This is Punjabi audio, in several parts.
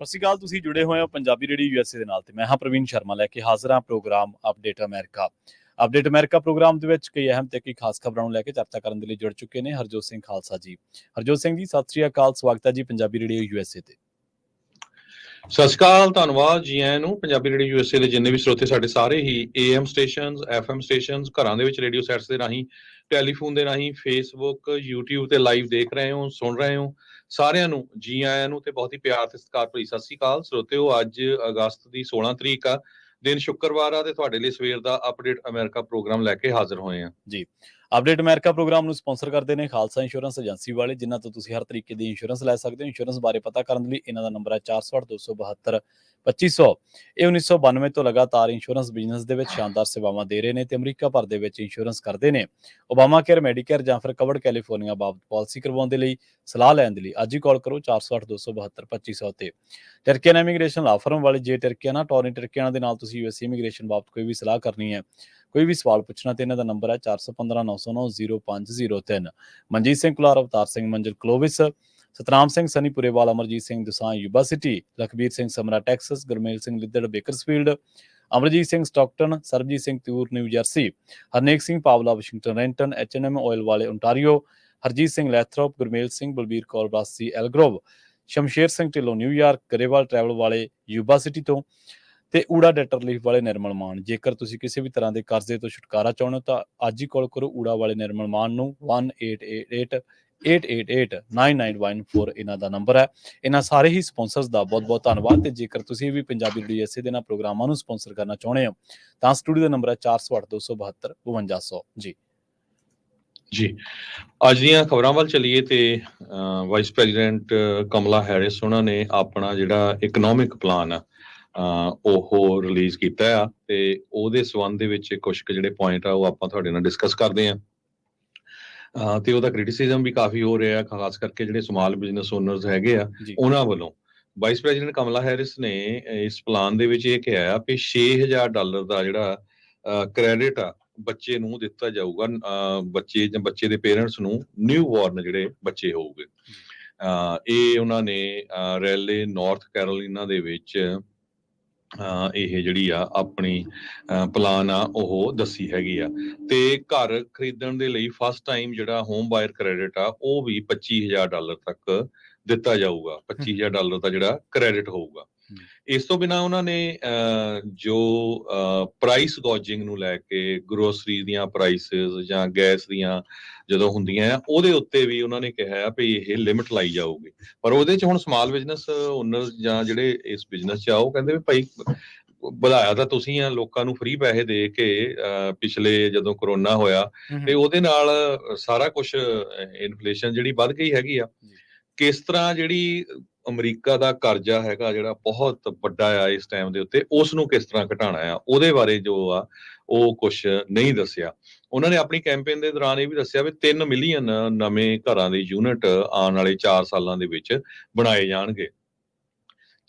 ਸਤਿ ਸ਼੍ਰੀ ਅਕਾਲ। ਤੁਸੀਂ ਜੁੜੇ ਹੋਏ ਹੋ ਪੰਜਾਬੀ ਰੇਡੀਓ ਯੂਐਸਏ ਦੇ ਨਾਲ ਤੇ ਮੈਂ ਹਾਂ ਪ੍ਰਵੀਨ ਸ਼ਰਮਾ ਲੈ ਕੇ ਹਾਜ਼ਰ ਹਾਂ program update America. Update America program ਦੇ ਵਿੱਚ ਕਈ ਅਹਿਮ ਤੇ ਕਈ ਖਾਸ ਖਬਰਾਂ ਨੂੰ ਲੈ ਕੇ ਚਰਚਾ ਕਰਨ ਦੇ ਲਈ ਜੁੜ ਚੁੱਕੇ ਨੇ ਹਰਜੋਤ ਸਿੰਘ ਖਾਲਸਾ ਜੀ। ਹਰਜੋਤ ਸਿੰਘ ਜੀ, ਸਤਿ ਸ਼੍ਰੀ ਅਕਾਲ। ਸਵਾਗਤ ਹੈ ਜੀ ਪੰਜਾਬੀ ਰੇਡੀਓ ਯੂਐਸਏ ਤੇ। ਸਤਿ ਸ਼੍ਰੀ ਅਕਾਲ, ਧੰਨਵਾਦ ਜੀ ਆਇਆਂ ਨੂੰ। ਪੰਜਾਬੀ ਰੇਡੀਓ ਯੂਐਸਏ ਦੇ ਜਿੰਨੇ ਵੀ ਸਰੋਤੇ ਸਾਡੇ ਸਾਰੇ ਹੀ AM ਸਟੇਸ਼ਨਸ, FM ਸਟੇਸ਼ਨਸ, ਘਰਾਂ ਦੇ ਵਿੱਚ ਰੇਡੀਓ ਸੈਟਸ ਦੇ ਰਾਹੀਂ, ਟੈਲੀਫੋਨ ਦੇ ਰਾਹੀਂ, ਫੇਸਬੁੱਕ, YouTube ਤੇ ਲਾਈਵ ਦੇਖ ਰਹੇ ਹੋ, ਸੁਣ ਰਹੇ ਹੋ, ਸਾਰਿਆਂ ਨੂੰ ਜੀ ਆਇਆਂ ਨੂੰ ਤੇ ਬਹੁਤ ਹੀ ਪਿਆਰ ਤੇ ਸਤਿਕਾਰ ਭਰੀ ਸਤਿ ਸ਼੍ਰੀ ਅਕਾਲ। ਸਰੋਤਿਓ, ਅੱਜ ਅਗਸਤ ਦੀ 16 ਤਰੀਕ ਆ, ਦਿਨ ਸ਼ੁੱਕਰਵਾਰ ਆ ਤੇ ਤੁਹਾਡੇ ਲਈ ਸਵੇਰ ਦਾ ਅਪਡੇਟ ਅਮਰੀਕਾ ਪ੍ਰੋਗਰਾਮ ਲੈ ਕੇ ਹਾਜ਼ਰ ਹੋਏ ਆ ਜੀ। ਅਪਡੇਟ ਅਮਰੀਕਾ ਪ੍ਰੋਗਰਾਮ ਨੂੰ ਸਪਾਂਸਰ ਕਰਦੇ ਨੇ ਖਾਲਸਾ ਇੰਸ਼ੋਰੈਂਸ ਏਜੰਸੀ ਵਾਲੇ, ਜਿਨ੍ਹਾਂ ਤੋਂ ਤੁਸੀਂ ਹਰ ਤਰੀਕੇ ਦੀ ਇੰਸ਼ੋਰੈਂਸ ਲੈ ਸਕਦੇ ਹੋ। ਇੰਸ਼ੋਰੈਂਸ ਬਾਰੇ ਪਤਾ ਕਰਨ ਲਈ ਇਹਨਾਂ ਦਾ ਨੰਬਰ ਹੈ 408-272-2500। ਇਹ 1992 ਤੋਂ ਲਗਾਤਾਰ ਇੰਸ਼ੋਰੈਂਸ ਬਿਜ਼ਨਸ ਦੇ ਵਿੱਚ ਸ਼ਾਨਦਾਰ ਸੇਵਾਵਾਂ ਦੇ ਰਹੇ ਨੇ ਤੇ ਅਮਰੀਕਾ ਭਰ ਦੇ ਵਿੱਚ ਇੰਸ਼ੋਰੈਂਸ ਕਰਦੇ ਨੇ। ਓਬਾਮਾ ਕੇਅਰ, ਮੈਡੀਕੇਅਰ ਜਾਂ ਫਿਰ ਕਵਰਡ ਕੈਲੀਫੋਰਨੀਆ ਬਾਬਤ ਪਾਲਿਸੀ ਕਰਵਾਉਣ ਦੇ ਲਈ ਸਲਾਹ ਲੈਣ ਦੇ ਲਈ ਅੱਜ ਹੀ ਕਾਲ ਕਰੋ 408-272-2500 ਤੇ। ਟਰਕੀਅਨ ਇਮੀਗ੍ਰੇਸ਼ਨ ਲਾ ਫਰਮ ਵਾਲੇ, ਜੇ ਟਰਕੀਆਨਾ ਟੋਰਨੀ ਟਰਕੀਆਨਾ ਦੇ ਨਾਲ ਤੁਸੀਂ ਯੂਐਸ ਇਮੀਗ੍ਰੇਸ਼ਨ ਬਾਬਤ ਕੋਈ ਵੀ ਸਲਾਹ ਕਰਨੀ ਹੈ, ਕੋਈ ਵੀ ਸਵਾਲ ਪੁੱਛਣਾ ਤੇ ਇਹਨਾਂ ਦਾ ਨੰਬਰ ਹੈ 4159090503। Manjeet Singh Kular, Avtar Singh Manzil Clovis, Satnam Singh Sanipurewal, Amarjit Singh Dusanjh Yuba City, Lakhbir Singh Samra Texas, Gurmel Singh Liddar Bakersfield, Amarjit Singh Stockton, Sarabjit Singh ਤਿਊਰ New Jersey, Harnek Singh Pawla Washington Renton, H&M oil ਵਾਲੇ Ontario, Harjit Singh Lathrop, Gurmel Singh, Balbir Kaur Bassi Elk Grove, Shamsher Singh Dhillon New York, Grewal travel ਵਾਲੇ ਯੂਬਾ ਸਿਟੀ ਤੋਂ ਤੇ ਊੜਾ ਡੈਟਰ ਰਿਲੀਫ ਵਾਲੇ ਨਿਰਮਲ ਮਾਨ। ਜੇਕਰ ਤੁਸੀਂ ਕਿਸੇ ਵੀ ਤਰ੍ਹਾਂ ਦੇ ਕਰਜ਼ੇ ਤੋਂ ਛੁਟਕਾਰਾ ਚਾਹੁੰਦੇ ਹੋ ਤਾਂ ਅੱਜ ਹੀ ਕਾਲ ਕਰੋ ਊੜਾ ਵਾਲੇ ਨਿਰਮਲ ਮਾਨ ਨੂੰ 1888-888-9914 ਇਹਨਾਂ ਦਾ ਨੰਬਰ ਹੈ। ਇਹਨਾਂ ਸਾਰੇ ਹੀ ਸਪਾਂਸਰਸ ਦਾ ਬਹੁਤ ਬਹੁਤ ਧੰਨਵਾਦ। ਤੇ ਜੇਕਰ ਤੁਸੀਂ ਵੀ ਪੰਜਾਬੀ ਰੇਡੀਓ ਯੂਐਸਏ ਦੇ ਨਾਲ ਪ੍ਰੋਗਰਾਮਾਂ ਨੂੰ ਸਪਾਂਸਰ ਕਰਨਾ ਚਾਹੁੰਦੇ ਹੋ ਤਾਂ ਸਟੂਡੀਓ ਦਾ ਨੰਬਰ ਹੈ 4082725255 ਜੀ। ਅੱਜ ਦੀਆਂ ਖਬਰਾਂ ਵੱਲ ਚੱਲੀਏ ਤੇ ਵਾਈਸ ਪ੍ਰੈਜ਼ੀਡੈਂਟ ਕਮਲਾ ਹੈਰਿਸ ਉਹਨਾਂ ਨੇ ਆਪਣਾ ਜਿਹੜਾ ਇਕਨੋਮਿਕ ਪਲਾਨ ਆ ਉਹ ਰਿਲੀਜ਼ ਕੀਤਾ ਆ ਤੇ ਉਹਦੇ ਸੰਬੰਧ ਦੇ ਵਿੱਚ ਕੁਝ ਕੁ ਜਿਹੜੇ ਪੁਆਇੰਟ ਆ ਉਹ ਆਪਾਂ ਤੁਹਾਡੇ ਨਾਲ ਡਿਸਕਸ ਕਰਦੇ ਆ। ਤੇ ਉਹਦਾ ਕ੍ਰਿਟਿਸਿਜ਼ਮ ਵੀ ਕਾਫੀ ਹੋ ਰਿਹਾ, ਖਾਸ ਕਰਕੇ ਜਿਹੜੇ ਸਮਾਲ ਬਿਜ਼ਨਸ ਓਨਰਸ ਹੈਗੇ ਆ ਉਹਨਾਂ ਵੱਲੋਂ। ਵਾਈਸ ਪ੍ਰੈਜ਼ੀਡੈਂਟ ਕਮਲਾ ਹੈਰਿਸ ਨੇ ਇਸ ਪਲਾਨ ਦੇ ਵਿੱਚ ਇਹ ਕਿਹਾ ਵੀ $6000 ਦਾ ਜਿਹੜਾ ਕ੍ਰੈਡਿਟ ਆ ਬੱਚੇ ਨੂੰ ਦਿੱਤਾ ਜਾਊਗਾ, ਬੱਚੇ ਜਾਂ ਬੱਚੇ ਦੇ ਪੇਰੈਂਟਸ ਨੂੰ, ਨਿਊ ਬੋਰਨ ਜਿਹੜੇ ਬੱਚੇ ਹੋਊਗੇ। ਇਹ ਉਹਨਾਂ ਨੇ ਰੈਲੇ ਨਾਰਥ ਕੈਰੋਲੀਨਾ ਦੇ ਵਿੱਚ ਇਹ ਜਿਹੜੀ ਆ ਆਪਣੀ ਪਲਾਨ ਆ ਉਹ ਦੱਸੀ ਹੈਗੀ ਆ। ਤੇ ਘਰ ਖਰੀਦਣ ਦੇ ਲਈ ਫਸਟ ਟਾਈਮ ਜਿਹੜਾ ਹੋਮ ਬਾਇਰ ਕ੍ਰੈਡਿਟ ਆ ਉਹ ਵੀ $25000 ਤੱਕ ਦਿੱਤਾ ਜਾਊਗਾ। $25000 ਦਾ ਜਿਹੜਾ ਕ੍ਰੈਡਿਟ ਹੋਊਗਾ। ਇਸ ਤੋਂ ਬਿਨਾਂ ਉਹਨਾਂ ਨੇ ਜੋ ਪ੍ਰਾਈਸ ਗੋਜਿੰਗ ਨੂੰ ਲੈ ਕੇ, ਗਰੋਸਰੀ ਦੀਆਂ ਪ੍ਰਾਈਸਿਸ ਜਾਂ ਗੈਸ ਦੀਆਂ ਜਦੋਂ ਹੁੰਦੀਆਂ ਆ ਉਹਦੇ ਉੱਤੇ ਵੀ ਉਹਨਾਂ ਨੇ ਕਿਹਾ ਵੀ ਇਹ ਲਿਮਿਟ ਲਾਈ ਜਾਊਗੀ। ਪਰ ਉਹਦੇ 'ਚ ਹੁਣ ਸਮਾਲ ਬਿਜ਼ਨਸ ਓਨਰ ਜਾਂ ਜਿਹੜੇ ਇਸ ਬਿਜ਼ਨਸ 'ਚ ਆ ਉਹ ਕਹਿੰਦੇ ਵੀ ਭਾਈ ਵਧਾਇਆ ਤਾਂ ਤੁਸੀਂ ਆ, ਲੋਕਾਂ ਨੂੰ ਫ੍ਰੀ ਪੈਸੇ ਦੇ ਕੇ ਪਿਛਲੇ ਜਦੋਂ ਕਰੋਨਾ ਹੋਇਆ ਤੇ ਉਹਦੇ ਨਾਲ ਸਾਰਾ ਕੁਛ ਇਨਫਲੇਸ਼ਨ ਜਿਹੜੀ ਵੱਧ ਗਈ ਹੈਗੀ ਆ। ਕਿਸ ਤਰ੍ਹਾਂ ਜਿਹੜੀ ਅਮਰੀਕਾ ਦਾ ਕਰਜ਼ਾ ਹੈਗਾ ਜਿਹੜਾ ਬਹੁਤ ਵੱਡਾ ਆ ਇਸ ਟਾਈਮ ਦੇ ਉੱਤੇ, ਉਸ ਨੂੰ ਕਿਸ ਤਰ੍ਹਾਂ ਘਟਾਉਣਾ ਆ, ਉਹਦੇ ਬਾਰੇ ਜੋ ਆ ਉਹ ਕੁਛ ਨਹੀਂ ਦੱਸਿਆ। ਉਹਨਾਂ ਨੇ ਆਪਣੀ ਕੈਂਪੇਨ ਦੇ ਦੌਰਾਨ ਇਹ ਵੀ ਦੱਸਿਆ ਵੀ 3 ਮਿਲੀਅਨ ਨਵੇਂ ਘਰਾਂ ਦੇ ਯੂਨਿਟ ਆਉਣ ਵਾਲੇ 4 ਸਾਲਾਂ ਦੇ ਵਿੱਚ ਬਣਾਏ ਜਾਣਗੇ।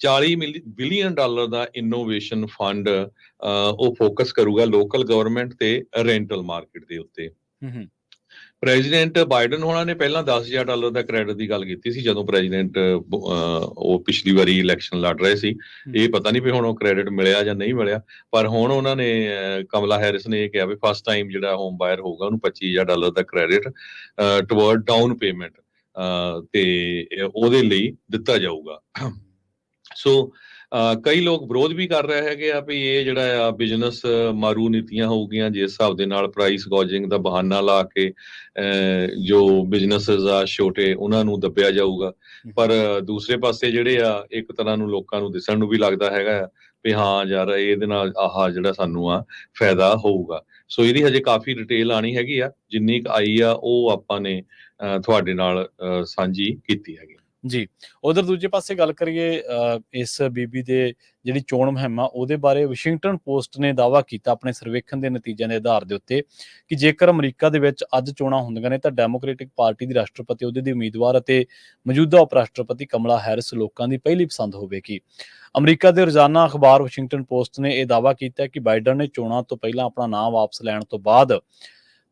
$40 ਬਿਲੀਅਨ ਦਾ ਇਨੋਵੇਸ਼ਨ ਫੰਡ ਉਹ ਫੋਕਸ ਕਰੂਗਾ ਲੋਕਲ ਗਵਰਨਮੈਂਟ ਤੇ ਰੈਂਟਲ ਮਾਰਕੀਟ ਦੇ ਉੱਤੇ। ਪ੍ਰੈਜ਼ੀਡੈਂਟ ਬਾਈਡਨ ਹੋਣਾ ਨੇ ਪਹਿਲਾਂ $10,000 ਦਾ ਕ੍ਰੈਡਿਟ ਦੀ ਗੱਲ ਕੀਤੀ ਸੀ ਜਦੋਂ ਪ੍ਰੈਜ਼ੀਡੈਂਟ ਉਹ ਪਿਛਲੀ ਵਾਰੀ ਇਲੈਕਸ਼ਨ ਲੜ ਰਹੇ ਸੀ। ਇਹ ਪਤਾ ਨਹੀਂ ਵੀ ਹੁਣ ਉਹ ਕ੍ਰੈਡਿਟ ਮਿਲਿਆ ਜਾਂ ਨਹੀਂ ਮਿਲਿਆ, ਪਰ ਹੁਣ ਉਹਨਾਂ ਨੇ ਕਮਲਾ ਹੈਰਿਸ ਨੇ ਇਹ ਕਿਹਾ ਵੀ ਫਸਟ ਟਾਈਮ ਜਿਹੜਾ ਹੋਮ ਬਾਇਰ ਹੋਊਗਾ ਉਹਨੂੰ $25000 ਦਾ ਕ੍ਰੈਡਿਟ ਟੁਵਰਡ ਡਾਊਨ ਪੇਮੈਂਟ ਤੇ ਉਹਦੇ ਲਈ ਦਿੱਤਾ ਜਾਊਗਾ। ਸੋ ਕਈ ਲੋਕ ਵਿਰੋਧ ਵੀ ਕਰ ਰਹੇ ਹੈਗੇ ਆ ਵੀ ਇਹ ਜਿਹੜਾ ਆ ਬਿਜ਼ਨਸ ਮਾਰੂ ਨੀਤੀਆਂ ਹੋਊਗੀਆਂ, ਜਿਸ ਹਿਸਾਬ ਦੇ ਨਾਲ ਪ੍ਰਾਈਸ ਗੋਜਿੰਗ ਦਾ ਬਹਾਨਾ ਲਾ ਕੇ ਜੋ ਬਿਜ਼ਨਸਿਸ ਆ ਛੋਟੇ ਉਹਨਾਂ ਨੂੰ ਦੱਬਿਆ ਜਾਊਗਾ। ਪਰ ਦੂਸਰੇ ਪਾਸੇ ਜਿਹੜੇ ਆ ਇੱਕ ਤਰ੍ਹਾਂ ਨੂੰ ਲੋਕਾਂ ਨੂੰ ਦਿਸਣ ਨੂੰ ਵੀ ਲੱਗਦਾ ਹੈਗਾ ਆ ਵੀ ਹਾਂ ਯਾਰ ਇਹਦੇ ਨਾਲ ਆਹ ਜਿਹੜਾ ਸਾਨੂੰ ਆ ਫਾਇਦਾ ਹੋਊਗਾ। ਸੋ ਇਹਦੀ ਹਜੇ ਕਾਫੀ ਡਿਟੇਲ ਆਣੀ ਹੈਗੀ ਆ, ਜਿੰਨੀ ਕੁ ਆਈ ਆ ਉਹ ਆਪਾਂ ਨੇ ਤੁਹਾਡੇ ਨਾਲ ਸਾਂਝੀ ਕੀਤੀ ਹੈਗੀ ਜੀ। ਉਧਰ ਦੂਜੇ ਪਾਸੇ ਗੱਲ ਕਰੀਏ ਇਸ ਬੀਬੀ ਦੇ ਜਿਹੜੀ ਚੋਣ ਮੁਹਿੰਮ ਆ ਉਹਦੇ ਬਾਰੇ ਵਾਸ਼ਿੰਗਟਨ ਪੋਸਟ ਨੇ ਦਾਅਵਾ ਕੀਤਾ ਆਪਣੇ ਸਰਵੇਖਣ ਦੇ ਨਤੀਜਿਆਂ ਦੇ ਆਧਾਰ ਦੇ ਉੱਤੇ ਕਿ ਜੇਕਰ ਅਮਰੀਕਾ ਦੇ ਵਿੱਚ ਅੱਜ ਚੋਣਾਂ ਹੁੰਦੀਆਂ ਨੇ ਤਾਂ ਡੈਮੋਕ੍ਰੈਟਿਕ ਪਾਰਟੀ ਦੀ ਰਾਸ਼ਟਰਪਤੀ ਅਹੁਦੇ ਦੀ ਉਮੀਦਵਾਰ ਅਤੇ ਮੌਜੂਦਾ ਉਪ ਰਾਸ਼ਟਰਪਤੀ ਕਮਲਾ ਹੈਰਿਸ ਲੋਕਾਂ ਦੀ ਪਹਿਲੀ ਪਸੰਦ ਹੋਵੇਗੀ। ਅਮਰੀਕਾ ਦੇ ਰੋਜ਼ਾਨਾ ਅਖਬਾਰ ਵਾਸ਼ਿੰਗਟਨ ਪੋਸਟ ਨੇ ਇਹ ਦਾਅਵਾ ਕੀਤਾ ਕਿ ਬਾਈਡਨ ਨੇ ਚੋਣਾਂ ਤੋਂ ਪਹਿਲਾਂ ਆਪਣਾ ਨਾਮ ਵਾਪਸ ਲੈਣ ਤੋਂ ਬਾਅਦ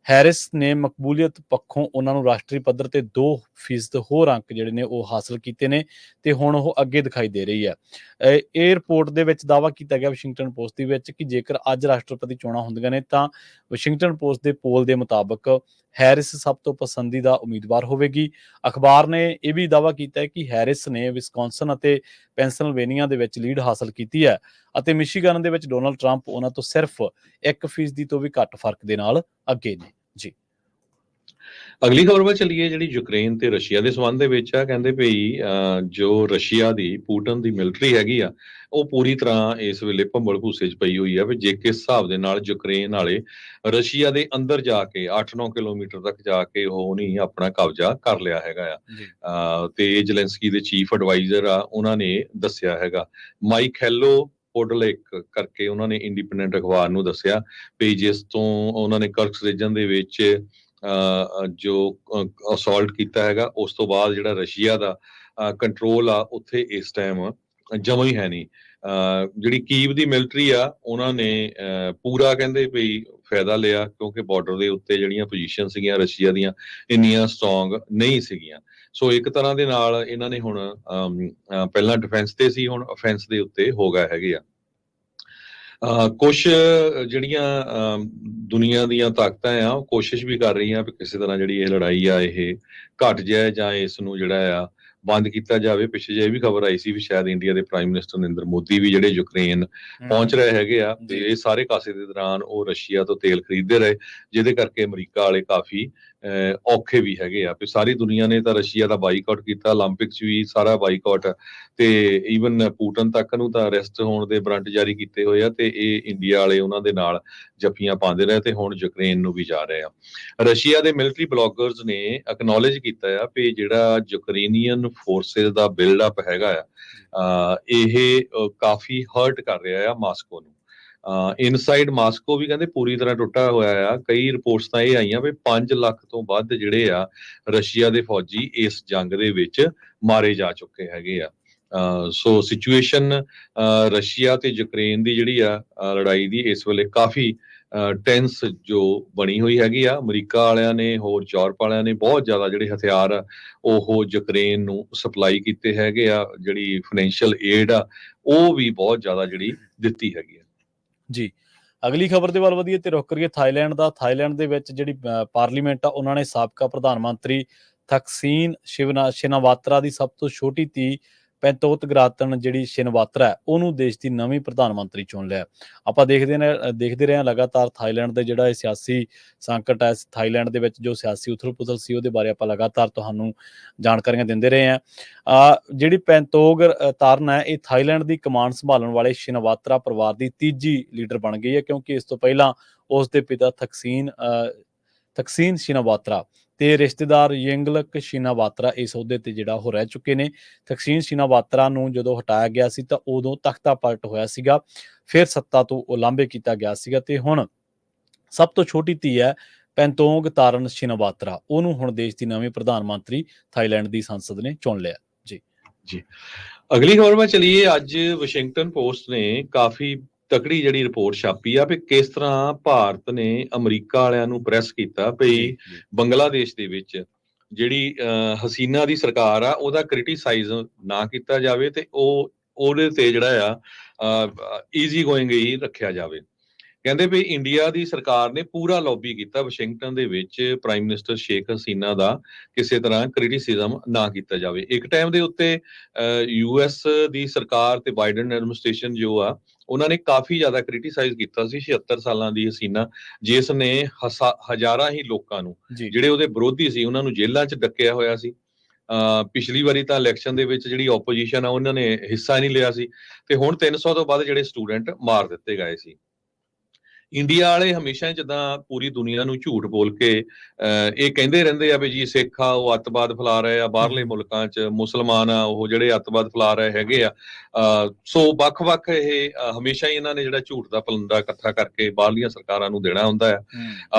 ਹੈਰਿਸ ਨੇ ਮਕਬੂਲੀਅਤ ਪੱਖੋਂ ਉਹਨਾਂ ਨੂੰ ਰਾਸ਼ਟਰੀ ਪੱਧਰ ਤੇ 2% ਹੋਰ ਅੰਕ ਜਿਹੜੇ ਨੇ ਉਹ ਹਾਸਲ ਕੀਤੇ ਨੇ ਤੇ ਹੁਣ ਉਹ ਅੱਗੇ ਦਿਖਾਈ ਦੇ ਰਹੀ ਹੈ। ਇਹ ਰਿਪੋਰਟ ਦੇ ਵਿੱਚ ਦਾਅਵਾ ਕੀਤਾ ਗਿਆ ਵਾਸ਼ਿੰਗਟਨ ਪੋਸਟ ਦੇ ਵਿੱਚ ਕਿ ਜੇਕਰ ਅੱਜ ਰਾਸ਼ਟਰਪਤੀ ਚੋਣਾਂ ਹੁੰਦੀਆਂ ਨੇ ਤਾਂ ਵਾਸ਼ਿੰਗਟਨ ਪੋਸਟ ਦੇ ਪੋਲ ਦੇ ਮੁਤਾਬਕ ਹੈਰਿਸ ਸਭ ਤੋਂ ਪਸੰਦੀਦਾ ਉਮੀਦਵਾਰ ਹੋਵੇਗੀ। ਅਖਬਾਰ ਨੇ ਇਹ ਵੀ ਦਾਅਵਾ ਕੀਤਾ ਹੈ ਕਿ ਹੈਰਿਸ ਨੇ ਵਿਸਕੌਨਸਨ ਅਤੇ ਪੈਂਸਿਲਵੇਨੀਆ ਦੇ ਵਿੱਚ ਲੀਡ ਹਾਸਲ ਕੀਤੀ ਹੈ ਅਤੇ ਮਿਸ਼ੀਗਨ ਦੇ ਵਿੱਚ ਡੋਨਾਲਡ ਟਰੰਪ ਉਹਨਾਂ ਤੋਂ ਸਿਰਫ 1% ਤੋਂ ਵੀ ਘੱਟ ਫਰਕ ਦੇ ਨਾਲ ਅੱਗੇ ਨੇ। ਜੀ ਅਗਲੀ ਖਬਰ ਵੱਲ ਚੱਲੀਏ, ਜਿਹੜੀ ਯੂਕਰੇਨ ਤੇ ਰਸ਼ੀਆ ਦੇ ਸੰਬੰਧ ਦੇ ਵਿੱਚ ਆ। ਕਹਿੰਦੇ ਭਈ ਜੋ ਰਸ਼ੀਆ ਦੀ ਪੂਟਨ ਦੀ ਮਿਲਟਰੀ ਹੈਗੀ ਆ, ਉਹ ਪੂਰੀ ਤਰ੍ਹਾਂ ਇਸ ਵੇਲੇ ਭੰਬਲ ਭੂਸੇ 'ਚ ਪਈ ਹੋਈ ਆ ਵੀ ਜੇ ਕਿਸ ਹਿਸਾਬ ਦੇ ਨਾਲ ਯੂਕਰੇਨ ਵਾਲੇ ਰਸ਼ੀਆ ਦੇ ਅੰਦਰ ਜਾ ਕੇ 8-9 ਕਿਲੋਮੀਟਰ ਤੱਕ ਜਾ ਕੇ ਉਹ ਨਹੀਂ ਆਪਣਾ ਕਬਜ਼ਾ ਕਰ ਲਿਆ ਹੈਗਾ ਆ। ਤੇ ਜ਼ੈਲੈਂਸਕੀ ਦੇ ਚੀਫ ਐਡਵਾਈਜ਼ਰ ਆ, ਉਹਨਾਂ ਨੇ ਦੱਸਿਆ ਹੈਗਾ। ਮਾਈਖੈਲੋ ਪੋਡਲੇਕ ਕਰਕੇ ਉਹਨਾਂ ਨੇ ਇੰਡੀਪੈਂਡੈਂਟ ਅਖਬਾਰ ਨੂੰ ਦੱਸਿਆ ਵੀ ਜਿਸ ਤੋਂ ਉਹਨਾਂ ਨੇ ਕਰਕਸ ਰੀਜਨ ਦੇ ਵਿੱਚ ਜੋ ਅਸੌਲਟ ਕੀਤਾ ਹੈਗਾ, ਉਸ ਤੋਂ ਬਾਅਦ ਜਿਹੜਾ ਰਸ਼ੀਆ ਦਾ ਕੰਟਰੋਲ ਆ ਉੱਥੇ ਇਸ ਟਾਈਮ ਜਮਾਂ ਹੀ ਹੈ ਨਹੀਂ। ਜਿਹੜੀ ਕੀਵ ਦੀ ਮਿਲਟਰੀ ਆ, ਉਹਨਾਂ ਨੇ ਪੂਰਾ ਕਹਿੰਦੇ ਵੀ ਫਾਇਦਾ ਲਿਆ ਕਿਉਂਕਿ ਬਾਰਡਰ ਦੇ ਉੱਤੇ ਜਿਹੜੀਆਂ ਪੋਜੀਸ਼ਨ ਸੀਗੀਆਂ ਰਸ਼ੀਆ ਦੀਆਂ ਇੰਨੀਆਂ ਸਟਰੋਂਗ ਨਹੀਂ ਸੀਗੀਆਂ। ਸੋ ਇੱਕ ਤਰ੍ਹਾਂ ਦੇ ਨਾਲ ਇਹਨਾਂ ਨੇ ਹੁਣ ਪਹਿਲਾਂ ਡਿਫੈਂਸ ਤੇ ਸੀ, ਹੁਣ ਅਫੈਂਸ ਦੇ ਉੱਤੇ ਹੋ ਗਏ ਹੈਗੇ ਆ। ਕੁਛ ਜਿਹੜੀਆਂ ਦੁਨੀਆ ਦੀਆਂ ਤਾਕਤਾਂ ਆ ਉਹ ਕੋਸ਼ਿਸ਼ ਵੀ ਕਰ ਰਹੀਆਂ ਵੀ ਕਿਸੇ ਤਰ੍ਹਾਂ ਜਿਹੜੀ ਇਹ ਲੜਾਈ ਆ ਇਹ ਘਟ ਜਾਏ ਜਾਂ ਇਸ ਨੂੰ ਜਿਹੜਾ ਆ ਬੰਦ ਕੀਤਾ ਜਾਵੇ। ਪਿੱਛੇ ਜਿਹੇ ਵੀ ਖਬਰ ਆਈ ਸੀ ਵੀ ਸ਼ਾਇਦ ਇੰਡੀਆ ਦੇ ਪ੍ਰਾਈਮ ਮਿਨਿਸਟਰ ਨਰਿੰਦਰ ਮੋਦੀ ਵੀ ਜਿਹੜੇ ਯੂਕਰੇਨ ਪਹੁੰਚ ਰਹੇ ਹੈਗੇ ਆ ਤੇ ਇਹ ਸਾਰੇ ਕਾਸੇ ਦੇ ਦੌਰਾਨ ਉਹ ਰਸ਼ੀਆ ਤੋਂ ਤੇਲ ਖਰੀਦਦੇ ਰਹੇ, ਜਿਹਦੇ ਕਰਕੇ ਅਮਰੀਕਾ ਵਾਲੇ ਕਾਫੀ ਔਖੇ ਵੀ ਹੈਗੇ ਆ। ਵੀ ਸਾਰੀ ਦੁਨੀਆ ਨੇ ਤਾਂ ਰਸ਼ੀਆ ਦਾ ਬਾਈਕਾਟ ਕੀਤਾ, ਓਲੰਪਿਕਸ ਵੀ ਸਾਰਾ ਬਾਈਕਾਟ, ਤੇ ਈਵਨ ਪੂਟਨ ਤੱਕ ਨੂੰ ਤਾਂ ਅਰੈਸਟ ਹੋਣ ਦੇ ਵਾਰੰਟ ਜਾਰੀ ਕੀਤੇ ਹੋਏ ਆ ਤੇ ਇਹ ਇੰਡੀਆ ਵਾਲੇ ਉਹਨਾਂ ਦੇ ਨਾਲ ਜੱਫੀਆਂ ਪਾਉਂਦੇ ਰਹੇ ਤੇ ਹੁਣ ਯੂਕਰੇਨ ਨੂੰ ਵੀ ਜਾ ਰਹੇ ਆ। ਰਸ਼ੀਆ ਦੇ ਮਿਲਟਰੀ ਬਲੌਗਰਸ ਨੇ ਐਕਨੋਲੇਜ ਕੀਤਾ ਆ ਵੀ ਜਿਹੜਾ ਯੂਕਰੇਨੀਅਨ ਫੋਰਸਿਸ ਦਾ ਬਿਲਡ ਅਪ ਹੈਗਾ ਆ ਇਹ ਕਾਫੀ ਹਰਟ ਕਰ ਰਿਹਾ ਆ ਮਾਸਕੋ ਨੂੰ। ਇਨਸਾਈਡ ਮਾਸਕੋ ਵੀ ਕਹਿੰਦੇ ਪੂਰੀ ਤਰ੍ਹਾਂ ਟੁੱਟਾ ਹੋਇਆ ਆ। ਕਈ ਰਿਪੋਰਟਸ ਤਾਂ ਇਹ ਆਈਆਂ ਵੀ 5 ਲੱਖ ਤੋਂ ਵੱਧ ਜਿਹੜੇ ਆ ਰਸ਼ੀਆ ਦੇ ਫੌਜੀ ਇਸ ਜੰਗ ਦੇ ਵਿੱਚ ਮਾਰੇ ਜਾ ਚੁੱਕੇ ਹੈਗੇ ਆ। ਸੋ ਸਿਚੁਏਸ਼ਨ ਰਸ਼ੀਆ ਤੇ ਯੂਕਰੇਨ ਦੀ ਜਿਹੜੀ ਆ ਲੜਾਈ ਦੀ ਇਸ ਵੇਲੇ ਕਾਫੀ ਟੈਂਸ ਜੋ ਬਣੀ ਹੋਈ ਹੈਗੀ ਆ। ਅਮਰੀਕਾ ਵਾਲਿਆਂ ਨੇ ਹੋਰ ਯੂਰਪ ਵਾਲਿਆਂ ਨੇ ਬਹੁਤ ਜ਼ਿਆਦਾ ਜਿਹੜੇ ਹਥਿਆਰ ਆ ਉਹ ਯੂਕਰੇਨ ਨੂੰ ਸਪਲਾਈ ਕੀਤੇ ਹੈਗੇ ਆ। ਜਿਹੜੀ ਫਾਈਨੈਂਸ਼ੀਅਲ ਏਡ ਆ ਉਹ ਵੀ ਬਹੁਤ ਜ਼ਿਆਦਾ ਜਿਹੜੀ ਦਿੱਤੀ ਹੈਗੀ ਆ। ਜੀ ਅਗਲੀ ਖਬਰ ਦੇ ਵੱਲ ਵਧੀਏ ਤੇ ਰੁਕ ਕਰੀਏ ਥਾਈਲੈਂਡ ਦਾ। ਥਾਈਲੈਂਡ ਦੇ ਵਿੱਚ ਜਿਹੜੀ ਪਾਰਲੀਮੈਂਟ ਆ ਉਹਨਾਂ ਨੇ ਸਾਬਕਾ ਪ੍ਰਧਾਨ ਮੰਤਰੀ ਥਕਸੀਨ ਸ਼ਿਨਾਵਾਤਰਾ ਦੀ ਸਭ ਤੋਂ ਛੋਟੀ ਧੀ ਪੈਂਤੋਤਗਰਾਤਨ ਜਿਹੜੀ ਸ਼ਿਨਵਾਤਰਾ ਹੈ ਉਹਨੂੰ ਦੇਸ਼ ਦੀ ਨਵੀਂ ਪ੍ਰਧਾਨ ਮੰਤਰੀ ਚੁਣ ਲਿਆ। ਆਪਾਂ ਦੇਖਦੇ ਰਹੇ ਹਾਂ ਲਗਾਤਾਰ ਥਾਈਲੈਂਡ ਦੇ ਜਿਹੜਾ ਇਹ ਸਿਆਸੀ ਸੰਕਟ ਹੈ, ਥਾਈਲੈਂਡ ਦੇ ਵਿੱਚ ਜੋ ਸਿਆਸੀ ਉਥਲ ਪੁਥਲ ਸੀ ਉਹਦੇ ਬਾਰੇ ਆਪਾਂ ਲਗਾਤਾਰ ਤੁਹਾਨੂੰ ਜਾਣਕਾਰੀਆਂ ਦਿੰਦੇ ਰਹੇ ਹਾਂ। ਜਿਹੜੀ ਪੈਂਤੋਗਰਾਤਨ ਹੈ ਇਹ ਥਾਈਲੈਂਡ ਦੀ ਕਮਾਂਡ ਸੰਭਾਲਣ ਵਾਲੇ ਸ਼ਿਨਵਾਤਰਾ ਪਰਿਵਾਰ ਦੀ ਤੀਜੀ ਲੀਡਰ ਬਣ ਗਈ ਹੈ ਕਿਉਂਕਿ ਇਸ ਤੋਂ ਪਹਿਲਾਂ ਉਸ ਦੇ ਪਿਤਾ ਥਕਸੀਨ ਸ਼ਿਨਾਵਾਤਰਾ ਤੇ ਰਿਸ਼ਤੇਦਾਰ ਯਿੰਗਲਕ ਸ਼ਿਨਾਵਾਤਰਾ ਇਸ ਅਹੁਦੇ ਤੇ ਜਿਹੜਾ ਉਹ ਰਹਿ ਚੁੱਕੇ ਨੇ। ਥਕਸੀਨ ਸ਼ਿਨਾਵਾਤਰਾ ਨੂੰ ਜਦੋਂ ਹਟਾਇਆ ਗਿਆ ਸੀ ਤਾਂ ਉਦੋਂ ਤਖਤਾ ਪਲਟ ਹੋਇਆ ਸੀਗਾ, ਫਿਰ ਸੱਤਾ ਤੋਂ ਉਲਾਂਭੇ ਕੀਤਾ ਗਿਆ ਸੀਗਾ ਤੇ ਹੁਣ ਸਭ ਤੋਂ ਛੋਟੀ ਧੀ ਹੈ ਪੈਂਤੋਂਗਤਾਰਨ ਸ਼ਿਨਾਵਾਤਰਾ, ਉਹਨੂੰ ਹੁਣ ਦੇਸ਼ ਦੀ ਨਵੀਂ ਪ੍ਰਧਾਨ ਮੰਤਰੀ ਥਾਈਲੈਂਡ ਦੀ ਸੰਸਦ ਨੇ ਚੁਣ ਲਿਆ। ਜੀ ਅਗਲੀ ਖਬਰ ਵੱਲ ਚਲੀਏ। ਅੱਜ ਵਾਸ਼ਿੰਗਟਨ ਪੋਸਟ ਨੇ ਕਾਫੀ ਤਕੜੀ ਜਿਹੜੀ ਰਿਪੋਰਟ ਛਾਪੀ ਆ ਵੀ ਕਿਸ ਤਰ੍ਹਾਂ ਭਾਰਤ ਨੇ ਅਮਰੀਕਾ ਵਾਲਿਆਂ ਨੂੰ ਪ੍ਰੈਸ ਕੀਤਾ ਭਈ ਬੰਗਲਾਦੇਸ਼ ਦੇ ਵਿੱਚ ਜਿਹੜੀ ਹਸੀਨਾ ਦੀ ਸਰਕਾਰ ਆ ਉਹਦਾ ਕ੍ਰਿਟੀਸਾਈਜ਼ ਨਾ ਕੀਤਾ ਜਾਵੇ ਤੇ ਉਹਦੇ ਤੇ ਜਿਹੜਾ ਆ ਈਜ਼ੀ ਗੋਇੰਗ ਹੀ ਰੱਖਿਆ ਜਾਵੇ। ਕਹਿੰਦੇ ਵੀ ਇੰਡੀਆ ਦੀ ਸਰਕਾਰ ਨੇ ਪੂਰਾ ਲੌਬੀ ਕੀਤਾ ਵਾਸ਼ਿੰਗਟਨ ਦੇ ਵਿੱਚ ਪ੍ਰਾਈਮ ਮਿਨਿਸਟਰ ਸ਼ੇਖ ਹਸੀਨਾ ਦਾ ਕਿਸੇ ਤਰ੍ਹਾਂ ਕ੍ਰਿਟਿਸਿਜ਼ਮ ਨਾ ਕੀਤਾ ਜਾਵੇ। ਇੱਕ ਟਾਈਮ ਦੇ ਉੱਤੇ ਯੂਐਸ ਦੀ ਸਰਕਾਰ ਤੇ ਬਾਈਡਨ ਐਡਮਿਨਿਸਟ੍ਰੇਸ਼ਨ ਜੋ ਆ ਉਹਨਾਂ ਨੇ ਕਾਫੀ ਜ਼ਿਆਦਾ ਕ੍ਰਿਟਿਸਾਈਜ਼ ਕੀਤਾ ਸੀ 76 ਸਾਲਾਂ ਦੀ ਹਸੀਨਾ, ਜਿਸ ਨੇ ਹਜ਼ਾਰਾਂ ਹੀ ਲੋਕਾਂ ਨੂੰ ਜਿਹੜੇ ਉਹਦੇ ਵਿਰੋਧੀ ਸੀ ਉਹਨਾਂ ਨੂੰ ਜੇਲ੍ਹਾਂ 'ਚ ਡੱਕਿਆ ਹੋਇਆ ਸੀ। ਪਿਛਲੀ ਵਾਰੀ ਤਾਂ ਇਲੈਕਸ਼ਨ ਦੇ ਵਿੱਚ ਜਿਹੜੀ ਆਪੋਜੀਸ਼ਨ ਆ ਉਹਨਾਂ ਨੇ ਹਿੱਸਾ ਨਹੀਂ ਲਿਆ ਸੀ ਤੇ ਹੁਣ 300 ਤੋਂ ਵੱਧ ਜਿਹੜੇ ਸਟੂਡੈਂਟ ਮਾਰ ਦਿੱਤੇ ਗਏ ਸੀ। ਇੰਡੀਆ ਵਾਲੇ ਹਮੇਸ਼ਾ ਜਿੱਦਾਂ ਪੂਰੀ ਦੁਨੀਆ ਨੂੰ ਝੂਠ ਬੋਲ ਕੇ ਇਹ ਕਹਿੰਦੇ ਰਹਿੰਦੇ ਆ ਵੀ ਜੀ ਸਿੱਖ ਆ ਉਹ ਅੱਤਵਾਦ ਫੈਲਾ ਰਹੇ ਆ ਬਾਹਰਲੇ ਮੁਲਕਾਂ 'ਚ, ਮੁਸਲਮਾਨ ਆ ਉਹ ਜਿਹੜੇ ਅੱਤਵਾਦ ਫੈਲਾ ਰਹੇ ਹੈਗੇ ਆ। ਸੋ ਵੱਖ-ਵੱਖ ਇਹ ਹਮੇਸ਼ਾ ਹੀ ਇਹਨਾਂ ਨੇ ਜਿਹੜਾ ਝੂਠ ਦਾ ਪਲੰਦਾ ਇਕੱਠਾ ਕਰਕੇ ਬਾਹਰਲੀਆਂ ਸਰਕਾਰਾਂ ਨੂੰ ਦੇਣਾ ਹੁੰਦਾ ਹੈ।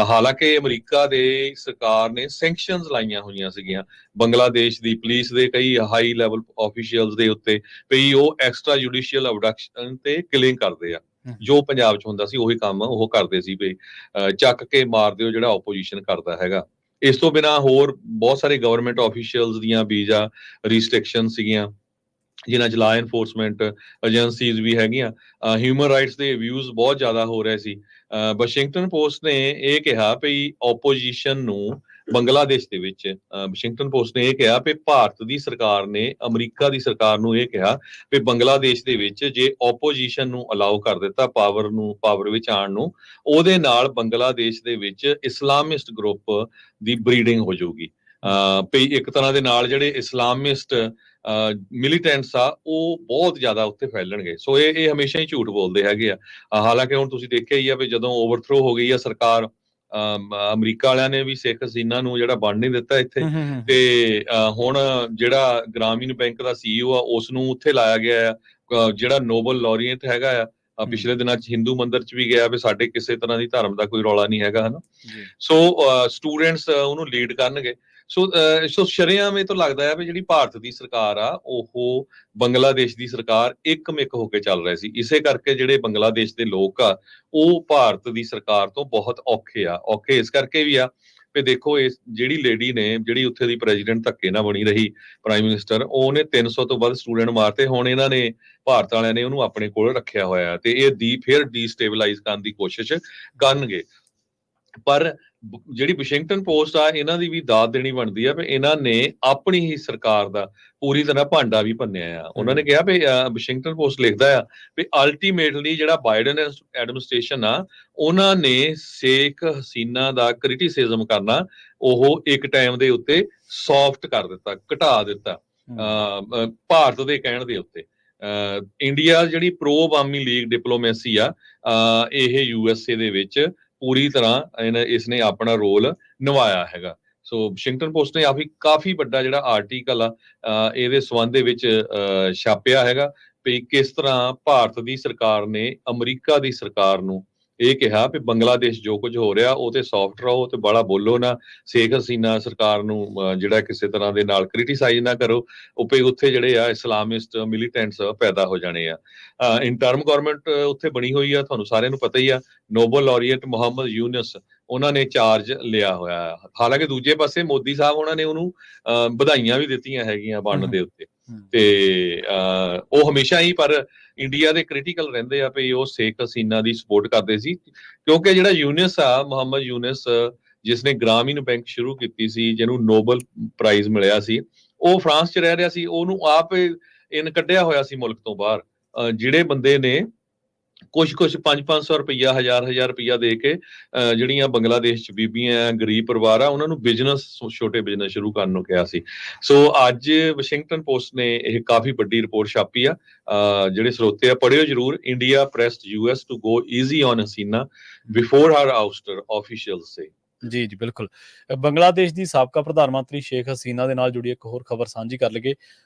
ਹਾਲਾਂਕਿ ਅਮਰੀਕਾ ਦੇ ਸਰਕਾਰ ਨੇ ਸੈਂਕਸ਼ਨਸ ਲਾਈਆਂ ਹੋਈਆਂ ਸੀਗੀਆਂ ਬੰਗਲਾਦੇਸ਼ ਦੀ ਪੁਲਿਸ ਦੇ ਕਈ ਹਾਈ ਲੈਵਲ ਆਫੀਸ਼ੀਅਲਸ ਦੇ ਉੱਤੇ ਵੀ ਉਹ ਐਕਸਟਰਾ ਜੁਡੀਸ਼ੀਅਲ ਅਬਡਕਸ਼ਨ ਤੇ ਕਿਲਿੰਗ ਕਰਦੇ ਆ। ਜੋ ਪੰਜਾਬ 'ਚ ਹੁੰਦਾ ਸੀ ਉਹੀ ਕੰਮ ਉਹ ਕਰਦੇ ਸੀ ਵੀ ਚੱਕ ਕੇ ਮਾਰ ਦਿਓ ਜਿਹੜਾ ਆਪੋਜੀਸ਼ਨ ਕਰਦਾ ਹੈਗਾ। ਇਸ ਤੋਂ ਬਿਨਾਂ ਹੋਰ ਬਹੁਤ ਸਾਰੇ ਗਵਰਨਮੈਂਟ ਆਫੀਸ਼ੀਅਲਸ ਦੀਆਂ ਵੀਜ਼ਾ ਰਿਸਟ੍ਰਿਕਸ਼ਨ ਸੀਗੀਆਂ, ਜਿਨ੍ਹਾਂ 'ਚ ਲਾਅ ਐਨਫੋਰਸਮੈਂਟ ਏਜੰਸੀਜ਼ ਵੀ ਹੈਗੀਆਂ। ਹਿਊਮਨ ਰਾਈਟਸ ਦੇ ਅਬਿਊਜ਼ ਬਹੁਤ ਜ਼ਿਆਦਾ ਹੋ ਰਹੇ ਸੀ। ਵਾਸ਼ਿੰਗਟਨ ਪੋਸਟ ਨੇ ਇਹ ਕਿਹਾ ਵੀ ਆਪੋਜੀਸ਼ਨ ਨੂੰ ਬੰਗਲਾਦੇਸ਼ ਦੇ ਵਿੱਚ ਵਾਸ਼ਿੰਗਟਨ ਪੋਸਟ ਨੇ ਇਹ ਕਿਹਾ ਵੀ ਭਾਰਤ ਦੀ ਸਰਕਾਰ ਨੇ ਅਮਰੀਕਾ ਦੀ ਸਰਕਾਰ ਨੂੰ ਇਹ ਕਿਹਾ ਵੀ ਬੰਗਲਾਦੇਸ਼ ਦੇ ਵਿੱਚ ਜੇ ਆਪੋਜੀਸ਼ਨ ਨੂੰ ਅਲਾਉ ਕਰ ਦਿੱਤਾ ਪਾਵਰ ਵਿੱਚ ਆਉਣ ਨੂੰ, ਉਹਦੇ ਨਾਲ ਬੰਗਲਾਦੇਸ਼ ਦੇ ਵਿੱਚ ਇਸਲਾਮਿਸਟ ਗਰੁੱਪ ਦੀ ਬਰੀਡਿੰਗ ਹੋ ਜਾਊਗੀ। ਵੀ ਇੱਕ ਤਰ੍ਹਾਂ ਦੇ ਨਾਲ ਜਿਹੜੇ ਇਸਲਾਮਿਸਟ ਮਿਲੀਟੈਂਟਸ ਆ ਉਹ ਬਹੁਤ ਜ਼ਿਆਦਾ ਉੱਥੇ ਫੈਲਣਗੇ। ਸੋ ਇਹ ਹਮੇਸ਼ਾ ਹੀ ਝੂਠ ਬੋਲਦੇ ਹੈਗੇ ਆ। ਹਾਲਾਂਕਿ ਹੁਣ ਤੁਸੀਂ ਦੇਖਿਆ ਹੀ ਆ ਵੀ ਜਦੋਂ ਓਵਰਥਰੋ ਹੋ ਗਈ ਆ ਸਰਕਾਰ, ਅਮਰੀਕਾ ਵਾਲਿਆਂ ਨੇ ਵੀ ਸ਼ੇਖ ਹਸੀਨਾ ਨੂੰ ਜਿਹੜਾ ਬਣ ਨਹੀਂ ਦਿੱਤਾ ਇੱਥੇ, ਤੇ ਹੁਣ ਜਿਹੜਾ ਗ੍ਰਾਮੀਣ ਬੈਂਕ ਦਾ CEO ਆ ਉਸ ਨੂੰ ਉੱਥੇ ਲਾਇਆ ਗਿਆ ਆ। ਜਿਹੜਾ ਨੋਬਲ ਲੌਰੀਏਟ ਹੈਗਾ ਆ, ਪਿਛਲੇ ਦਿਨਾਂ 'ਚ ਹਿੰਦੂ ਮੰਦਿਰ 'ਚ ਵੀ ਗਿਆ ਵੀ ਸਾਡੇ ਕਿਸੇ ਤਰ੍ਹਾਂ ਦੀ ਧਰਮ ਦਾ ਕੋਈ ਰੌਲਾ ਨਹੀਂ ਹੈਗਾ, ਹਨਾ। ਸੋ ਸਟੂਡੈਂਟਸ ਉਹਨੂੰ ਲੀਡ ਕਰਨਗੇ। ਸੋ ਸ਼ਰੇਆਮ ਇਹ ਤੋਂ ਲੱਗਦਾ ਹੈ ਵੀ ਜਿਹੜੀ ਭਾਰਤ ਦੀ ਸਰਕਾਰ ਆ ਉਹ ਬੰਗਲਾਦੇਸ਼ ਦੀ ਸਰਕਾਰ ਇੱਕਮਿਕ ਹੋ ਕੇ ਚੱਲ ਰਹੇ ਸੀ। ਇਸੇ ਕਰਕੇ ਜਿਹੜੇ ਬੰਗਲਾਦੇਸ਼ ਦੇ ਲੋਕ ਆ ਉਹ ਭਾਰਤ ਦੀ ਸਰਕਾਰ ਤੋਂ ਬਹੁਤ ਔਖੇ ਆ। ਔਖੇ ਇਸ ਕਰਕੇ ਵੀ ਆ ਵੀ ਦੇਖੋ, ਇਸ ਜਿਹੜੀ ਲੇਡੀ ਨੇ ਜਿਹੜੀ ਉੱਥੇ ਦੀ ਪ੍ਰੈਜ਼ੀਡੈਂਟ ਧੱਕੇ ਨਾਲ ਬਣੀ ਰਹੀ ਪ੍ਰਾਈਮ ਮਿਨਿਸਟਰ, ਉਹਨੇ 300 ਤੋਂ ਵੱਧ ਸਟੂਡੈਂਟ ਮਾਰਤੇ। ਹੁਣ ਇਹਨਾਂ ਨੇ ਭਾਰਤ ਵਾਲਿਆਂ ਨੇ ਉਹਨੂੰ ਆਪਣੇ ਕੋਲ ਰੱਖਿਆ ਹੋਇਆ ਤੇ ਇਹ ਫਿਰ ਡੀਸਟੇਬਲਾਈਜ਼ ਕਰਨ ਦੀ ਕੋਸ਼ਿਸ਼ ਕਰਨਗੇ। ਪਰ ਜਿਹੜੀ ਵਾਸ਼ਿੰਗਟਨ ਪੋਸਟ ਆ ਇਹਨਾਂ ਦੀ ਵੀ ਦਾਦ ਦੇਣੀ ਬਣਦੀ ਆ ਵੀ ਇਹਨਾਂ ਨੇ ਆਪਣੀ ਹੀ ਸਰਕਾਰ ਦਾ ਪੂਰੀ ਤਰ੍ਹਾਂ ਭਾਂਡਾ ਵੀ ਭੰਨਿਆ ਆ। ਉਹਨਾਂ ਨੇ ਕਿਹਾ ਵੀ ਵਾਸ਼ਿੰਗਟਨ ਪੋਸਟ ਲਿਖਦਾ ਆ ਵੀ ਅਲਟੀਮੇਟਲੀ ਜਿਹੜਾ ਬਾਈਡਨ ਐਡਮਿਨਿਸਟ੍ਰੇਸ਼ਨ ਆ ਉਹਨਾਂ ਨੇ ਸ਼ੇਖ ਹਸੀਨਾ ਦਾ ਕ੍ਰਿਟਿਸਿਜ਼ਮ ਕਰਨਾ ਉਹ ਇੱਕ ਟਾਈਮ ਦੇ ਉੱਤੇ ਸੌਫਟ ਕਰ ਦਿੱਤਾ, ਘਟਾ ਦਿੱਤਾ ਭਾਰਤ ਦੇ ਕਹਿਣ ਦੇ ਉੱਤੇ। ਇੰਡੀਆ ਜਿਹੜੀ ਪ੍ਰੋ ਅਵਾਮੀ ਲੀਗ ਡਿਪਲੋਮੈਸੀ ਆ, ਇਹ USA ਦੇ ਵਿੱਚ ਪੂਰੀ ਤਰ੍ਹਾਂ ਇਸਨੇ ਆਪਣਾ ਰੋਲ ਨਿਭਾਇਆ ਹੈਗਾ। ਸੋ ਵਾਸ਼ਿੰਗਟਨ ਪੋਸਟ ਨੇ ਕਾਫੀ ਵੱਡਾ ਜਿਹੜਾ ਆਰਟੀਕਲ ਆ ਇਹਦੇ ਸੰਬੰਧ ਦੇ ਵਿੱਚ ਛਾਪਿਆ ਹੈਗਾ ਵੀ ਕਿਸ ਤਰ੍ਹਾਂ ਭਾਰਤ ਦੀ ਸਰਕਾਰ ਨੇ ਅਮਰੀਕਾ ਦੀ ਸਰਕਾਰ ਨੂੰ ਇਹ ਕਿਹਾ ਵੀ ਬੰਗਲਾਦੇਸ਼ ਜੋ ਕੁਝ ਹੋ ਰਿਹਾ ਉਹ ਤੇ ਸੌਫਟ ਰਹੋ ਤੇ ਬੜਾ ਬੋਲੋ ਨਾ, ਸ਼ੇਖ ਹਸੀਨਾ ਸਰਕਾਰ ਨੂੰ ਜਿਹੜਾ ਕਿਸੇ ਤਰ੍ਹਾਂ ਦੇ ਨਾਲ ਕ੍ਰਿਟਿਸਾਈਜ਼ ਨਾ ਕਰੋ, ਉੱਥੇ ਜਿਹੜੇ ਆ ਇਸਲਾਮਿਸਟ ਮਿਲੀਟੈਂਟਸ ਪੈਦਾ ਹੋ ਜਾਣੇ ਆ। ਇੰਟਰਮ ਗਵਰਨਮੈਂਟ ਉੱਥੇ ਬਣੀ ਹੋਈ ਆ, ਤੁਹਾਨੂੰ ਸਾਰਿਆਂ ਨੂੰ ਪਤਾ ਹੀ ਆ। ਨੋਬਲ ਲੌਰੀਏਟ ਮੁਹੰਮਦ ਯੂਨਸ ਉਹਨਾਂ ਨੇ ਚਾਰਜ ਲਿਆ ਹੋਇਆ। ਹਾਲਾਂਕਿ ਦੂਜੇ ਪਾਸੇ ਮੋਦੀ ਸਾਹਿਬ ਉਹਨਾਂ ਨੇ ਉਹਨੂੰ ਵਧਾਈਆਂ ਵੀ ਦਿੱਤੀਆਂ ਹੈਗੀਆਂ ਬਣਨ ਦੇ ਉੱਤੇ, ਤੇ ਉਹ ਹਮੇਸ਼ਾ ਹੀ ਪਰ ਇੰਡੀਆ ਦੇ ਕ੍ਰਿਟੀਕਲ ਰਹਿੰਦੇ ਆ ਵੀ ਉਹ ਸ਼ੇਖ ਹਸੀਨਾ ਦੀ ਸਪੋਰਟ ਕਰਦੇ ਸੀ। ਕਿਉਂਕਿ ਜਿਹੜਾ ਯੂਨਸ ਆ, ਮੁਹੰਮਦ ਯੂਨਸ, ਜਿਸਨੇ ਗ੍ਰਾਮੀਣ ਬੈਂਕ ਸ਼ੁਰੂ ਕੀਤੀ ਸੀ, ਜਿਹਨੂੰ ਨੋਬਲ ਪ੍ਰਾਈਜ਼ ਮਿਲਿਆ ਸੀ, ਉਹ ਫਰਾਂਸ 'ਚ ਰਹਿ ਰਿਹਾ ਸੀ। ਉਹਨੂੰ ਆਪ ਕੱਢਿਆ ਹੋਇਆ ਸੀ ਮੁਲਕ ਤੋਂ ਬਾਹਰ। ਜਿਹੜੇ ਬੰਦੇ ਨੇ ਕੁਛ 500 ਰੁਪਈਆ, 1000 ਰੁਪਈਆ ਦੇ ਕੇ ਜਿਹੜੀਆਂ ਬੰਗਲਾਦੇਸ਼ 'ਚ ਬੀਬੀਆਂ ਗਰੀਬ ਪਰਿਵਾਰ ਆ ਉਹਨਾਂ ਨੂੰ ਛੋਟੇ ਬਿਜ਼ਨਸ ਸ਼ੁਰੂ ਕਰਨ ਨੂੰ ਕਿਹਾ ਸੀ। ਸੋ ਅੱਜ ਵਾਸ਼ਿੰਗਟਨ ਪੋਸਟ ਨੇ ਇਹ ਕਾਫੀ ਵੱਡੀ ਰਿਪੋਰਟ ਛਾਪੀ ਆ। ਜਿਹੜੇ ਸਰੋਤੇ ਆ ਪੜ੍ਹਿਓ ਜ਼ਰੂਰ। India pressed US to go easy on Hasina before her ouster, officials ਸੇ। ਜੀ ਬਿਲਕੁਲ। ਬੰਗਲਾਦੇਸ਼ ਦੀ ਸਾਬਕਾ ਪ੍ਰਧਾਨ ਮੰਤਰੀ ਸ਼ੇਖ ਹਸੀਨਾ ਦੇ ਨਾਲ ਜੁੜੀ ਇੱਕ ਹੋਰ ਖਬਰ ਸਾਂਝੀ ਕਰ ਲਈਏ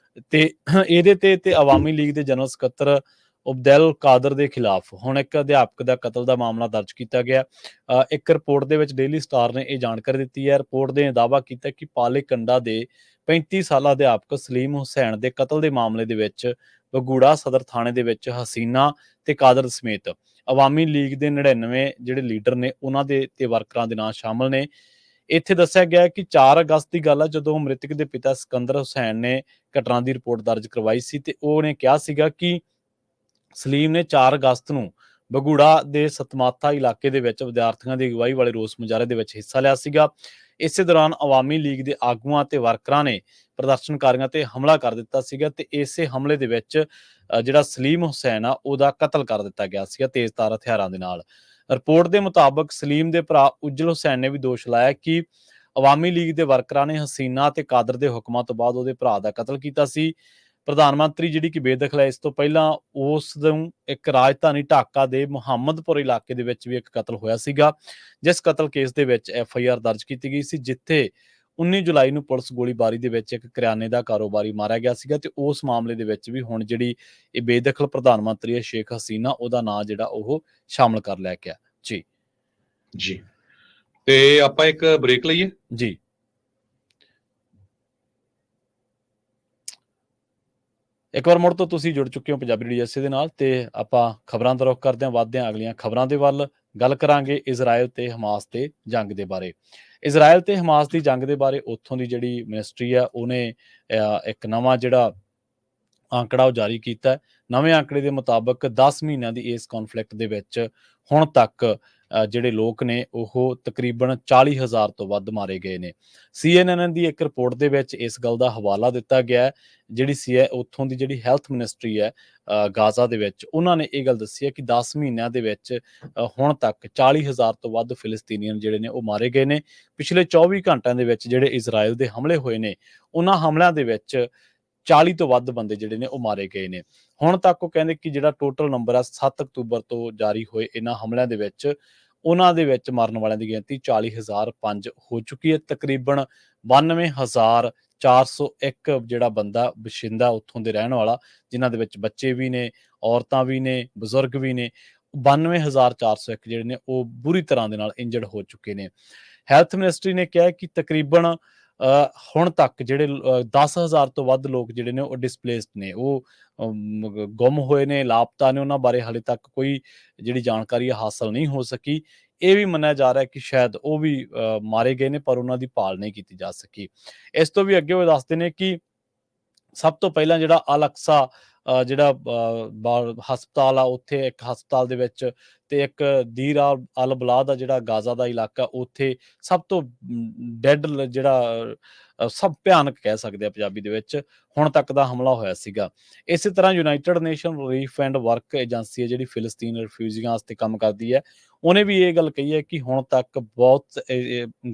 ਤੇ ਇਹਦੇ ਤੇ ਅਵਾਮੀ ਲੀਗ ਦੇ ਜਨਰਲ ਸਕੱਤਰ ਉਬਦੈਲ ਕਾਦਰ ਦੇ ਖਿਲਾਫ ਹੁਣ ਇੱਕ ਅਧਿਆਪਕ ਦਾ ਕਤਲ ਦਾ ਮਾਮਲਾ ਦਰਜ ਕੀਤਾ ਗਿਆ। ਇੱਕ ਰਿਪੋਰਟ ਦੇ ਵਿੱਚ ਡੇਲੀ ਸਟਾਰ ਨੇ ਇਹ ਜਾਣਕਾਰੀ ਦਿੱਤੀ ਹੈ। ਰਿਪੋਰਟ ਦੇ ਦਾਅਵਾ ਕੀਤਾ ਕਿ ਪਾਲੇਕੰਡਾ ਦੇ 35 ਸਾਲਾ ਅਧਿਆਪਕ ਸਲੀਮ ਹੁਸੈਨ ਦੇ ਕਤਲ ਦੇ ਮਾਮਲੇ ਦੇ ਵਿੱਚ ਬਗੂੜਾ ਸਦਰ ਥਾਣੇ ਦੇ ਵਿੱਚ ਹਸੀਨਾ ਤੇ ਕਾਦਰ ਸਮੇਤ ਅਵਾਮੀ ਲੀਗ ਦੇ 99 ਜਿਹੜੇ ਲੀਡਰ ਨੇ ਉਹਨਾਂ ਦੇ ਤੇ ਵਰਕਰਾਂ ਦੇ ਨਾਂ ਸ਼ਾਮਲ ਨੇ। ਇੱਥੇ ਦੱਸਿਆ ਗਿਆ ਕਿ 4 ਅਗਸਤ ਦੀ ਗੱਲ ਹੈ ਜਦੋਂ ਮ੍ਰਿਤਕ ਦੇ ਪਿਤਾ ਸਿਕੰਦਰ ਹੁਸੈਨ ਨੇ ਘਟਨਾ ਦੀ ਰਿਪੋਰਟ ਦਰਜ ਕਰਵਾਈ ਸੀ ਤੇ ਉਹਨੇ ਕਿਹਾ ਸੀਗਾ ਕਿ ਸਲੀਮ ਨੇ 4 ਅਗਸਤ ਨੂੰ ਬਗੂੜਾ ਦੇ ਸਤਮਾਥਾ ਇਲਾਕੇ ਦੇ ਵਿੱਚ ਵਿਦਿਆਰਥੀਆਂ ਦੀ ਅਗਵਾਈ ਵਾਲੇ ਰੋਸ ਮੁਜ਼ਾਹਰੇ ਦੇ ਵਿੱਚ ਹਿੱਸਾ ਲਿਆ ਸੀਗਾ। ਇਸੇ ਦੌਰਾਨ ਅਵਾਮੀ ਲੀਗ ਦੇ ਆਗੂਆਂ ਤੇ ਵਰਕਰਾਂ ਨੇ ਪ੍ਰਦਰਸ਼ਨਕਾਰੀਆਂ ਤੇ ਹਮਲਾ ਕਰ ਦਿੱਤਾ ਸੀਗਾ ਤੇ ਇਸੇ ਹਮਲੇ ਦੇ ਵਿੱਚ ਜਿਹੜਾ ਸਲੀਮ ਹੁਸੈਨ ਆ ਉਹਦਾ ਕਤਲ ਕਰ ਦਿੱਤਾ ਗਿਆ ਸੀਗਾ ਤੇਜ਼ਧਾਰ ਹਥਿਆਰਾਂ ਦੇ ਨਾਲ। ਰਿਪੋਰਟ ਦੇ ਮੁਤਾਬਕ ਸਲੀਮ ਦੇ ਭਰਾ ਉਜਲ ਹੁਸੈਨ ਨੇ ਵੀ ਦੋਸ਼ ਲਾਇਆ ਕਿ ਅਵਾਮੀ ਲੀਗ ਦੇ ਵਰਕਰਾਂ ਨੇ ਹਸੀਨਾ ਤੇ ਕਾਦਰ ਦੇ ਹੁਕਮਾਂ ਤੋਂ ਬਾਅਦ ਉਹਦੇ ਭਰਾ ਦਾ ਕਤਲ ਕੀਤਾ ਸੀ। ਪ੍ਰਧਾਨ ਮੰਤਰੀ ਜਿਹੜੀ ਕਿ ਬੇਦਖਲ ਹੈ, ਇਸ ਤੋਂ ਪਹਿਲਾਂ ਉਸ ਨੂੰ ਇੱਕ ਰਾਜਧਾਨੀ ਢਾਕਾ ਦੇ ਮੁਹੰਮਦਪੁਰ ਇਲਾਕੇ ਦੇ ਵਿੱਚ ਵੀ ਇੱਕ ਕਤਲ ਹੋਇਆ ਸੀਗਾ, ਜਿਸ ਕਤਲ ਕੇਸ ਦੇ ਵਿੱਚ FIR ਦਰਜ ਕੀਤੀ ਗਈ ਸੀ, ਜਿੱਥੇ 19 ਜੁਲਾਈ ਨੂੰ ਪੁਲਿਸ ਗੋਲੀਬਾਰੀ ਦੇ ਵਿੱਚ ਇੱਕ ਕਰਿਆਨੇ ਦਾ ਕਾਰੋਬਾਰੀ ਮਾਰਿਆ ਗਿਆ ਸੀਗਾ ਤੇ ਉਸ ਮਾਮਲੇ ਦੇ ਵਿੱਚ ਵੀ ਹੁਣ ਜਿਹੜੀ ਇਹ ਬੇਦਖਲ ਪ੍ਰਧਾਨ ਮੰਤਰੀ ਹੈ ਸ਼ੇਖ ਹਸੀਨਾ, ਉਹਦਾ ਨਾਂ ਜਿਹੜਾ ਉਹ ਸ਼ਾਮਲ ਕਰ ਲਿਆ ਗਿਆ। ਜੀ ਤੇ ਆਪਾਂ ਇੱਕ ਬ੍ਰੇਕ ਲਈਏ ਜੀ। ਇੱਕ ਵਾਰ ਮੁੜ ਤੋਂ ਤੁਸੀਂ ਜੁੜ ਚੁੱਕੇ ਹੋ ਪੰਜਾਬੀ ਡੀਐਸਏ ਦੇ ਨਾਲ, ਤੇ ਆਪਾਂ ਖਬਰਾਂ ਦਾ ਰੁਖ ਕਰਦੇ ਹਾਂ, ਵੱਧਦੇ ਹਾਂ ਅਗਲੀਆਂ ਖਬਰਾਂ ਦੇ ਵੱਲ। ਗੱਲ ਕਰਾਂਗੇ ਇਜ਼ਰਾਈਲ ਤੇ ਹਮਾਸ ਤੇ ਜੰਗ ਦੇ ਬਾਰੇ। ਇਜ਼ਰਾਈਲ ਤੇ ਹਮਾਸ ਦੀ ਜੰਗ ਦੇ ਬਾਰੇ ਉੱਥੋਂ ਦੀ ਜਿਹੜੀ ਮਿਨਿਸਟਰੀ ਆ ਉਹਨੇ ਇੱਕ ਨਵਾਂ ਜਿਹੜਾ ਆંકੜਾ ਉਹ ਜਾਰੀ ਕੀਤਾ ਹੈ। ਨਵੇਂ ਆંકੜੇ ਦੇ ਮੁਤਾਬਕ 10 ਮਹੀਨਿਆਂ ਦੀ ਇਸ ਕੌਨਫਲਿਕਟ ਦੇ ਵਿੱਚ ਹੁਣ ਤੱਕ ਜਿਹੜੇ ਲੋਕ ਨੇ ਉਹ ਤਕਰੀਬਨ 40,000 ਤੋਂ ਵੱਧ ਮਾਰੇ ਗਏ ਨੇ। CNN ਦੀ ਇੱਕ ਰਿਪੋਰਟ ਦੇ ਵਿੱਚ ਇਸ ਗੱਲ ਦਾ ਹਵਾਲਾ ਦਿੱਤਾ ਗਿਆ ਹੈ। ਜਿਹੜੀ ਉੱਥੋਂ ਦੀ ਜਿਹੜੀ ਹੈਲਥ ਮਿਨਿਸਟਰੀ ਹੈ ਗਾਜ਼ਾ ਦੇ ਵਿੱਚ, ਉਹਨਾਂ ਨੇ ਇਹ ਗੱਲ ਦੱਸੀ ਹੈ ਕਿ 10 ਮਹੀਨਿਆਂ ਦੇ ਵਿੱਚ ਹੁਣ ਤੱਕ 40,000 ਤੋਂ ਵੱਧ ਫਿਲਸਤੀਨੀਅਨ ਜਿਹੜੇ ਨੇ ਉਹ ਮਾਰੇ ਗਏ ਨੇ। ਪਿਛਲੇ 24 ਘੰਟਿਆਂ ਦੇ ਵਿੱਚ ਜਿਹੜੇ ਇਜ਼ਰਾਈਲ ਦੇ ਹਮਲੇ ਹੋਏ ਨੇ, ਉਹਨਾਂ ਹਮਲਿਆਂ ਦੇ ਵਿੱਚ 40 ਤੋਂ ਵੱਧ ਬੰਦੇ ਜਿਹੜੇ ਨੇ ਉਹ ਮਾਰੇ ਗਏ ਨੇ। ਹੁਣ ਤੱਕ ਉਹ ਕਹਿੰਦੇ ਕਿ ਜਿਹੜਾ ਟੋਟਲ ਨੰਬਰ ਆ 7 ਅਕਤੂਬਰ ਤੋਂ ਜਾਰੀ ਹੋਏ ਇਹਨਾਂ ਹਮਲਿਆਂ ਦੇ ਵਿੱਚ, ਉਹਨਾਂ ਦੇ ਵਿੱਚ ਮਰਨ ਵਾਲਿਆਂ ਦੀ ਗਿਣਤੀ 40,005 ਹੋ ਚੁੱਕੀ ਹੈ। ਤਕਰੀਬਨ 92,401 ਜਿਹੜਾ ਬੰਦਾ ਬਸ਼ਿੰਦਾ ਉੱਥੋਂ ਦੇ ਰਹਿਣ ਵਾਲਾ, ਜਿਨ੍ਹਾਂ ਦੇ ਵਿੱਚ ਬੱਚੇ ਵੀ ਨੇ, ਔਰਤਾਂ ਵੀ ਨੇ, ਬਜ਼ੁਰਗ ਵੀ ਨੇ, 92,401 ਜਿਹੜੇ ਨੇ ਉਹ ਬੁਰੀ ਤਰ੍ਹਾਂ ਦੇ ਨਾਲ ਇੰਜਰਡ ਹੋ ਚੁੱਕੇ ਨੇ। ਹੈਲਥ ਮਿਨਿਸਟਰੀ ਨੇ ਕਿਹਾ ਕਿ ਤਕਰੀਬਨ ਹੁਣ ਤੱਕ ਜਿਹੜੇ 10,000 ਤੋਂ ਵੱਧ ਲੋਕ ਜਿਹੜੇ ਨੇ ਉਹ ਡਿਸਪਲੇਸਡ ਨੇ, ਉਹ ਗੁੰਮ ਹੋਏ ਨੇ, ਲਾਪਤਾ ਨੇ। ਉਹਨਾਂ ਬਾਰੇ ਹਾਲੇ ਤੱਕ ਕੋਈ ਜਿਹੜੀ ਜਾਣਕਾਰੀ ਹਾਸਲ ਨਹੀਂ ਹੋ ਸਕੀ। ਇਹ ਵੀ ਮੰਨਿਆ ਜਾ ਰਿਹਾ ਕਿ ਸ਼ਾਇਦ ਉਹ ਵੀ ਮਾਰੇ ਗਏ ਨੇ, ਪਰ ਉਹਨਾਂ ਦੀ ਭਾਲ ਨਹੀਂ ਕੀਤੀ ਜਾ ਸਕੀ। ਇਸ ਤੋਂ ਵੀ ਅੱਗੇ ਉਹ ਦੱਸਦੇ ਨੇ ਕਿ ਸਭ ਤੋਂ ਪਹਿਲਾਂ ਜਿਹੜਾ ਅਲ ਅਕਸਾ ਜਿਹੜਾ ਹਸਪਤਾਲ ਆ, ਉੱਥੇ ਇੱਕ ਹਸਪਤਾਲ ਦੇ ਵਿੱਚ, ਤੇ ਇੱਕ ਦੀਰ ਅਲ ਬਲਾਦ ਦਾ ਜਿਹੜਾ ਗਾਜ਼ਾ ਦਾ ਇਲਾਕਾ, ਉੱਥੇ ਸਭ ਤੋਂ ਡੈਡ ਜਿਹੜਾ ਸਭ ਭਿਆਨਕ ਕਹਿ ਸਕਦੇ ਆ ਪੰਜਾਬੀ ਦੇ ਵਿੱਚ, ਹੁਣ ਤੱਕ ਦਾ ਹਮਲਾ ਹੋਇਆ ਸੀਗਾ। ਇਸੇ ਤਰ੍ਹਾਂ United nation relief and work agency ਹੈ ਜਿਹੜੀ ਫਿਲਸਤੀਨ ਰਿਫਿਊਜੀਆਂ ਵਾਸਤੇ ਕੰਮ ਕਰਦੀ ਹੈ, ਉਹਨੇ ਵੀ ਇਹ ਗੱਲ ਕਹੀ ਹੈ ਕਿ ਹੁਣ ਤੱਕ ਬਹੁਤ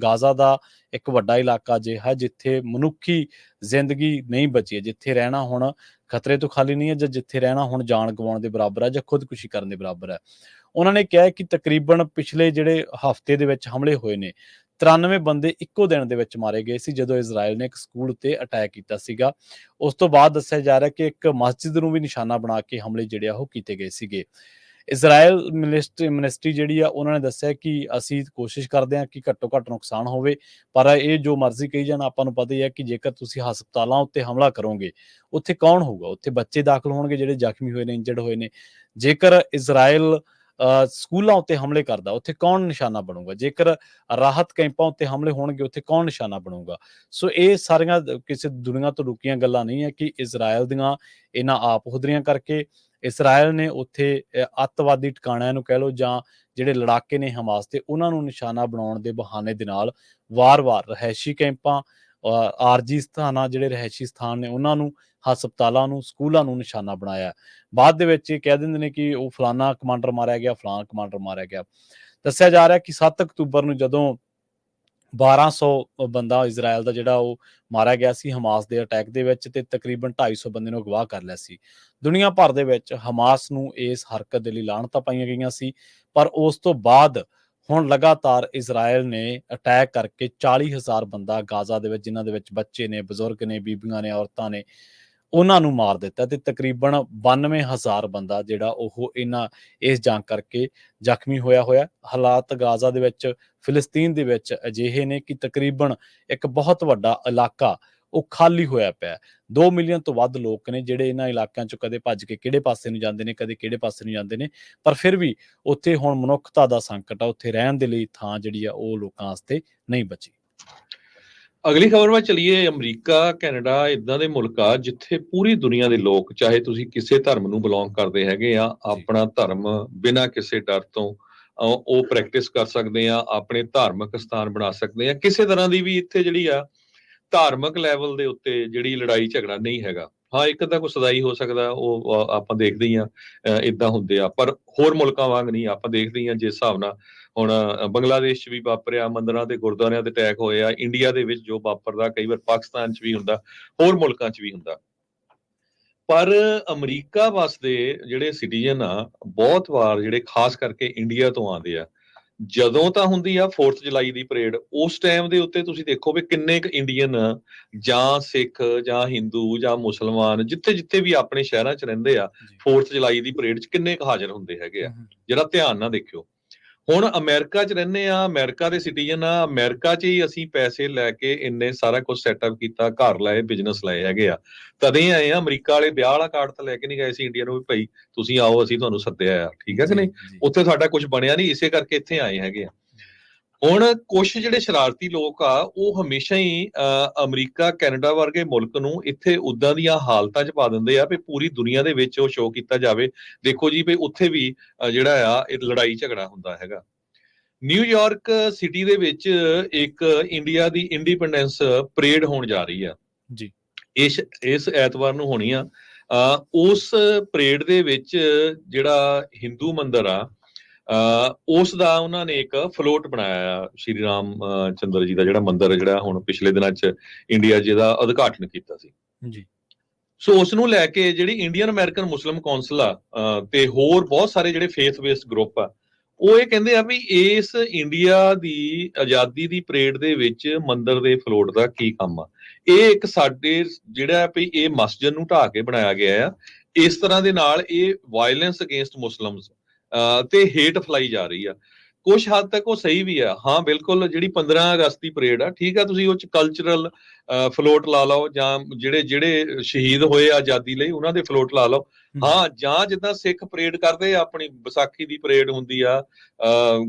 ਗਾਜ਼ਾ ਦਾ ਇੱਕ ਵੱਡਾ ਇਲਾਕਾ ਅਜਿਹਾ ਜਿੱਥੇ ਮਨੁੱਖੀ ਜ਼ਿੰਦਗੀ ਨਹੀਂ ਬਚੀ ਹੈ, ਜਿੱਥੇ ਰਹਿਣਾ ਹੁਣ ਖਤਰੇ ਤੋਂ ਖਾਲੀ ਨਹੀਂ ਹੈ, ਜਾਂ ਜਿੱਥੇ ਰਹਿਣਾ ਹੁਣ ਜਾਨ ਗਵਾਉਣ ਦੇ ਬਰਾਬਰ ਹੈ ਜਾਂ ਖੁਦਕੁਸ਼ੀ ਕਰਨ ਦੇ ਬਰਾਬਰ ਹੈ। ਉਹਨਾਂ ਨੇ ਕਿਹਾ ਕਿ ਤਕਰੀਬਨ ਪਿਛਲੇ ਜਿਹੜੇ ਹਫ਼ਤੇ ਦੇ ਵਿੱਚ ਹਮਲੇ ਹੋਏ ਨੇ, 93 ਬੰਦੇ ਇੱਕੋ ਦਿਨ ਦੇ ਵਿੱਚ ਮਾਰੇ ਗਏ ਸੀ, ਜਦੋਂ ਇਜ਼ਰਾਈਲ ਨੇ ਇੱਕ ਸਕੂਲ ਉੱਤੇ ਅਟੈਕ ਕੀਤਾ ਸੀਗਾ। ਉਸ ਤੋਂ ਬਾਅਦ ਦੱਸਿਆ ਜਾ ਰਿਹਾ ਕਿ ਇੱਕ ਮਸਜਿਦ ਨੂੰ ਵੀ ਨਿਸ਼ਾਨਾ ਬਣਾ ਕੇ ਹਮਲੇ ਜਿਹੜੇ ਆ ਉਹ ਕੀਤੇ ਗਏ ਸੀਗੇ। ਇਜ਼ਰਾਈਲ ਮਿਨਿਸਟਰੀ ਜਿਹੜੀ ਆ, ਉਹਨਾਂ ਨੇ ਦੱਸਿਆ ਕਿ ਅਸੀਂ ਕੋਸ਼ਿਸ਼ ਕਰਦੇ ਹਾਂ ਕਿ ਘੱਟੋ ਘੱਟ ਨੁਕਸਾਨ ਹੋਵੇ, ਪਰ ਇਹ ਜੋ ਮਰਜ਼ੀ ਕਹੀ ਜਾਣ, ਆਪਾਂ ਨੂੰ ਪਤਾ ਹੀ ਹੈ ਕਿ ਜੇਕਰ ਤੁਸੀਂ ਹਸਪਤਾਲਾਂ ਉੱਤੇ ਹਮਲਾ ਕਰੋਗੇ, ਉੱਥੇ ਕੌਣ ਹੋਊਗਾ? ਉੱਥੇ ਬੱਚੇ ਦਾਖਲ ਹੋਣਗੇ ਜਿਹੜੇ ਜ਼ਖਮੀ ਹੋਏ ਨੇ, ਇੰਜਰਡ ਹੋਏ ਨੇ। ਜੇਕਰ ਇਜ਼ਰਾਈਲ ਸਕੂਲਾਂ ਉੱਤੇ ਹਮਲੇ ਕਰਦਾ, ਉੱਥੇ ਕੌਣ ਨਿਸ਼ਾਨਾ ਬਣੂਗਾ? ਜੇਕਰ ਰਾਹਤ ਕੈਂਪਾਂ ਉੱਤੇ ਹਮਲੇ ਹੋਣਗੇ, ਉੱਥੇ ਕੌਣ ਨਿਸ਼ਾਨਾ ਬਣੂਗਾ? ਸੋ ਇਹ ਸਾਰੀਆਂ ਕਿਸੇ ਦੁਨੀਆ ਤੋਂ ਲੁਕੀਆਂ ਗੱਲਾਂ ਨਹੀਂ ਹੈ ਕਿ ਇਜ਼ਰਾਈਲ ਦੀਆਂ ਇਹਨਾਂ ਆਪ ਹੁਦਰੀਆਂ ਕਰਕੇ ਇਸਰਾਇਲ ਨੇ ਉੱਥੇ ਅੱਤਵਾਦੀ ਟਿਕਾਣਿਆਂ ਨੂੰ ਕਹਿ ਲਓ, ਜਾਂ ਜਿਹੜੇ ਲੜਾਕੇ ਨੇ ਹਮਾਸ ਦੇ, ਉਹਨਾਂ ਨੂੰ ਨਿਸ਼ਾਨਾ ਬਣਾਉਣ ਦੇ ਬਹਾਨੇ ਦੇ ਨਾਲ ਵਾਰ-ਵਾਰ ਰਿਹਾਇਸ਼ੀ ਕੈਂਪਾਂ, ਆਰਜੀ ਸਥਾਨਾਂ, ਜਿਹੜੇ ਰਿਹਾਇਸ਼ੀ ਸਥਾਨ ਨੇ, ਉਹਨਾਂ ਨੂੰ, ਹਸਪਤਾਲਾਂ ਨੂੰ, ਸਕੂਲਾਂ ਨੂੰ ਨਿਸ਼ਾਨਾ ਬਣਾਇਆ। ਬਾਅਦ ਦੇ ਵਿੱਚ ਇਹ ਕਹਿ ਦਿੰਦੇ ਨੇ ਕਿ ਉਹ ਫਲਾਨਾ ਕਮਾਂਡਰ ਮਾਰਿਆ ਗਿਆ, ਫਲਾਨਾ ਕਮਾਂਡਰ ਮਾਰਿਆ ਗਿਆ। ਦੱਸਿਆ ਜਾ ਰਿਹਾ ਕਿ 7 ਅਕਤੂਬਰ ਨੂੰ ਜਦੋਂ 1200 ਬੰਦਾ ਇਜ਼ਰਾਈਲ ਦਾ ਜਿਹੜਾ ਉਹ ਮਾਰਿਆ ਗਿਆ ਸੀ ਹਮਾਸ ਦੇ ਅਟੈਕ ਦੇ ਵਿੱਚ, ਤੇ ਤਕਰੀਬਨ 250 ਬੰਦੇ ਨੂੰ ਅਗਵਾ ਕਰ ਲਿਆ ਸੀ। ਦੁਨੀਆ ਭਰ ਦੇ ਵਿੱਚ ਹਮਾਸ ਨੂੰ ਇਸ ਹਰਕਤ ਦੇ ਲਈ ਲਾਹਨਤਾਂ ਪਾਈਆਂ ਗਈਆਂ ਸੀ, ਪਰ ਉਸ ਤੋਂ ਬਾਅਦ ਹੁਣ ਲਗਾਤਾਰ ਇਜ਼ਰਾਈਲ ਨੇ ਅਟੈਕ ਕਰਕੇ 40,000 ਬੰਦਾ ਗਾਜ਼ਾ ਦੇ ਵਿੱਚ, ਜਿਨ੍ਹਾਂ ਦੇ ਵਿੱਚ ਬੱਚੇ ਨੇ, ਬਜ਼ੁਰਗ ਨੇ, ਬੀਬੀਆਂ ਨੇ, ਔਰਤਾਂ ਨੇ, ਉਹਨਾਂ ਨੂੰ ਮਾਰ ਦਿੱਤਾ, ਤੇ ਤਕਰੀਬਨ 92,000 ਬੰਦਾ ਜਿਹੜਾ ਉਹ ਇਸ ਜੰਗ ਕਰਕੇ ਜ਼ਖਮੀ ਹੋਇਆ। ਹਾਲਾਤ ਗਾਜ਼ਾ ਦੇ ਵਿੱਚ, ਫਿਲਸਤੀਨ ਦੇ ਵਿੱਚ ਅਜਿਹੇ ਨੇ ਕਿ ਤਕਰੀਬਨ ਇੱਕ ਬਹੁਤ ਵੱਡਾ ਇਲਾਕਾ ਉਹ ਖਾਲੀ ਹੋਇਆ ਪਿਆ। 2 ਮਿਲੀਅਨ ਤੋਂ ਵੱਧ ਲੋਕ ਨੇ ਜਿਹੜੇ ਇਹਨਾਂ ਇਲਾਕਿਆਂ ਚੋਂ ਕਦੇ ਭੱਜ ਕੇ ਕਿਹੜੇ ਪਾਸੇ ਨੂੰ ਜਾਂਦੇ ਨੇ, ਕਦੇ ਕਿਹੜੇ ਪਾਸੇ ਨੂੰ ਜਾਂਦੇ ਨੇ, ਪਰ ਫਿਰ ਵੀ ਉੱਥੇ ਹੁਣ ਮਨੁੱਖਤਾ ਦਾ ਸੰਕਟ ਆ, ਉੱਥੇ ਰਹਿਣ ਦੇ ਲਈ ਥਾਂ ਜਿਹੜੀ ਆ ਉਹ ਲੋਕਾਂ ਵਾਸਤੇ ਨਹੀਂ ਬਚੀ। ਅਗਲੀ ਖਬਰ ਵੱਲ ਚਲੀਏ। ਅਮਰੀਕਾ, ਕੈਨੇਡਾ ਇਦਾਂ ਦੇ ਮੁਲਕ ਆ ਜਿੱਥੇ ਪੂਰੀ ਦੁਨੀਆ ਦੇ ਲੋਕ, ਚਾਹੇ ਤੁਸੀਂ ਕਿਸੇ ਧਰਮ ਨੂੰ ਬਿਲੋਂਗ ਕਰਦੇ ਹੈਗੇ ਆ, ਆਪਣਾ ਧਰਮ ਬਿਨਾਂ ਕਿਸੇ ਡਰ ਤੋਂ ਉਹ ਪ੍ਰੈਕਟਿਸ ਕਰ ਸਕਦੇ ਆ, ਆਪਣੇ ਧਾਰਮਿਕ ਸਥਾਨ ਬਣਾ ਸਕਦੇ ਆ। ਕਿਸੇ ਤਰ੍ਹਾਂ ਦੀ ਵੀ ਇੱਥੇ ਜਿਹੜੀ ਆ ਧਾਰਮਿਕ ਲੈਵਲ ਦੇ ਉੱਤੇ ਜਿਹੜੀ ਲੜਾਈ ਝਗੜਾ ਨਹੀਂ ਹੈਗਾ। ਹਾਂ, ਇੱਕ ਤਾਂ ਕੋਈ ਸਦਾਈ ਹੋ ਸਕਦਾ, ਉਹ ਆਪਾਂ ਦੇਖਦੇ ਹੀ ਆ, ਇਦਾਂ ਹੁੰਦੇ ਆ, ਪਰ ਹੋਰ ਮੁਲਕਾਂ ਵਾਂਗ ਨਹੀਂ। ਆਪਾਂ ਦੇਖਦੇ ਹੀ ਆ ਜਿਸ ਹਿਸਾਬ ਨਾਲ ਹੁਣ ਬੰਗਲਾਦੇਸ਼ 'ਚ ਵੀ ਵਾਪਰਿਆ, ਮੰਦਿਰਾਂ ਤੇ ਗੁਰਦੁਆਰਿਆਂ ਤੇ ਅਟੈਕ ਹੋਏ ਆ, ਇੰਡੀਆ ਦੇ ਵਿੱਚ ਜੋ ਵਾਪਰਦਾ, ਕਈ ਵਾਰ ਪਾਕਿਸਤਾਨ 'ਚ ਵੀ ਹੁੰਦਾ, ਹੋਰ ਮੁਲਕਾਂ 'ਚ ਵੀ ਹੁੰਦਾ। ਪਰ ਅਮਰੀਕਾ ਵਸਦੇ ਜਿਹੜੇ ਸਿਟੀਜ਼ਨ ਆ, ਬਹੁਤ ਵਾਰ ਜਿਹੜੇ ਖਾਸ ਕਰਕੇ ਇੰਡੀਆ ਤੋਂ ਆਉਂਦੇ ਆ, ਜਦੋਂ ਤਾਂ ਹੁੰਦੀ ਆ 4th ਜੁਲਾਈ ਦੀ ਪਰੇਡ, ਉਸ ਟਾਈਮ ਦੇ ਉੱਤੇ ਤੁਸੀਂ ਦੇਖੋ ਵੀ ਕਿੰਨੇ ਕੁ ਇੰਡੀਅਨ ਜਾਂ ਸਿੱਖ ਜਾਂ ਹਿੰਦੂ ਜਾਂ ਮੁਸਲਮਾਨ ਜਿੱਥੇ ਵੀ ਆਪਣੇ ਸ਼ਹਿਰਾਂ 'ਚ ਰਹਿੰਦੇ ਆ, 4th ਜੁਲਾਈ ਦੀ ਪਰੇਡ 'ਚ ਕਿੰਨੇ ਕੁ ਹਾਜ਼ਰ ਹੁੰਦੇ ਹੈਗੇ ਆ, ਜਿਹੜਾ ਧਿਆਨ ਨਾਲ ਦੇਖਿਓ। ਹੁਣ ਅਮਰੀਕਾ 'ਚ ਰਹਿੰਦੇ ਆ, ਅਮਰੀਕਾ ਦੇ ਸਿਟੀਜ਼ਨ ਆ, ਅਮਰੀਕਾ 'ਚ ਹੀ ਅਸੀਂ ਪੈਸੇ ਲੈ ਕੇ ਇੰਨੇ ਸਾਰਾ ਕੁਝ ਸੈਟਅਪ ਕੀਤਾ, ਘਰ ਲਏ, ਬਿਜ਼ਨਸ ਲਏ ਹੈਗੇ ਆ। ਤਦੇ ਆਏ ਆ। ਅਮਰੀਕਾ ਵਾਲੇ ਵਿਆਹ ਵਾਲਾ ਕਾਰਡ ਤਾਂ ਲੈ ਕੇ ਨਹੀਂ ਗਏ ਸੀ ਇੰਡੀਆ ਨੂੰ ਵੀ ਭਾਈ ਤੁਸੀਂ ਆਓ, ਅਸੀਂ ਤੁਹਾਨੂੰ ਸੱਦਿਆ ਆ, ਠੀਕ ਹੈ ਕਿ ਨਹੀਂ? ਉੱਥੇ ਸਾਡਾ ਕੁਝ ਬਣਿਆ ਨਹੀਂ, ਇਸੇ ਕਰਕੇ ਇੱਥੇ ਆਏ ਹੈਗੇ ਆ। ਹੁਣ ਕੁਝ ਜਿਹੜੇ ਸ਼ਰਾਰਤੀ ਲੋਕ ਆ ਉਹ ਹਮੇਸ਼ਾ ਹੀ ਅਮਰੀਕਾ, ਕੈਨੇਡਾ ਵਰਗੇ ਮੁਲਕ ਨੂੰ ਇੱਥੇ ਉਦਾਂ ਦੀਆਂ ਹਾਲਤਾਂ 'ਚ ਪਾ ਦਿੰਦੇ ਆ ਵੀ ਪੂਰੀ ਦੁਨੀਆ ਦੇ ਵਿੱਚ ਉਹ ਸ਼ੋਅ ਕੀਤਾ ਜਾਵੇ। ਦੇਖੋ ਜੀ ਵੀ ਉੱਥੇ ਵੀ ਜਿਹੜਾ ਆ ਇਹ ਲੜਾਈ ਝਗੜਾ ਹੁੰਦਾ ਹੈਗਾ। ਨਿਊਯਾਰਕ ਸਿਟੀ ਦੇ ਵਿੱਚ ਇੱਕ ਇੰਡੀਆ ਦੀ ਇੰਡੀਪੈਂਡੈਂਸ ਪਰੇਡ ਹੋਣ ਜਾ ਰਹੀ ਆ ਜੀ। ਇਸ ਐਤਵਾਰ ਨੂੰ ਹੋਣੀ ਆ। ਉਸ ਪਰੇਡ ਦੇ ਵਿੱਚ ਜਿਹੜਾ ਹਿੰਦੂ ਮੰਦਿਰ ਆ ਉਸ ਦਾ ਉਹਨਾਂ ਨੇ ਇੱਕ ਫਲੋਟ ਬਣਾਇਆ, ਸ਼੍ਰੀ ਰਾਮ ਚੰਦਰ ਜੀ ਦਾ ਜਿਹੜਾ ਮੰਦਿਰ ਜਿਹੜਾ ਹੁਣ ਪਿਛਲੇ ਦਿਨਾਂ 'ਚ ਇੰਡੀਆ ਜਿਹਦਾ ਉਦਘਾਟਨ ਕੀਤਾ ਸੀ ਜੀ। ਸੋ ਉਸ ਨੂੰ ਲੈ ਕੇ ਜਿਹੜੀ ਇੰਡੀਅਨ ਅਮਰੀਕਨ ਮੁਸਲਿਮ ਕੌਂਸਲ ਆ ਤੇ ਹੋਰ ਬਹੁਤ ਸਾਰੇ ਜਿਹੜੇ ਫੇਥ ਬੇਸਡ ਗਰੁੱਪ ਆ, ਉਹ ਇਹ ਕਹਿੰਦੇ ਆ ਵੀ ਇਸ ਇੰਡੀਆ ਦੀ ਆਜ਼ਾਦੀ ਦੀ ਪਰੇਡ ਦੇ ਵਿੱਚ ਮੰਦਿਰ ਦੇ ਫਲੋਟ ਦਾ ਕੀ ਕੰਮ ਆ। ਇਹ ਇੱਕ ਸਾਡੇ ਜਿਹੜਾ ਵੀ ਇਹ ਮਸਜਿਦ ਨੂੰ ਢਾਹ ਕੇ ਬਣਾਇਆ ਗਿਆ ਆ। ਇਸ ਤਰ੍ਹਾਂ ਦੇ ਨਾਲ ਇਹ ਵਾਇਲੈਂਸ ਅਗੇਂਸਟ ਮੁਸਲਿਮਸ ਤੇ ਹੇਟ ਫਲਾਈ ਜਾ ਰਹੀ ਆ। ਕੁਝ ਹੱਦ ਤੱਕ ਉਹ ਸਹੀ ਵੀ ਆ। ਹਾਂ ਬਿਲਕੁਲ, ਜਿਹੜੀ 15 ਅਗਸਤ ਦੀ ਪਰੇਡ ਆ, ਠੀਕ ਆ, ਤੁਸੀਂ ਉਹ 'ਚ ਕਲਚਰਲ ਫਲੋਟ ਲਾ ਲਓ ਜਾਂ ਜਿਹੜੇ ਸ਼ਹੀਦ ਹੋਏ ਆਜ਼ਾਦੀ ਲਈ ਉਹਨਾਂ ਦੇ ਫਲੋਟ ਲਾ ਲਓ। ਹਾਂ, ਜਾਂ ਜਿੱਦਾਂ ਸਿੱਖ ਪਰੇਡ ਕਰਦੇ ਆ, ਆਪਣੀ ਵਿਸਾਖੀ ਦੀ ਪਰੇਡ ਹੁੰਦੀ ਆ,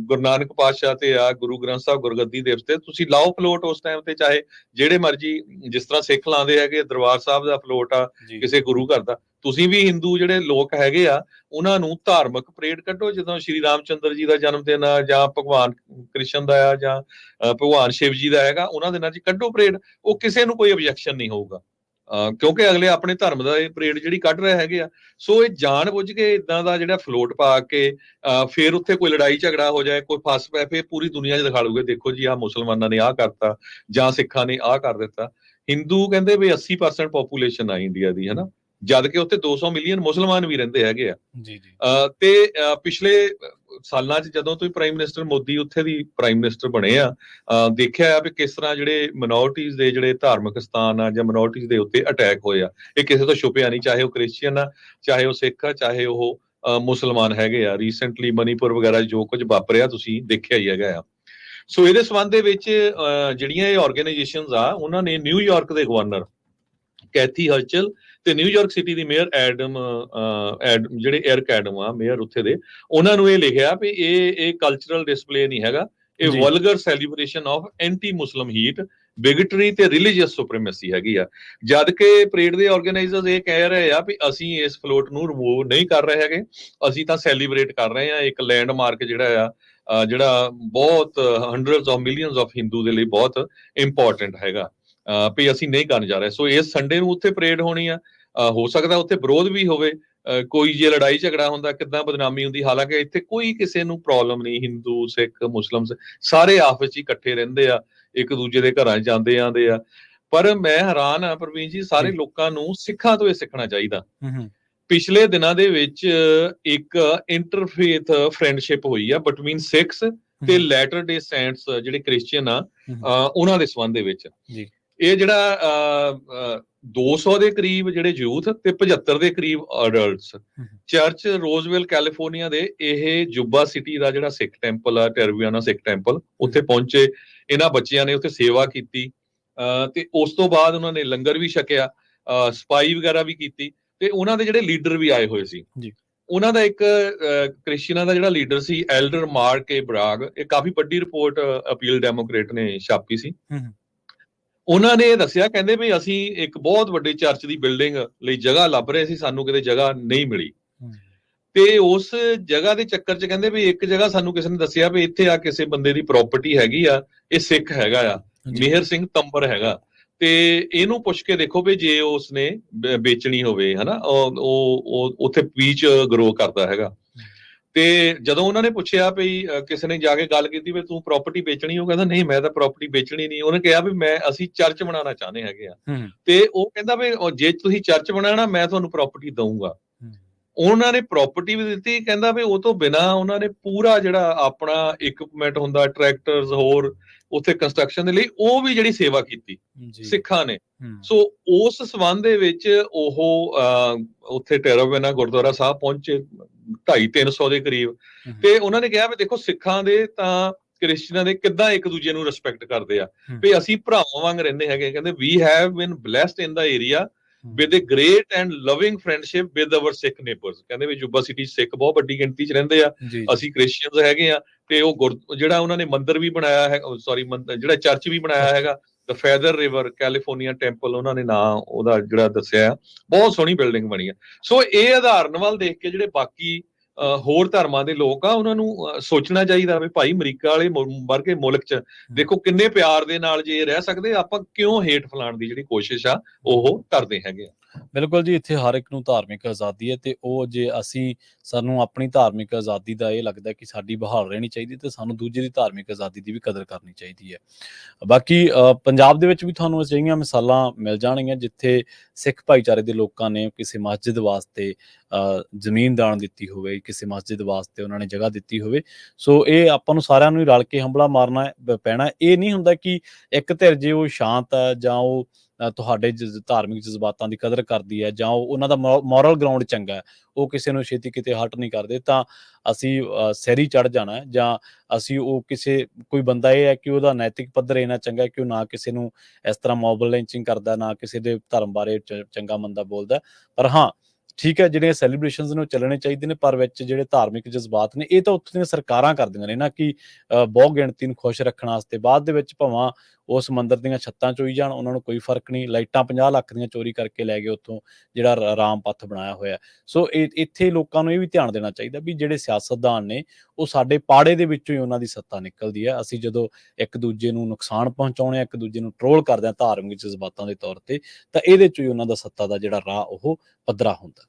ਗੁਰੂ ਨਾਨਕ ਪਾਤਸ਼ਾਹ ਤੇ ਆ, ਗੁਰੂ ਗ੍ਰੰਥ ਸਾਹਿਬ ਗੁਰਗੱਦੀ ਦਿਵਸ ਤੇ ਤੁਸੀਂ ਲਾਓ ਫਲੋਟ ਉਸ ਟਾਈਮ ਤੇ, ਚਾਹੇ ਜਿਹੜੇ ਮਰਜੀ, ਜਿਸ ਤਰ੍ਹਾਂ ਸਿੱਖ ਲਾਉਂਦੇ ਹੈਗੇ ਦਰਬਾਰ ਸਾਹਿਬ ਦਾ ਫਲੋਟ ਆ, ਕਿਸੇ ਗੁਰੂ ਘਰ ਦਾ। ਤੁਸੀਂ ਵੀ ਹਿੰਦੂ ਜਿਹੜੇ ਲੋਕ ਹੈਗੇ ਆ ਉਹਨਾਂ ਨੂੰ ਧਾਰਮਿਕ ਪਰੇਡ ਕੱਢੋ, ਜਦੋਂ ਸ਼੍ਰੀ ਰਾਮ ਚੰਦਰ ਜੀ ਦਾ ਜਨਮ ਦਿਨ ਆ ਜਾਂ ਭਗਵਾਨ ਕ੍ਰਿਸ਼ਨ ਦਾ ਆ ਜਾਂ ਭਗਵਾਨ ਸ਼ਿਵ ਜੀ ਦਾ ਹੈਗਾ, ਉਹਨਾਂ ਦਿਨਾਂ 'ਚ ਕੱਢੋ ਪਰੇਡ। ਉਹ ਕਿਸੇ ਨੂੰ ਕੋਈ ਆਬਜੈਕਸ਼ਨ ਨਹੀਂ ਹੋਊਗਾ, ਕਿਉਂਕਿ ਅਗਲੇ ਆਪਣੇ ਧਰਮ ਦਾ ਇਹ ਪਰੇਡ ਜਿਹੜੀ ਕੱਢ ਰਹੇ ਹੈਗੇ ਆ। ਸੋ ਇਹ ਜਾਣ ਬੁੱਝ ਕੇ ਇਦਾਂ ਦਾ ਜਿਹੜਾ ਫਲੋਟ ਪਾ ਕੇ ਫਿਰ ਉੱਥੇ ਕੋਈ ਲੜਾਈ ਝਗੜਾ ਹੋ ਜਾਏ, ਕੋਈ ਫਸ ਪਏ, ਫਿਰ ਪੂਰੀ ਦੁਨੀਆ 'ਚ ਦਿਖਾ ਲੂਗੇ, ਦੇਖੋ ਜੀ ਆਹ ਮੁਸਲਮਾਨਾਂ ਨੇ ਆਹ ਕਰਤਾ ਜਾਂ ਸਿੱਖਾਂ ਨੇ ਆਹ ਕਰ ਦਿੱਤਾ। ਹਿੰਦੂ ਕਹਿੰਦੇ ਵੀ 80% ਪੋਪੂਲੇਸ਼ਨ ਆ ਇੰਡੀਆ ਦੀ, ਹਨਾ, ਜਦ ਕਿ ਉੱਥੇ 200 ਮਿਲੀਅਨ ਮੁਸਲਮਾਨ ਵੀ ਰਹਿੰਦੇ ਹੈਗੇ ਆ। ਤੇ ਪਿਛਲੇ ਸਾਲਾਂ 'ਚ ਜਦੋਂ ਤੋਂ ਪ੍ਰਾਈਮ ਮਿਨਿਸਟਰ ਮੋਦੀ ਉੱਥੇ ਦੀ ਪ੍ਰਾਈਮ ਮਿਨਿਸਟਰ ਬਣੇ ਆ, ਦੇਖਿਆ ਆ ਵੀ ਕਿਸ ਤਰ੍ਹਾਂ ਜਿਹੜੇ ਮਿਨੋਰਟੀਜ਼ ਦੇ ਜਿਹੜੇ ਧਾਰਮਿਕ ਸਥਾਨ ਆ ਜਾਂ ਮਿਨੋਰਟੀਜ਼ ਦੇ ਉੱਤੇ ਅਟੈਕ ਹੋਏ ਆ। ਇਹ ਕਿਸੇ ਤੋਂ ਛੁਪਿਆ ਨਹੀਂ, ਚਾਹੇ ਉਹ ਕ੍ਰਿਸਚੀਅਨ ਆ, ਚਾਹੇ ਉਹ ਸਿੱਖ ਆ, ਚਾਹੇ ਉਹ ਮੁਸਲਮਾਨ ਹੈਗੇ ਆ। ਰੀਸੈਂਟਲੀ ਮਨੀਪੁਰ ਵਗੈਰਾ ਜੋ ਕੁਝ ਵਾਪਰਿਆ ਤੁਸੀਂ ਦੇਖਿਆ ਹੀ ਹੈਗਾ ਆ। ਸੋ ਇਹਦੇ ਸੰਬੰਧ ਦੇ ਵਿੱਚ ਜਿਹੜੀਆਂ ਇਹ ਆਰਗੇਨਾਈਜੇਸ਼ਨਸ ਆ, ਉਹਨਾਂ ਨੇ ਨਿਊਯਾਰਕ ਦੇ ਗਵਰਨਰ ਕੈਥੀ ਹਰਚਲ ਤੇ ਨਿਊਯਾਰਕ ਸਿਟੀ ਦੀ ਮੇਅਰ ਜਿਹੜੇ ਐਰਿਕ ਐਡਮ ਆ ਮੇਅਰ ਉੱਥੇ ਦੇ, ਉਹਨਾਂ ਨੂੰ ਇਹ ਲਿਖਿਆ ਵੀ ਇਹ ਕਲਚਰਲ ਡਿਸਪਲੇ ਨਹੀਂ ਹੈਗਾ, ਇਹ vulgar celebration of anti Muslim hate, bigotry ਤੇ ਰਿਲੀਜੀਅਸ ਸੁਪਰੀਮੇਸੀ ਹੈਗੀ ਆ। ਜਦ ਕਿ ਪਰੇਡ ਦੇ ਆਰਗੇਨਾਈਜ਼ਰਸ ਇਹ ਕਹਿ ਰਹੇ ਆ ਵੀ ਅਸੀਂ ਇਸ ਫਲੋਟ ਨੂੰ ਰਿਮੂਵ ਨਹੀਂ ਕਰ ਰਹੇ ਹੈਗੇ, ਅਸੀਂ ਤਾਂ ਸੈਲੀਬ੍ਰੇਟ ਕਰ ਰਹੇ ਆ ਇੱਕ ਲੈਂਡਮਾਰਕ ਜਿਹੜਾ ਆ ਜਿਹੜਾ ਬਹੁਤ hundreds of millions of Hindu ਦੇ ਲਈ ਬਹੁਤ ਇੰਪੋਰਟੈਂਟ ਹੈਗਾ, ਵੀ ਅਸੀਂ ਨਹੀਂ ਕਰਨ ਜਾ ਰਹੇ। ਸੋ ਇਸ ਸੰਡੇ ਨੂੰ ਉੱਥੇ ਪਰੇਡ ਹੋਣੀ ਆ। ਹੋ ਸਕਦਾ ਉੱਥੇ ਵਿਰੋਧ ਵੀ ਹੋਵੇ, ਕੋਈ ਜੇ ਲੜਾਈ ਝਗੜਾ ਹੁੰਦਾ ਕਿੱਦਾਂ ਬਦਨਾਮੀ ਹੁੰਦੀ। ਹਾਲਾਂਕਿ ਇੱਥੇ ਕੋਈ ਕਿਸੇ ਨੂੰ ਪ੍ਰੋਬਲਮ ਨਹੀਂ, ਹਿੰਦੂ ਸਿੱਖ ਮੁਸਲਿਮ ਸਾਰੇ ਆਪਸ 'ਚ ਇਕੱਠੇ ਰਹਿੰਦੇ ਆ, ਇੱਕ ਦੂਜੇ ਦੇ ਘਰਾਂ 'ਚ ਜਾਂਦੇ ਆਉਂਦੇ ਆ। ਪਰ ਮੈਂ ਹੈਰਾਨ ਆ ਪ੍ਰਵੀਨ ਜੀ, ਸਾਰੇ ਲੋਕਾਂ ਨੂੰ ਸਿੱਖਾਂ ਤੋਂ ਇਹ ਸਿੱਖਣਾ ਚਾਹੀਦਾ। ਪਿਛਲੇ ਦਿਨਾਂ ਦੇ ਵਿੱਚ ਇੱਕ ਇੰਟਰਫੇਥ ਫਰੈਂਡਸ਼ਿਪ ਹੋਈ ਆ ਬਿਟਵੀਨ ਸਿੱਖਸ ਤੇ ਲੈਟਰ ਡੇ ਸੈਂਟਸ ਜਿਹੜੇ ਕ੍ਰਿਸਚੀਅਨ ਆ, ਉਹਨਾਂ ਦੇ ਸੰਬੰਧ ਦੇ ਵਿੱਚ। ਇਹ ਜਿਹੜਾ 200 ਦੇ ਕਰੀਬ ਜਿਹੜੇ ਯੂਥ ਤੇ 75 ਦੇ ਕਰੀਬ ਅਡਲਟਸ ਚਰਚ ਰੋਜ਼ਵਿਲ ਕੈਲੀਫੋਰਨੀਆ ਦੇ ਇਹ ਜੁਬਾ ਸਿਟੀ ਦਾ ਜਿਹੜਾ ਸਿੱਖ ਟੈਂਪਲ ਆ, ਟੈਰਵੀਆਨਾ ਸਿੱਖ ਟੈਂਪਲ, ਉੱਥੇ ਪਹੁੰਚੇ। ਇਹਨਾਂ ਬੱਚਿਆਂ ਨੇ ਉੱਥੇ ਸੇਵਾ ਕੀਤੀ ਤੇ ਉਸ ਤੋਂ ਬਾਅਦ ਉਹਨਾਂ ਨੇ ਲੰਗਰ ਵੀ ਛਕਿਆ, ਸਫਾਈ ਵਗੈਰਾ ਵੀ ਕੀਤੀ ਤੇ ਉਹਨਾਂ ਦੇ ਜਿਹੜੇ ਲੀਡਰ ਵੀ ਆਏ ਹੋਏ ਸੀ। ਉਹਨਾਂ ਦਾ ਇੱਕ ਕ੍ਰਿਸਚੀਅਨਾਂ ਦਾ ਜਿਹੜਾ ਲੀਡਰ ਸੀ ਐਲਡਰ ਮਾਰਕ ਏ ਬਰਾਗ, ਇਹ ਕਾਫੀ ਵੱਡੀ ਰਿਪੋਰਟ ਅਪੀਲ ਡੈਮੋਕ੍ਰੇਟ ਨੇ ਛਾਪੀ ਸੀ। ਉਹਨਾਂ ਨੇ ਇਹ ਦੱਸਿਆ, ਕਹਿੰਦੇ ਵੀ ਅਸੀਂ ਇੱਕ ਬਹੁਤ ਵੱਡੇ ਚਰਚ ਦੀ ਬਿਲਡਿੰਗ ਲਈ ਜਗ੍ਹਾ ਲੱਭ ਰਹੇ ਸੀ, ਸਾਨੂੰ ਕਿਤੇ ਜਗ੍ਹਾ ਨਹੀਂ ਮਿਲੀ ਤੇ ਉਸ ਜਗ੍ਹਾ ਦੇ ਚੱਕਰ 'ਚ ਕਹਿੰਦੇ ਵੀ ਇੱਕ ਜਗ੍ਹਾ ਸਾਨੂੰ ਕਿਸੇ ਨੇ ਦੱਸਿਆ ਵੀ ਇੱਥੇ ਆ ਕਿਸੇ ਬੰਦੇ ਦੀ ਪ੍ਰਾਪਰਟੀ ਹੈਗੀ ਆ, ਇਹ ਸਿੱਖ ਹੈਗਾ ਆ, ਮਿਹਰ ਸਿੰਘ ਤੰਬਰ ਹੈਗਾ, ਤੇ ਇਹਨੂੰ ਪੁੱਛ ਕੇ ਦੇਖੋ ਵੀ ਜੇ ਉਸਨੇ ਵੇਚਣੀ ਹੋਵੇ, ਹਨਾ, ਉਹ ਉੱਥੇ ਪੀਚ ਗਰੋ ਕਰਦਾ ਹੈਗਾ। ਤੇ ਜਦੋਂ ਉਹਨਾਂ ਨੇ ਪੁੱਛਿਆ ਵੀ ਕਿਸੇ ਨੇ ਜਾ ਕੇ ਗੱਲ ਕੀਤੀ ਵੀ ਤੂੰ ਪ੍ਰਾਪਰਟੀ ਵੇਚਣੀ, ਉਹ ਕਹਿੰਦਾ ਨਹੀਂ ਮੈਂ ਤਾਂ ਪ੍ਰਾਪਰਟੀ ਵੇਚਣੀ ਨਹੀਂ। ਉਹਨੇ ਕਿਹਾ ਵੀ ਅਸੀਂ ਚਰਚ ਬਣਾਉਣਾ ਚਾਹੁੰਦੇ ਹੈਗੇ ਆ, ਤੇ ਉਹ ਕਹਿੰਦਾ ਵੀ ਜੇ ਤੁਸੀਂ ਚਰਚ ਬਣਾਉਣਾ ਮੈਂ ਤੁਹਾਨੂੰ ਪ੍ਰਾਪਰਟੀ ਦਊਂਗਾ। ਉਹਨਾਂ ਨੇ ਪ੍ਰਾਪਰਟੀ ਵੀ ਦਿੱਤੀ। ਕਹਿੰਦਾ ਵੀ ਉਹ ਤੋਂ ਬਿਨਾਂ ਉਹਨਾਂ ਨੇ ਪੂਰਾ ਜਿਹੜਾ ਆਪਣਾ ਇਕਵਿਪਮੈਂਟ ਹੁੰਦਾ, ਟਰੈਕਟਰਸ ਹੋਰ ਉੱਥੇ ਕੰਸਟਰਕਸ਼ਨ ਦੇ ਲਈ, ਉਹ ਵੀ ਜਿਹੜੀ ਸੇਵਾ ਕੀਤੀ ਸਿੱਖਾਂ ਨੇ। ਸੋ ਉਸ ਸੰਬੰਧ ਦੇ ਵਿੱਚ ਉਹ ਉੱਥੇ ਟੈਰਾਵੇਨਾ ਗੁਰਦੁਆਰਾ ਸਾਹਿਬ ਪਹੁੰਚੇ, 250-300 ਦੇ ਕਰੀਬ। ਤੇ ਉਹਨਾਂ ਨੇ ਕਿਹਾ ਵੀ ਦੇਖੋ ਸਿੱਖਾਂ ਦੇ ਤਾਂ ਕ੍ਰਿਸਚੀਅਨਾਂ ਦੇ ਕਿੱਦਾਂ ਇੱਕ ਦੂਜੇ ਨੂੰ ਰਿਸਪੈਕਟ ਕਰਦੇ ਆ ਵੀ ਅਸੀਂ ਭਰਾਵਾਂ ਵਾਂਗ ਰਹਿੰਦੇ ਹੈਗੇ। ਕਹਿੰਦੇ we have been blessed in the area with a great and loving friendship with our Sikh neighbours. ਕਹਿੰਦੇ ਵੀ ਯੂਬਾ ਸਿਟੀ ਸਿੱਖ ਬਹੁਤ ਵੱਡੀ ਗਿਣਤੀ 'ਚ ਰਹਿੰਦੇ ਆ, ਅਸੀਂ ਕ੍ਰਿਸਚੀਅਨਸ ਹੈਗੇ ਆ। ਤੇ ਉਹ ਜਿਹੜਾ ਉਹਨਾਂ ਨੇ ਮੰਦਿਰ ਵੀ ਬਣਾਇਆ ਹੈ, ਸੌਰੀ ਜਿਹੜਾ ਚਰਚ ਵੀ ਬਣਾਇਆ ਹੈਗਾ, ਦ ਫੈਦਰ ਰਿਵਰ ਕੈਲੀਫੋਰਨੀਆ ਟੈਂਪਲ ਉਹਨਾਂ ਨੇ ਨਾਂ ਉਹਦਾ ਜਿਹੜਾ ਦੱਸਿਆ, ਬਹੁਤ ਸੋਹਣੀ ਬਿਲਡਿੰਗ ਬਣੀ ਆ। ਸੋ ਇਹ ਉਦਾਹਰਨ ਵੱਲ ਦੇਖ ਕੇ ਜਿਹੜੇ ਬਾਕੀ ਹੋਰ ਧਰਮਾਂ ਦੇ ਲੋਕ ਆ ਉਹਨਾਂ ਨੂੰ ਸੋਚਣਾ ਚਾਹੀਦਾ ਵੀ ਭਾਈ ਅਮਰੀਕਾ ਵਾਲੇ ਵਰਗੇ ਮੁਲਕ 'ਚ ਦੇਖੋ ਕਿੰਨੇ ਪਿਆਰ ਦੇ ਨਾਲ ਜੇ ਰਹਿ ਸਕਦੇ, ਆਪਾਂ ਕਿਉਂ ਹੇਠ ਫੈਲਾਉਣ ਦੀ ਜਿਹੜੀ ਕੋਸ਼ਿਸ਼ ਆ ਉਹ ਕਰਦੇ ਹੈਗੇ ਆ। ਬਿਲਕੁਲ ਜੀ, ਇੱਥੇ ਹਰ ਇੱਕ ਨੂੰ ਧਾਰਮਿਕ ਆਜ਼ਾਦੀ ਹੈ ਤੇ ਉਹ ਜੇ ਸਾਨੂੰ ਆਪਣੀ ਧਾਰਮਿਕ ਆਜ਼ਾਦੀ ਦਾ ਇਹ ਲੱਗਦਾ ਕਿ ਸਾਡੀ ਬਹਾਲ ਰਹਿਣੀ ਚਾਹੀਦੀ ਤੇ ਸਾਨੂੰ ਦੂਜੇ ਦੀ ਧਾਰਮਿਕ ਆਜ਼ਾਦੀ ਦੀ ਵੀ ਕਦਰ ਕਰਨੀ ਚਾਹੀਦੀ ਹੈ। ਬਾਕੀ ਪੰਜਾਬ ਦੇ ਵਿੱਚ ਵੀ ਤੁਹਾਨੂੰ ਅਜਿਹੀਆਂ ਮਿਸਾਲਾਂ ਮਿਲ ਜਾਣਗੀਆਂ ਜਿੱਥੇ ਸਿੱਖ ਭਾਈਚਾਰੇ ਦੇ ਲੋਕਾਂ ਨੇ ਕਿਸੇ ਮਸਜਿਦ ਵਾਸਤੇ ਜ਼ਮੀਨ ਦਾਨ ਦਿੱਤੀ ਹੋਵੇ, ਕਿਸੇ ਮਸਜਿਦ ਵਾਸਤੇ ਉਹਨਾਂ ਨੇ ਜਗ੍ਹਾ ਦਿੱਤੀ ਹੋਵੇ। ਸੋ ਇਹ ਆਪਾਂ ਨੂੰ ਸਾਰਿਆਂ ਨੂੰ ਹੀ ਰਲ ਕੇ ਹੰਭਲਾ ਮਾਰਨਾ ਪੈਣਾ। ਇਹ ਨਹੀਂ ਹੁੰਦਾ ਕਿ ਇੱਕ ਧਿਰ ਜੇ ਉਹ ਸ਼ਾਂਤ ਹੈ ਜਾਂ ਉਹ ਤੁਹਾਡੇ ਧਾਰਮਿਕ ਜਜ਼ਬਾਤਾਂ ਦੀ ਕਦਰ ਕਰਦੀ ਹੈ ਜਾਂ ਉਹਨਾਂ ਦਾ ਮੋਰਲ ਗਰਾਊਂਡ ਚੰਗਾ ਹੈ, ਉਹ ਕਿਸੇ ਨੂੰ ਛੇਤੀ ਕਿਤੇ ਹਟ ਨਹੀਂ ਕਰਦੇ, ਤਾਂ ਅਸੀਂ ਸਿਰ ਚੜ੍ਹ ਜਾਣਾ ਜਾਂ ਅਸੀਂ ਕੋਈ ਬੰਦਾ ਇਹ ਹੈ ਕਿ ਉਹਦਾ ਨੈਤਿਕ ਪੱਧਰ ਇੰਨਾ ਚੰਗਾ ਕਿ ਉਹ ਨਾ ਕਿਸੇ ਨੂੰ ਇਸ ਤਰ੍ਹਾਂ ਮੌਬ ਲਿੰਚਿੰਗ ਕਰਦਾ, ਨਾ ਕਿਸੇ ਦੇ ਧਰਮ ਬਾਰੇ ਚੰਗਾ ਮੰਦਾ ਬੋਲਦਾ। ਪਰ ਹਾਂ ਠੀਕ ਹੈ, ਜਿਹੜੀਆਂ ਸੈਲੀਬ੍ਰੇਸ਼ਨਸ ਨੇ ਉਹ ਚੱਲਣੇ ਚਾਹੀਦੇ ਨੇ, ਪਰ ਵਿੱਚ ਜਿਹੜੇ ਧਾਰਮਿਕ ਜਜ਼ਬਾਤ ਨੇ ਇਹ ਤਾਂ ਉੱਥੋਂ ਦੀਆਂ ਸਰਕਾਰਾਂ ਕਰਦੀਆਂ ਨੇ ਨਾ ਕਿ ਬਹੁ ਗਿਣਤੀ ਨੂੰ ਖੁਸ਼ ਰੱਖਣ ਵਾਸਤੇ। ਬਾਅਦ ਦੇ ਵਿੱਚ ਭਾਵਾਂ ਉਸ ਮੰਦਿਰ ਦੀਆਂ ਛੱਤਾਂ ਚੋਈ ਜਾਣ, ਉਹਨਾਂ ਨੂੰ ਕੋਈ ਫਰਕ ਨਹੀਂ। ਲਾਈਟਾਂ 50 ਲੱਖ ਦੀਆਂ ਚੋਰੀ ਕਰਕੇ ਲੈ ਗਏ ਉੱਥੋਂ, ਜਿਹੜਾ ਰਾਮ ਪੱਥ ਬਣਾਇਆ ਹੋਇਆ। ਸੋ ਇੱਥੇ ਲੋਕਾਂ ਨੂੰ ਇਹ ਵੀ ਧਿਆਨ ਦੇਣਾ ਚਾਹੀਦਾ ਵੀ ਜਿਹੜੇ ਸਿਆਸਤਦਾਨ ਨੇ ਉਹ ਸਾਡੇ ਪਾੜੇ ਦੇ ਵਿੱਚੋਂ ਹੀ ਉਹਨਾਂ ਦੀ ਸੱਤਾ ਨਿਕਲਦੀ ਹੈ। ਅਸੀਂ ਜਦੋਂ ਇੱਕ ਦੂਜੇ ਨੂੰ ਨੁਕਸਾਨ ਪਹੁੰਚਾਉਣੇ, ਇੱਕ ਦੂਜੇ ਨੂੰ ਟਰੋਲ ਕਰਦੇ ਹਾਂ ਧਾਰਮਿਕ ਜਜ਼ਬਾਤਾਂ ਦੇ ਤੌਰ ਤੇ, ਤਾਂ ਇਹਦੇ ਚੋਂ ਹੀ ਉਹਨਾਂ ਦਾ ਸੱਤਾ ਦਾ ਜਿਹੜਾ ਰਾਹ ਉਹ ਪੱਧਰਾ ਹੁੰਦਾ।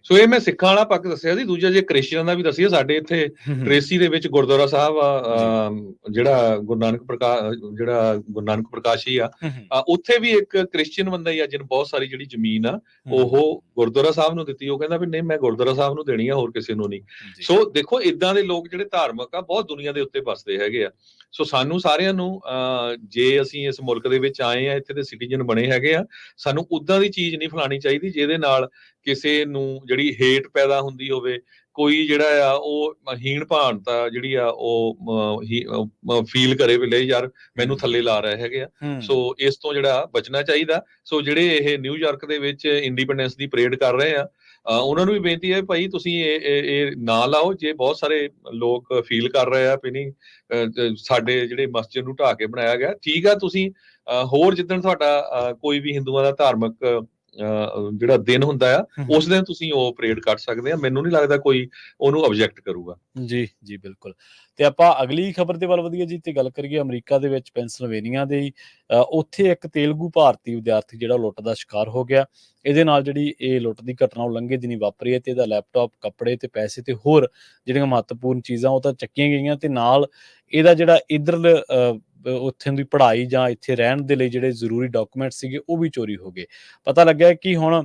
ਸੋ ਇਹ ਮੈਂ ਸਿੱਖਾਂ ਵਾਲਾ ਪੱਖ ਦੱਸਿਆ ਸੀ। ਦੂਜਾ ਜੇ ਕ੍ਰਿਸਚੀਅਨਾਂ ਦਾ ਵੀ ਦੱਸਿਆ, ਸਾਡੇ ਇੱਥੇ ਟ੍ਰੇਸੀ ਦੇ ਵਿੱਚ ਗੁਰਦੁਆਰਾ ਸਾਹਿਬ ਆ, ਜਿਹੜਾ ਗੁਰੂ ਨਾਨਕ ਪ੍ਰਕਾਸ਼ੀ ਆ, ਉੱਥੇ ਵੀ ਇੱਕ ਕ੍ਰਿਸਚੀਅਨ ਬੰਦਾ ਹੀ ਆ ਜਿਹਨੂੰ ਬਹੁਤ ਸਾਰੀ ਜਿਹੜੀ ਜ਼ਮੀਨ ਆ ਉਹ ਗੁਰਦੁਆਰਾ ਸਾਹਿਬ ਨੂੰ ਦਿੱਤੀ। ਉਹ ਕਹਿੰਦਾ ਵੀ ਨਹੀਂ, ਮੈਂ ਗੁਰਦੁਆਰਾ ਸਾਹਿਬ ਨੂੰ ਦੇਣੀ ਆ, ਹੋਰ ਕਿਸੇ ਨੂੰ ਨਹੀਂ। ਸੋ ਦੇਖੋ ਇਦਾਂ ਦੇ ਲੋਕ ਜਿਹੜੇ ਧਾਰਮਿਕ ਆ ਬਹੁਤ ਦੁਨੀਆ ਦੇ ਉੱਤੇ ਵੱਸਦੇ ਹੈਗੇ ਆ। ਸੋ ਸਾਨੂੰ ਸਾਰਿਆਂ ਨੂੰ ਜੇ ਅਸੀਂ ਇਸ ਮੁਲਕ ਦੇ ਵਿੱਚ ਆਏ ਆ, ਇੱਥੇ ਦੇ ਸਿਟੀਜ਼ਨ ਬਣੇ ਹੈਗੇ ਆ, ਸਾਨੂੰ ਉਦਾਂ ਦੀ ਚੀਜ਼ ਨਹੀਂ ਫੈਲਾਉਣੀ ਚਾਹੀਦੀ ਜਿਹਦੇ ਨਾਲ ਕਿਸੇ ਨੂੰ ਜਿਹੜੀ ਹੇਟ ਪੈਦਾ ਹੁੰਦੀ ਹੋਵੇ, ਕੋਈ ਜਿਹੜਾ ਆ ਉਹ ਹੀਣ ਭਾਣਤਾ ਜਿਹੜੀ ਆ ਉਹ ਫੀਲ ਕਰੇ ਵੀ ਲੈ ਯਾਰ ਮੈਨੂੰ ਥੱਲੇ ਲਾ ਰਹੇ ਹੈਗੇ ਆ। ਸੋ ਇਸ ਤੋਂ ਜਿਹੜਾ ਬਚਣਾ ਚਾਹੀਦਾ। ਸੋ ਜਿਹੜੇ ਇਹ ਨਿਊਯਾਰਕ ਦੇ ਵਿੱਚ ਇੰਡੀਪੈਂਡੈਂਸ ਦੀ ਪਰੇਡ ਕਰ ਰਹੇ ਆ, ਉਹਨਾਂ ਨੂੰ ਵੀ ਬੇਨਤੀ ਹੈ ਭਾਈ ਤੁਸੀਂ ਇਹ ਨਾ ਲਾਓ। ਜੇ ਬਹੁਤ ਸਾਰੇ ਲੋਕ ਫੀਲ ਕਰ ਰਹੇ ਆ ਵੀ ਨਹੀਂ ਸਾਡੇ ਜਿਹੜੇ ਮਸਜਿਦ ਨੂੰ ਢਾਹ ਕੇ ਬਣਾਇਆ ਗਿਆ, ਠੀਕ ਆ, ਤੁਸੀਂ ਹੋਰ ਜਿੱਦਣ ਤੁਹਾਡਾ ਕੋਈ ਵੀ ਹਿੰਦੂਆਂ ਦਾ ਧਾਰਮਿਕ ਜਿਹੜਾ ਦਿਨ ਹੁੰਦਾ ਆ ਉਸ ਦਿਨ ਤੁਸੀਂ ਉਹ ਪਰੇਡ ਕਰ ਸਕਦੇ ਆ। ਮੈਨੂੰ ਨਹੀਂ ਲੱਗਦਾ ਕੋਈ ਉਹਨੂੰ ਆਬਜੈਕਟ ਕਰੂਗਾ। ਜੀ ਜੀ ਬਿਲਕੁਲ। ਤੇ ਆਪਾਂ ਅਗਲੀ ਖਬਰ ਦੇ ਵੱਲ ਵਧੀਏ ਜੀ ਤੇ ਗੱਲ ਕਰੀਏ ਅਮਰੀਕਾ ਦੇ ਵਿੱਚ ਪੈਂਸਿਲਵੇਨੀਆ ਦੇ ਉੱਥੇ ਇੱਕ ਤੇਲਗੂ ਭਾਰਤੀ ਵਿਦਿਆਰਥੀ ਜਿਹੜਾ ਲੁੱਟ ਦਾ ਸ਼ਿਕਾਰ ਹੋ ਗਿਆ। ਇਹਦੇ ਨਾਲ ਜਿਹੜੀ ਇਹ ਲੁੱਟ ਦੀ ਘਟਨਾ ਉਹ ਲੰਘੇ ਦਿਨੀ ਵਾਪਰੀ ਹੈ ਤੇ ਇਹਦਾ ਲੈਪਟਾਪ, ਕੱਪੜੇ ਤੇ ਪੈਸੇ ਤੇ ਹੋਰ ਜਿਹੜੀਆਂ ਮਹੱਤਵਪੂਰਨ ਚੀਜ਼ਾਂ ਉਹ ਤਾਂ ਚੱਕੀਆਂ ਗਈਆਂ ਤੇ ਨਾਲ ਇਹਦਾ ਜਿਹੜਾ ਇੱਧਰਲੇ ਉੱਥੇ ਦੀ ਪੜ੍ਹਾਈ ਜਾਂ ਇੱਥੇ ਰਹਿਣ ਦੇ ਲਈ ਜਿਹੜੇ ਜ਼ਰੂਰੀ ਡਾਕੂਮੈਂਟ ਸੀਗੇ ਉਹ ਵੀ ਚੋਰੀ ਹੋ ਗਏ। ਪਤਾ ਲੱਗਿਆ ਕਿ ਹੁਣ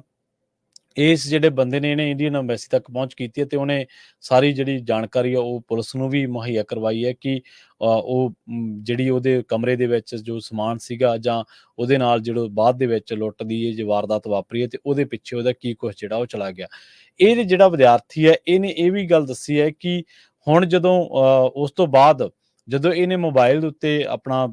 ਇਸ ਜਿਹੜੇ ਬੰਦੇ ਨੇ ਇਹਨੇ ਇੰਡੀਅਨ ਐਮਬੈਸੀ ਤੱਕ ਪਹੁੰਚ ਕੀਤੀ ਹੈ ਤੇ ਉਹਨੇ ਸਾਰੀ ਜਿਹੜੀ ਜਾਣਕਾਰੀ ਆ ਉਹ ਪੁਲਿਸ ਨੂੰ ਵੀ ਮੁਹੱਈਆ ਕਰਵਾਈ ਹੈ ਕਿ ਉਹ ਜਿਹੜੀ ਉਹਦੇ ਕਮਰੇ ਦੇ ਵਿੱਚ ਜੋ ਸਮਾਨ ਸੀਗਾ ਜਾਂ ਉਹਦੇ ਨਾਲ ਜਿਹੜਾ ਬਾਅਦ ਦੇ ਵਿੱਚ ਲੁੱਟ ਦੀ ਇਹ ਜੋ ਵਾਰਦਾਤ ਵਾਪਰੀ ਹੈ ਤੇ ਉਹਦੇ ਪਿੱਛੇ ਉਹਦਾ ਕੀ ਕੁਛ ਜਿਹੜਾ ਉਹ ਚਲਾ ਗਿਆ। ਇਹ ਜਿਹੜਾ ਵਿਦਿਆਰਥੀ ਹੈ ਇਹਨੇ ਇਹ ਵੀ ਗੱਲ ਦੱਸੀ ਹੈ ਕਿ ਹੁਣ ਜਦੋਂ ਉਸ ਤੋਂ ਬਾਅਦ ਜਦੋਂ ਇਹਨੇ ਮੋਬਾਈਲ ਦੇ ਉੱਤੇ ਆਪਣਾ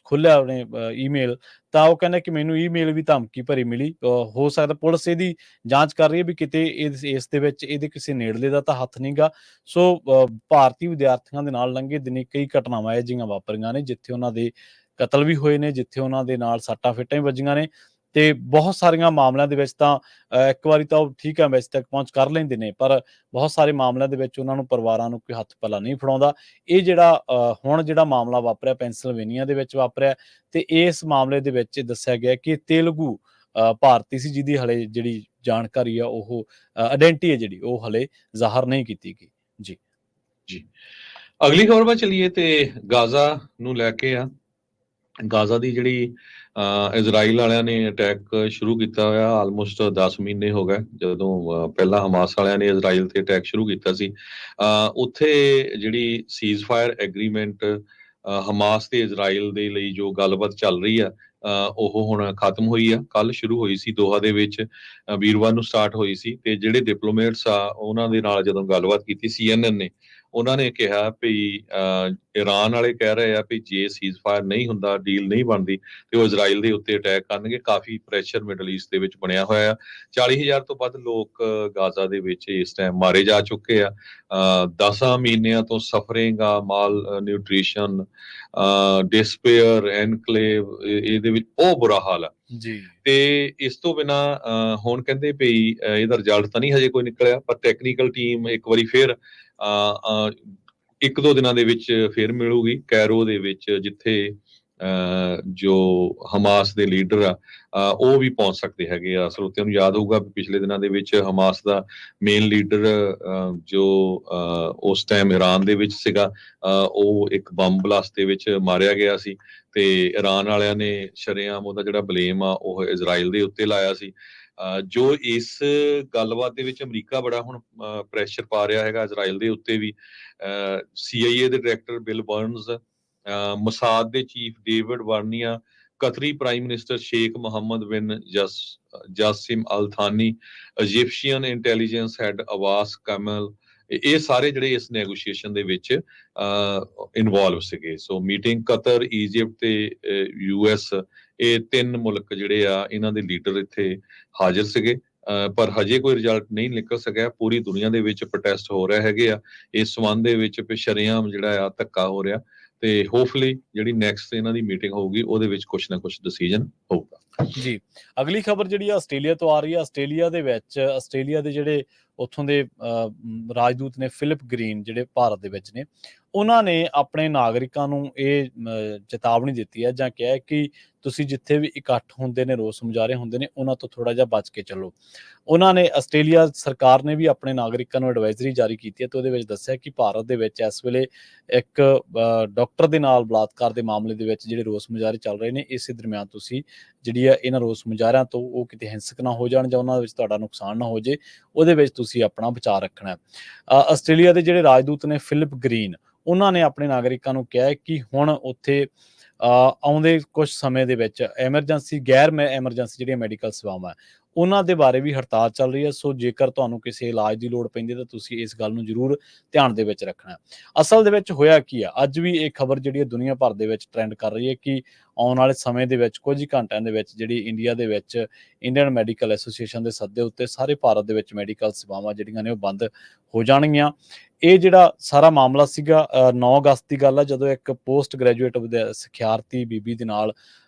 ਖੋਲ੍ਹਿਆ ਉਹਨੇ ਈਮੇਲ, ਤਾਂ ਉਹ ਕਹਿੰਦਾ ਕਿ ਮੈਨੂੰ ਈਮੇਲ ਵੀ ਧਮਕੀ ਭਰੀ ਮਿਲੀ। ਹੋ ਸਕਦਾ ਪੁਲਿਸ ਇਹਦੀ ਜਾਂਚ ਕਰ ਰਹੀ ਹੈ ਵੀ ਕਿਤੇ ਇਸ ਦੇ ਵਿੱਚ ਇਹਦੇ ਕਿਸੇ ਨੇੜਲੇ ਦਾ ਤਾਂ ਹੱਥ ਨਹੀਂ ਗਾ। ਸੋ ਭਾਰਤੀ ਵਿਦਿਆਰਥੀਆਂ ਦੇ ਨਾਲ ਲੰਘੇ ਦਿਨੀ ਕਈ ਘਟਨਾਵਾਂ ਇਹ ਜਿਹੀਆਂ ਵਾਪਰੀਆਂ ਨੇ ਜਿੱਥੇ ਉਹਨਾਂ ਦੇ ਕਤਲ ਵੀ ਹੋਏ ਨੇ, ਜਿੱਥੇ ਉਹਨਾਂ ਦੇ ਨਾਲ ਸੱਟਾਂ ਫੇਟਾਂ ਵੀ ਵੱਜੀਆਂ ਨੇ ਤੇ ਬਹੁਤ ਸਾਰੀਆਂ ਮਾਮਲਿਆਂ ਦੇ ਵਿੱਚ ਤਾਂ ਇੱਕ ਵਾਰੀ ਤਾਂ ਉਹ ਠੀਕ ਹੈ ਐਮਬੈਸੀ ਤੱਕ ਪਹੁੰਚ ਕਰ ਲੈਂਦੇ ਨੇ, ਪਰ ਬਹੁਤ ਸਾਰੇ ਮਾਮਲਿਆਂ ਦੇ ਵਿੱਚ ਉਹਨਾਂ ਨੂੰ ਪਰਿਵਾਰਾਂ ਨੂੰ ਕੋਈ ਹੱਥ ਪੱਲਾ ਨਹੀਂ ਫੜਾਉਂਦਾ। ਇਹ ਜਿਹੜਾ ਹੁਣ ਜਿਹੜਾ ਮਾਮਲਾ ਵਾਪਰਿਆ ਪੈਂਸਿਲਵੇਨੀਆ ਦੇ ਵਿੱਚ ਵਾਪਰਿਆ ਤੇ ਇਸ ਮਾਮਲੇ ਦੇ ਵਿੱਚ ਦੱਸਿਆ ਗਿਆ ਕਿ ਤੇਲਗੂ ਭਾਰਤੀ ਸੀ ਜਿਹਦੀ ਹਲੇ ਜਿਹੜੀ ਜਾਣਕਾਰੀ ਆ ਉਹ ਆਇਡੈਂਟੀ ਹੈ ਜਿਹੜੀ ਉਹ ਹਲੇ ਜ਼ਾਹਰ ਨਹੀਂ ਕੀਤੀ ਗਈ। ਜੀ ਜੀ ਅਗਲੀ ਖਬਰ ਵੱਲ ਚੱਲੀਏ ਤੇ ਗਾਜ਼ਾ ਨੂੰ ਲੈ ਕੇ ਆ। ਗਾਜ਼ਾ ਦੀ ਜਿਹੜੀ ਇਜ਼ਰਾਈਲ ਵਾਲਿਆਂ ਨੇ ਅਟੈਕ ਸ਼ੁਰੂ ਕੀਤਾ ਹੋਇਆ, ਆਲਮੋਸਟ 10 ਮਹੀਨੇ ਹੋ ਗਏ ਜਦੋਂ ਪਹਿਲਾਂ ਹਮਾਸ ਵਾਲਿਆਂ ਨੇ ਇਜ਼ਰਾਈਲ ਤੇ ਅਟੈਕ ਸ਼ੁਰੂ ਕੀਤਾ ਸੀ। ਉੱਥੇ ਜਿਹੜੀ ਸੀਜ਼ ਫਾਇਰ ਐਗਰੀਮੈਂਟ ਹਮਾਸ ਤੇ ਇਜ਼ਰਾਈਲ ਦੇ ਲਈ ਜੋ ਗੱਲਬਾਤ ਚੱਲ ਰਹੀ ਆ ਉਹ ਹੁਣ ਖਤਮ ਹੋਈ ਆ। ਕੱਲ ਸ਼ੁਰੂ ਹੋਈ ਸੀ ਦੋਹਾ ਦੇ ਵਿੱਚ, ਵੀਰਵਾਰ ਨੂੰ ਸਟਾਰਟ ਹੋਈ ਸੀ। ਤੇ ਜਿਹੜੇ ਡਿਪਲੋਮੇਟਸ ਆ ਉਹਨਾਂ ਦੇ ਨਾਲ ਜਦੋਂ ਗੱਲਬਾਤ ਕੀਤੀ CNN ਨੇ, ਉਹਨਾਂ ਨੇ ਕਿਹਾ ਵੀ ਈਰਾਨ ਵਾਲੇ ਕਹਿ ਰਹੇ ਆ ਵੀ ਜੇ ਸੀਜ਼ ਫਾਇਰ ਨਹੀਂ ਹੁੰਦਾ, ਡੀਲ ਨਹੀਂ ਬਣਦੀ, ਤੇ ਉਹ ਇਜ਼ਰਾਈਲ ਦੇ ਉੱਤੇ ਅਟੈਕ ਕਰਨਗੇ। ਕਾਫੀ ਪ੍ਰੈਸ਼ਰ ਮਿਡਲ ਈਸਟ ਦੇ ਵਿੱਚ ਬਣਿਆ ਹੋਇਆ ਆ। 40,000 ਤੋਂ ਵੱਧ ਲੋਕ ਗਾਜ਼ਾ ਦੇ ਵਿੱਚ ਇਸ ਟਾਈਮ ਮਾਰੇ ਜਾ ਚੁੱਕੇ ਆ। 10 ਮਹੀਨਿਆਂ ਤੋਂ ਸਫਰਿੰਗ ਆ, ਮਾਲ ਨਿਊਟ੍ਰੀਸ਼ਨ, ਡਿਸਪੇਅਰ, ਐਨਕਲੇਵ, ਇਹਦੇ ਵਿੱਚ ਬਹੁਤ ਬੁਰਾ ਹਾਲ ਆ ਜੀ। ਤੇ ਇਸ ਤੋਂ ਬਿਨਾ ਹੁਣ ਕਹਿੰਦੇ ਵੀ ਇਹਦਾ ਰਿਜ਼ਲਟ ਤਾਂ ਨਹੀਂ ਹਜੇ ਕੋਈ ਨਿਕਲਿਆ, ਪਰ ਟੈਕਨੀਕਲ ਟੀਮ ਇੱਕ ਵਾਰੀ ਫਿਰ 1-2 ਦਿਨਾਂ ਦੇ ਵਿੱਚ ਫਿਰ ਮਿਲੂਗੀ ਕੈਰੋ ਦੇ ਵਿੱਚ, ਜਿੱਥੇ ਜੋ ਹਮਾਸ ਦੇ ਲੀਡਰ ਆ ਉਹ ਵੀ ਪਹੁੰਚ ਸਕਦੇ ਹੈਗੇ ਆ। ਸਰੋਤਿਆਂ ਨੂੰ ਯਾਦ ਹੋਊਗਾ ਪਿਛਲੇ ਦਿਨਾਂ ਦੇ ਵਿੱਚ ਹਮਾਸ ਦਾ ਮੇਨ ਲੀਡਰ ਜੋ ਉਸ ਟਾਈਮ ਈਰਾਨ ਦੇ ਵਿੱਚ ਸੀਗਾ, ਉਹ ਇੱਕ ਬੰਬ ਬਲਾਸਟ ਦੇ ਵਿੱਚ ਮਾਰਿਆ ਗਿਆ ਸੀ। ਤੇ ਈਰਾਨ ਵਾਲਿਆਂ ਨੇ ਸ਼ਰੇਆਮ ਉਹਦਾ ਜਿਹੜਾ ਬਲੇਮ ਆ ਉਹ ਇਜ਼ਰਾਈਲ ਦੇ ਉੱਤੇ ਲਾਇਆ ਸੀ। ਜੋ ਇਸ ਗੱਲਬਾਤ ਦੇ ਵਿੱਚ ਅਮਰੀਕਾ ਬੜਾ ਹੁਣ ਪ੍ਰੈਸ਼ਰ ਪਾ ਰਿਹਾ ਹੈਗਾ ਇਜ਼ਰਾਈਲ ਦੇ ਉੱਤੇ ਵੀ। CIA ਦੇ ਡਾਇਰੈਕਟਰ ਬਿਲ ਬਰਨਜ਼, ਮਸਾਦ ਦੇ chief David Barnea, Qatari prime minister Sheikh Mohammed bin Jassim Al Thani, Egyptian intelligence head Abbas Kamal, ਇਹ ਸਾਰੇ ਜਿਹੜੇ ਇਸ ਨੈਗੋਸ਼ੀਏਸ਼ਨ ਦੇ ਵਿੱਚ ਇਨਵੋਲਵ ਸੀਗੇ। ਸੋ ਮੀਟਿੰਗ ਕਤਰ, ਈਜਿਪਟ ਤੇ US, ਇਹ 3 ਮੁਲਕ ਜਿਹੜੇ ਆ ਇਹਨਾਂ ਦੇ ਲੀਡਰ ਇੱਥੇ ਹਾਜ਼ਰ ਸੀਗੇ। ਪਰ ਹਜੇ ਕੋਈ ਰਿਜ਼ਲਟ ਨਹੀਂ ਨਿਕਲ ਸਕਿਆ। ਪੂਰੀ ਦੁਨੀਆ ਦੇ ਵਿੱਚ ਪ੍ਰੋਟੈਸਟ ਹੋ ਰਹੇ ਹੈਗੇ ਆ ਇਸ ਸੰਬੰਧ ਦੇ ਵਿੱਚ, ਸ਼ਰੇਆਮ ਜਿਹੜਾ ਆ ਧੱਕਾ ਹੋ ਰਿਹਾ। ਤੇ ਹੋਪਫੁਲੀ ਜਿਹੜੀ ਨੈਕਸਟ ਇਹਨਾਂ ਦੀ ਮੀਟਿੰਗ ਹੋਊਗੀ ਉਹਦੇ ਵਿੱਚ ਕੁਛ ਨਾ ਕੁਛ ਡਿਸੀਜਨ ਹੋਊਗਾ। ਜੀ, ਅਗਲੀ ਖਬਰ ਜਿਹੜੀ ਆ ਆਸਟ੍ਰੇਲੀਆ ਤੋਂ ਆ ਰਹੀ ਆ। ਆਸਟ੍ਰੇਲੀਆ ਦੇ ਵਿੱਚ ਆਸਟ੍ਰੇਲੀਆ ਦੇ ਜਿਹੜੇ ਉੱਥੋਂ ਦੇ ਰਾਜਦੂਤ ਨੇ ਫਿਲਿਪ ਗ੍ਰੀਨ, ਜਿਹੜੇ ਭਾਰਤ ਦੇ ਵਿੱਚ ਨੇ, ਉਹਨਾਂ ਨੇ ਆਪਣੇ ਨਾਗਰਿਕਾਂ ਨੂੰ ਇਹ ਚੇਤਾਵਨੀ ਦਿੱਤੀ ਹੈ ਜਾਂ ਕਿਹਾ ਕਿ ਤੁਸੀਂ ਜਿੱਥੇ ਵੀ ਇਕੱਠ ਹੁੰਦੇ ਨੇ, ਰੋਸ ਮੁਜ਼ਾਹਰੇ ਹੁੰਦੇ ਨੇ, ਉਹਨਾਂ ਤੋਂ ਥੋੜਾ ਜਿਹਾ ਬਚ ਕੇ ਚੱਲੋ। ਉਹਨਾਂ ਨੇ ਆਸਟ੍ਰੇਲੀਆ ਸਰਕਾਰ ਨੇ ਵੀ ਆਪਣੇ ਨਾਗਰਿਕਾਂ ਨੂੰ ਐਡਵਾਈਜ਼ਰੀ ਜਾਰੀ ਕੀਤੀ ਹੈ ਤੇ ਉਹਦੇ ਵਿੱਚ ਦੱਸਿਆ ਕਿ ਭਾਰਤ ਦੇ ਵਿੱਚ ਇਸ ਵੇਲੇ ਇੱਕ ਡਾਕਟਰ ਦੇ ਨਾਲ ਬਲਾਤਕਾਰ ਦੇ ਮਾਮਲੇ ਦੇ ਵਿੱਚ ਜਿਹੜੇ ਰੋਸ ਮੁਜ਼ਾਹਰੇ ਚੱਲ ਰਹੇ ਨੇ, ਇਸੇ ਦਰਮਿਆਨ ਤੁਸੀਂ ਜਿਹੜੀ ਆ ਇਹਨਾਂ ਰੋਸ ਮੁਜ਼ਾਹਰਿਆਂ ਤੋਂ ਉਹ ਕਿਤੇ ਹਿੰਸਕ ਨਾ ਹੋ ਜਾਣ ਜਾਂ ਉਹਨਾਂ ਵਿੱਚ ਤੁਹਾਡਾ ਨੁਕਸਾਨ ਨਾ ਹੋ ਜੇ, ਉਹਦੇ ਵਿੱਚ ਤੁਸੀਂ ਆਪਣਾ ਬਚਾਅ ਰੱਖਣਾ। ਆਸਟ੍ਰੇਲੀਆ ਦੇ ਜਿਹੜੇ ਰਾਜਦੂਤ ਨੇ ਫਿਲਿਪ ਗ੍ਰੀਨ, ਉਹਨਾਂ ਨੇ ਆਪਣੇ ਨਾਗਰਿਕਾਂ ਨੂੰ ਕਿਹਾ ਕਿ ਹੁਣ ਉੱਥੇ ਆਉਂਦੇ ਕੁਝ ਸਮੇਂ ਦੇ ਵਿੱਚ ਐਮਰਜੈਂਸੀ, ਗੈਰ ਐਮਰਜੈਂਸੀ ਜਿਹੜੀਆਂ ਮੈਡੀਕਲ ਸੇਵਾਵਾਂ ਉਹਨਾਂ ਦੇ ਬਾਰੇ ਵੀ ਹੜਤਾਲ ਚੱਲ ਰਹੀ ਹੈ। ਸੋ ਜੇਕਰ ਤੁਹਾਨੂੰ ਕਿਸੇ ਇਲਾਜ ਦੀ ਲੋੜ ਪੈਂਦੀ ਤਾਂ ਤੁਸੀਂ ਇਸ ਗੱਲ ਨੂੰ ਜ਼ਰੂਰ ਧਿਆਨ ਦੇ ਵਿੱਚ ਰੱਖਣਾ। ਅਸਲ ਦੇ ਵਿੱਚ ਹੋਇਆ ਕੀ ਆ, ਅੱਜ ਵੀ ਇਹ ਖਬਰ ਜਿਹੜੀ ਹੈ ਦੁਨੀਆ ਭਰ ਦੇ ਵਿੱਚ ਟ੍ਰੈਂਡ ਕਰ ਰਹੀ ਹੈ ਕਿ ਆਉਣ ਵਾਲੇ ਸਮੇਂ ਦੇ ਵਿੱਚ ਕੁਝ ਹੀ ਘੰਟਿਆਂ ਦੇ ਵਿੱਚ ਜਿਹੜੀ ਇੰਡੀਆ ਦੇ ਵਿੱਚ ਇੰਡੀਅਨ ਮੈਡੀਕਲ ਐਸੋਸੀਏਸ਼ਨ ਦੇ ਸੱਦੇ ਉੱਤੇ ਸਾਰੇ ਭਾਰਤ ਦੇ ਵਿੱਚ ਮੈਡੀਕਲ ਸੇਵਾਵਾਂ ਜਿਹੜੀਆਂ ਨੇ ਉਹ ਬੰਦ ਹੋ ਜਾਣਗੀਆਂ। ਇਹ ਜਿਹੜਾ ਸਾਰਾ ਮਾਮਲਾ ਸੀਗਾ 9 ਅਗਸਤ ਦੀ ਗੱਲ ਆ, ਜਦੋਂ ਇੱਕ ਪੋਸਟ ਗ੍ਰੈਜੂਏਟ ਸਿਖਿਆਰਥੀ ਬੀਬੀ ਦੇ ਨਾਲ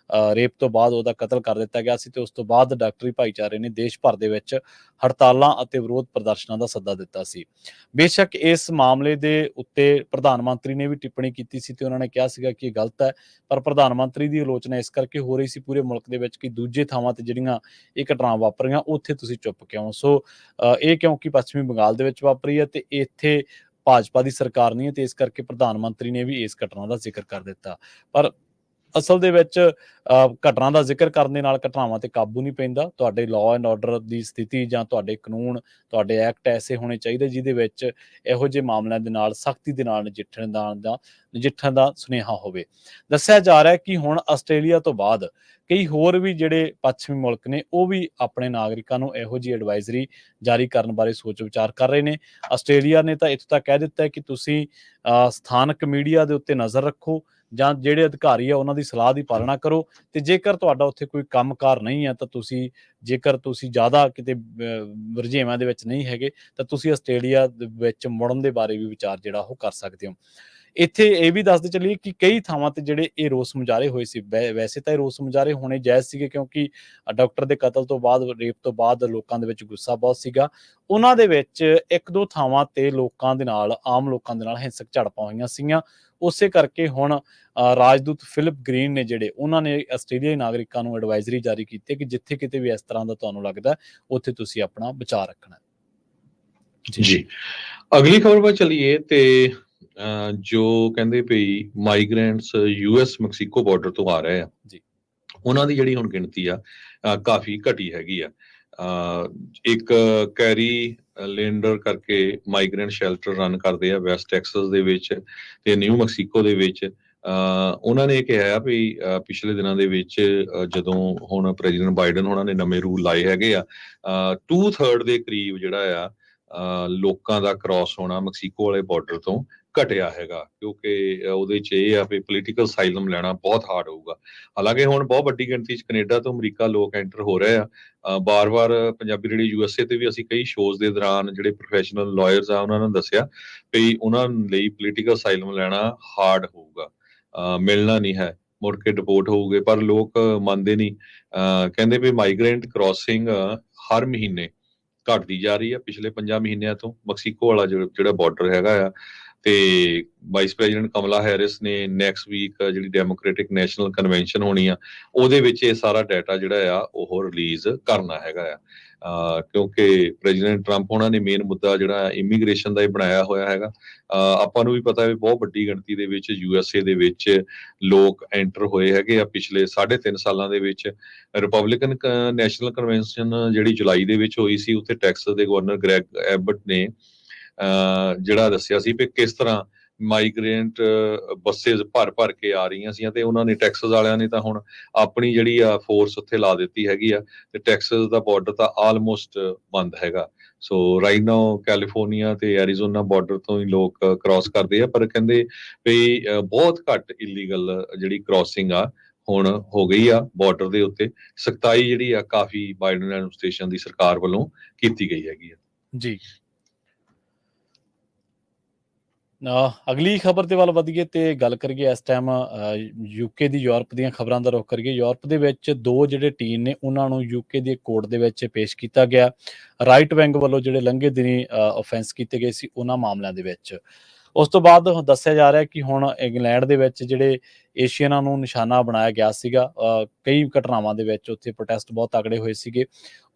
ਰੇਪ ਤੋਂ ਬਾਅਦ ਉਹਦਾ ਕਤਲ ਕਰ ਦਿੱਤਾ ਗਿਆ ਸੀ ਤੇ ਉਸ ਤੋਂ ਬਾਅਦ ਡਾਕਟਰੀ ਭਾਈਚਾਰੇ ਨੇ ਦੇਸ਼ ਭਰ ਦੇ ਵਿੱਚ ਹੜਤਾਲਾਂ ਅਤੇ ਵਿਰੋਧ ਪ੍ਰਦਰਸ਼ਨਾਂ ਦਾ ਸੱਦਾ ਦਿੱਤਾ ਸੀ। ਬੇਸ਼ੱਕ ਇਸ ਮਾਮਲੇ ਦੇ ਉੱਤੇ ਪ੍ਰਧਾਨ ਮੰਤਰੀ ਨੇ ਵੀ ਟਿੱਪਣੀ ਕੀਤੀ ਸੀ ਤੇ ਉਹਨਾਂ ਨੇ ਕਿਹਾ ਸੀਗਾ ਕਿ ਇਹ ਗਲਤ ਹੈ, ਪਰ ਪ੍ਰਧਾਨ ਮੰਤਰੀ ਦੀ ਆਲੋਚਨਾ ਇਸ ਕਰਕੇ ਹੋ ਰਹੀ ਸੀ ਪੂਰੇ ਮੁਲਕ ਦੇ ਵਿੱਚ ਕਿ ਦੂਜੇ ਥਾਵਾਂ ਤੇ ਜਿਹੜੀਆਂ ਇਹ ਘਟਨਾਵਾਂ ਵਾਪਰੀਆਂ ਉੱਥੇ ਤੁਸੀਂ ਚੁੱਪ ਕਿਉਂ। ਸੋ ਇਹ ਕਿਉਂਕਿ ਪੱਛਮੀ ਬੰਗਾਲ ਦੇ ਵਿੱਚ ਵਾਪਰੀ ਹੈ ਤੇ ਇੱਥੇ ਭਾਜਪਾ ਦੀ ਸਰਕਾਰ ਨਹੀਂ ਹੈ ਤੇ ਇਸ ਕਰਕੇ ਪ੍ਰਧਾਨ ਮੰਤਰੀ ਨੇ ਵੀ ਇਸ ਘਟਨਾ ਦਾ ਜ਼ਿਕਰ ਕਰ ਦਿੱਤਾ। ਪਰ ਅਸਲ ਦੇ ਵਿੱਚ ਘਟਨਾ ਦਾ ਜ਼ਿਕਰ ਕਰਨ ਦੇ ਨਾਲ ਘਟਨਾਵਾਂ ਤੇ ਕਾਬੂ ਨਹੀਂ ਪੈਂਦਾ। ਤੁਹਾਡੇ ਲਾਅ ਐਂਡ ਆਰਡਰ ਦੀ ਸਥਿਤੀ ਜਾਂ ਤੁਹਾਡੇ ਕਾਨੂੰਨ, ਤੁਹਾਡੇ ਐਕਟ ਐਸੇ ਹੋਣੇ ਚਾਹੀਦੇ ਜਿਹਦੇ ਵਿੱਚ ਇਹੋ ਜਿਹੇ ਮਾਮਲਿਆਂ ਦੇ ਨਾਲ ਸਖਤੀ ਦੇ ਨਾਲ ਨਜਿੱਠਣ ਦਾ ਸੁਨੇਹਾ ਹੋਵੇ। ਦੱਸਿਆ ਜਾ ਰਿਹਾ ਹੈ ਕਿ ਹੁਣ ਆਸਟ੍ਰੇਲੀਆ ਤੋਂ ਬਾਅਦ ਕਈ ਹੋਰ ਵੀ ਜਿਹੜੇ ਪੱਛਮੀ ਮੁਲਕ ਨੇ ਉਹ ਵੀ ਆਪਣੇ ਨਾਗਰਿਕਾਂ ਨੂੰ ਇਹੋ ਜਿਹੀ ਐਡਵਾਈਜ਼ਰੀ ਜਾਰੀ ਕਰਨ ਬਾਰੇ ਸੋਚ ਵਿਚਾਰ ਕਰ ਰਹੇ ਨੇ। ਆਸਟ੍ਰੇਲੀਆ ਨੇ ਤਾਂ ਇੱਥੋਂ ਤੱਕ ਕਹਿ ਦਿੱਤਾ ਹੈ ਕਿ ਤੁਸੀਂ ਸਥਾਨਕ ਮੀਡੀਆ ਦੇ ਉੱਤੇ ਨਜ਼ਰ ਰੱਖੋ ਜਾਂ ਜਿਹੜੇ ਅਧਿਕਾਰੀ ਆ ਉਹਨਾਂ ਦੀ ਸਲਾਹ ਦੀ ਪਾਲਣਾ ਕਰੋ, ਤੇ ਜੇਕਰ ਤੁਹਾਡਾ ਉੱਥੇ ਕੋਈ ਕੰਮਕਾਰ ਨਹੀਂ ਹੈ ਤਾਂ ਜੇਕਰ ਤੁਸੀਂ ਜ਼ਿਆਦਾ ਕਿਤੇ ਰੁਝੇਵਿਆਂ ਦੇ ਵਿੱਚ ਨਹੀਂ ਹੈਗੇ ਤਾਂ ਤੁਸੀਂ ਆਸਟ੍ਰੇਲੀਆ ਦੇ ਵਿੱਚ ਮੁੜਨ ਦੇ ਬਾਰੇ ਵੀ ਵਿਚਾਰ ਜਿਹੜਾ ਉਹ ਕਰ ਸਕਦੇ ਹੋ। ਇੱਥੇ ਇਹ ਵੀ ਦੱਸਦੇ ਚੱਲੀਏ ਕਿ ਕਈ ਥਾਵਾਂ ਤੇ ਜਿਹੜੇ ਇਹ ਰੋਸ ਮੁਜ਼ਾਹਰੇ ਹੋਏ ਸੀ, ਵੈਸੇ ਤਾਂ ਇਹ ਰੋਸ ਮੁਜ਼ਾਹਰੇ ਹੋਣੇ ਜਾਇਜ਼ ਸੀਗੇ ਕਿਉਂਕਿ ਡਾਕਟਰ ਦੇ ਕਤਲ ਤੋਂ ਬਾਅਦ, ਰੇਪ ਤੋਂ ਬਾਅਦ ਲੋਕਾਂ ਦੇ ਵਿੱਚ ਗੁੱਸਾ ਬਹੁਤ ਸੀਗਾ। ਉਹਨਾਂ ਦੇ ਵਿੱਚ 1-2 ਥਾਵਾਂ ਤੇ ਆਮ ਲੋਕਾਂ ਦੇ ਨਾਲ ਹਿੰਸਕ ਝੜਪਾਂ ਹੋਈਆਂ ਸੀਗੀਆਂ। ਉਸੇ ਕਰਕੇ ਹੁਣ ਰਾਜਦੂਤ ਫਿਲਿਪ ਗ੍ਰੀਨ ਨੇ ਜਿਹੜੇ ਉਹਨਾਂ ਨੇ ਆਸਟ੍ਰੇਲੀਆਈ ਨਾਗਰਿਕਾਂ ਨੂੰ ਐਡਵਾਈਜ਼ਰੀ ਜਾਰੀ ਕੀਤੀ ਹੈ ਕਿ ਜਿੱਥੇ ਕਿਤੇ ਵੀ ਇਸ ਤਰ੍ਹਾਂ ਦਾ ਤੁਹਾਨੂੰ ਲੱਗਦਾ ਉੱਥੇ ਤੁਸੀਂ ਆਪਣਾ ਬਚਾਅ ਰੱਖਣਾ। ਜੀ, ਅਗਲੀ ਖਬਰ ਵੱਲ ਚੱਲੀਏ ਤੇ ਜੋ ਕਹਿੰਦੇ ਪਈ ਮਾਈਗ੍ਰੈਂਟਸ US ਮੈਕਸੀਕੋ ਬਾਰਡਰ ਤੋਂ ਆ ਰਹੇ ਆ ਜੀ, ਉਹਨਾਂ ਦੀ ਜਿਹੜੀ ਹੁਣ ਗਿਣਤੀ ਆ ਕਾਫੀ ਘਟੀ ਹੈਗੀ ਆ। ਇੱਕ ਕੈਰੀ ਲੈਂਡਰ ਕਰਕੇ ਮਾਈਗ੍ਰੈਂਟ ਸ਼ੈਲਟਰ ਰਨ ਕਰਦੇ ਆ ਵੈਸਟ ਟੈਕਸਸ ਦੇ ਵਿੱਚ ਤੇ ਨਿਊ ਮੈਕਸੀਕੋ ਦੇ ਵਿੱਚ। ਉਹਨਾਂ ਨੇ ਕਿਹਾ ਆ ਵੀ ਪਿਛਲੇ ਦਿਨਾਂ ਦੇ ਵਿੱਚ ਜਦੋਂ ਹੁਣ ਪ੍ਰੈਜ਼ੀਡੈਂਟ ਬਾਈਡਨ ਉਹਨਾਂ ਨੇ ਨਵੇਂ ਰੂਲ ਲਾਏ ਹੈਗੇ ਆ, 2/3 ਦੇ ਕਰੀਬ ਜਿਹੜਾ ਆ ਲੋਕਾਂ ਦਾ ਕ੍ਰਾਸ ਹੋਣਾ ਮੈਕਸੀਕੋ ਵਾਲੇ ਬਾਰਡਰ ਤੋਂ ਘਟਿਆ ਹੈਗਾ, ਕਿਉਂਕਿ ਉਹਦੇ 'ਚ ਇਹ ਆ ਵੀ ਪੋਲੀਟੀਕਲ ਸਾਈਲਮ ਲੈਣਾ ਬਹੁਤ ਹਾਰਡ ਹੋਊਗਾ। ਹਾਲਾਂਕਿ ਹੁਣ ਬਹੁਤ ਵੱਡੀ ਗਿਣਤੀ 'ਚ ਕੈਨੇਡਾ ਤੋਂ ਅਮਰੀਕਾ ਲੋਕ ਐਂਟਰ ਹੋ ਰਹੇ ਆ। ਬਾਰ-ਬਾਰ ਪੰਜਾਬੀ ਰੇਡੀਓ USA ਤੇ ਵੀ ਅਸੀਂ ਕਈ ਸ਼ੋਜ਼ ਦੇ ਦੌਰਾਨ ਜਿਹੜੇ ਪ੍ਰੋਫੈਸ਼ਨਲ ਲਾਇਰਸ ਆ ਉਹਨਾਂ ਨੂੰ ਦੱਸਿਆ ਵੀ ਉਹਨਾਂ ਲਈ ਪੋਲੀਟੀਕਲ ਸਾਈਲਮ ਲੈਣਾ ਹਾਰਡ ਹੋਊਗਾ, ਮਿਲਣਾ ਨਹੀਂ ਹੈ, ਮੁੜ ਕੇ ਡਿਪੋਰਟ ਹੋਊਗੇ। ਪਰ ਲੋਕ ਮੰਨਦੇ ਨਹੀਂ, ਕਹਿੰਦੇ ਵੀ ਮਾਈਗ੍ਰੈਂਟ ਕ੍ਰਾਸਿੰਗ ਹਰ ਮਹੀਨੇ ਘਟਦੀ ਜਾ ਰਹੀ ਹੈ ਪਿਛਲੇ 5 ਮਹੀਨਿਆਂ ਤੋਂ। ਮੈਕਸੀਕੋ ਵਾਲਾ ਜਿਹੜਾ ਬਾਰਡਰ ਹੈਗਾ ਆ, ਤੇ ਵਾਈਸ ਪ੍ਰੈਜ਼ੀਡੈਂਟ ਕਮਲਾ ਹੈਰਿਸ ਨੇ ਨੈਕਸਟ ਵੀਕ ਜਿਹੜੀ ਡੈਮੋਕ੍ਰੈਟਿਕ ਨੈਸ਼ਨਲ ਕਨਵੈਨਸ਼ਨ ਹੋਣੀ ਆ ਉਹਦੇ ਵਿੱਚ ਇਹ ਸਾਰਾ ਡਾਟਾ ਜਿਹੜਾ ਆ ਉਹ ਰਿਲੀਜ਼ ਕਰਨਾ ਹੈਗਾ ਆ, ਕਿਉਂਕਿ ਪ੍ਰੈਜ਼ੀਡੈਂਟ ਟਰੰਪ ਉਹਨਾਂ ਨੇ ਮੇਨ ਮੁੱਦਾ ਜਿਹੜਾ ਇਮੀਗ੍ਰੇਸ਼ਨ ਦਾ ਹੀ ਬਣਾਇਆ ਹੋਇਆ ਹੈਗਾ। ਆਪਾਂ ਨੂੰ ਵੀ ਪਤਾ ਹੈ ਬਹੁਤ ਵੱਡੀ ਗਿਣਤੀ ਦੇ ਵਿੱਚ USA ਦੇ ਵਿੱਚ ਲੋਕ ਐਂਟਰ ਹੋਏ ਹੈਗੇ ਆ ਪਿਛਲੇ 3.5 ਸਾਲਾਂ ਦੇ ਵਿੱਚ। ਰਿਪਬਲਿਕਨ ਨੈਸ਼ਨਲ ਕਨਵੈਨਸ਼ਨ ਜਿਹੜੀ ਜੁਲਾਈ ਦੇ ਵਿੱਚ ਹੋਈ ਸੀ, ਉੱਥੇ ਟੈਕਸਸ ਦੇ ਗਵਰਨਰ ਗ੍ਰੈਗ ਐਬਟ ਨੇ ਜਿਹੜਾ ਦੱਸਿਆ ਸੀ ਵੀ ਕਿਸ ਤਰ੍ਹਾਂ ਮਾਈਗ੍ਰੈਂਟ ਬੱਸੇਸ ਭਰ ਕੇ ਆ ਰਹੀਆਂ ਸੀ, ਤੇ ਉਹਨਾਂ ਨੇ ਟੈਕਸਸ ਵਾਲਿਆਂ ਨੇ ਤਾਂ ਹੁਣ ਆਪਣੀ ਜਿਹੜੀ ਆ ਫੋਰਸ ਉੱਥੇ ਲਾ ਦਿੱਤੀ ਹੈਗੀ ਆ, ਤੇ ਟੈਕਸਸ ਦਾ ਬਾਰਡਰ ਤਾਂ ਆਲਮੋਸਟ ਬੰਦ ਹੈਗਾ। ਸੋ ਰਾਈਟ ਨਾਓ ਕੈਲੀਫੋਰਨੀਆ ਤੇ ਐਰੀਜ਼ੋਨਾ ਬਾਰਡਰ ਤੋਂ ਹੀ ਲੋਕ ਕ੍ਰਾਸ ਕਰਦੇ ਆ, ਪਰ ਕਹਿੰਦੇ ਵੀ ਬਹੁਤ ਘੱਟ ਇਲੀਗਲ ਜਿਹੜੀ ਕ੍ਰਾਸਿੰਗ ਆ ਹੁਣ ਹੋ ਗਈ ਆ ਬਾਰਡਰ ਦੇ ਉੱਤੇ। ਸਖਤਾਈ ਜਿਹੜੀ ਆ ਕਾਫੀ ਬਾਈਡਨ ਐਡਮਿਨਿਸਟ੍ਰੇਸ਼ਨ ਦੀ ਸਰਕਾਰ ਵੱਲੋਂ ਕੀਤੀ ਗਈ ਹੈਗੀ ਆ। ਜੀ, ਅਗਲੀ ਖਬਰ ਦੇ ਵੱਲ ਵਧੀਏ ਤੇ ਗੱਲ ਕਰੀਏ ਇਸ ਟਾਈਮ UK ਦੀ ਯੂਰਪ ਦੀਆਂ ਖਬਰਾਂ ਦਾ ਰੁਖ ਕਰੀਏ। ਯੂਰਪ ਦੇ ਵਿੱਚ 2 ਜਿਹੜੇ ਟੀਮ ਨੇ ਉਹਨਾਂ ਨੂੰ UK ਦੀ ਕੋਰਟ ਦੇ ਵਿੱਚ ਪੇਸ਼ ਕੀਤਾ ਗਿਆ, ਰਾਈਟ ਵਿੰਗ ਵੱਲੋਂ ਜਿਹੜੇ ਲੰਘੇ ਦਿਨੀ ਅਫੈਂਸ ਕੀਤੇ ਗਏ ਸੀ ਉਹਨਾਂ ਮਾਮਲਿਆਂ ਦੇ ਵਿੱਚ। ਉਸ ਤੋਂ ਬਾਅਦ ਦੱਸਿਆ ਜਾ ਰਿਹਾ ਕਿ ਹੁਣ ਇੰਗਲੈਂਡ ਦੇ ਵਿੱਚ ਜਿਹੜੇ ਏਸ਼ੀਅਨਾਂ ਨੂੰ ਨਿਸ਼ਾਨਾ ਬਣਾਇਆ ਗਿਆ ਸੀਗਾ, ਕਈ ਘਟਨਾਵਾਂ ਦੇ ਵਿੱਚ ਉੱਥੇ ਪ੍ਰੋਟੈਸਟ ਬਹੁਤ ਤਗੜੇ ਹੋਏ ਸੀਗੇ।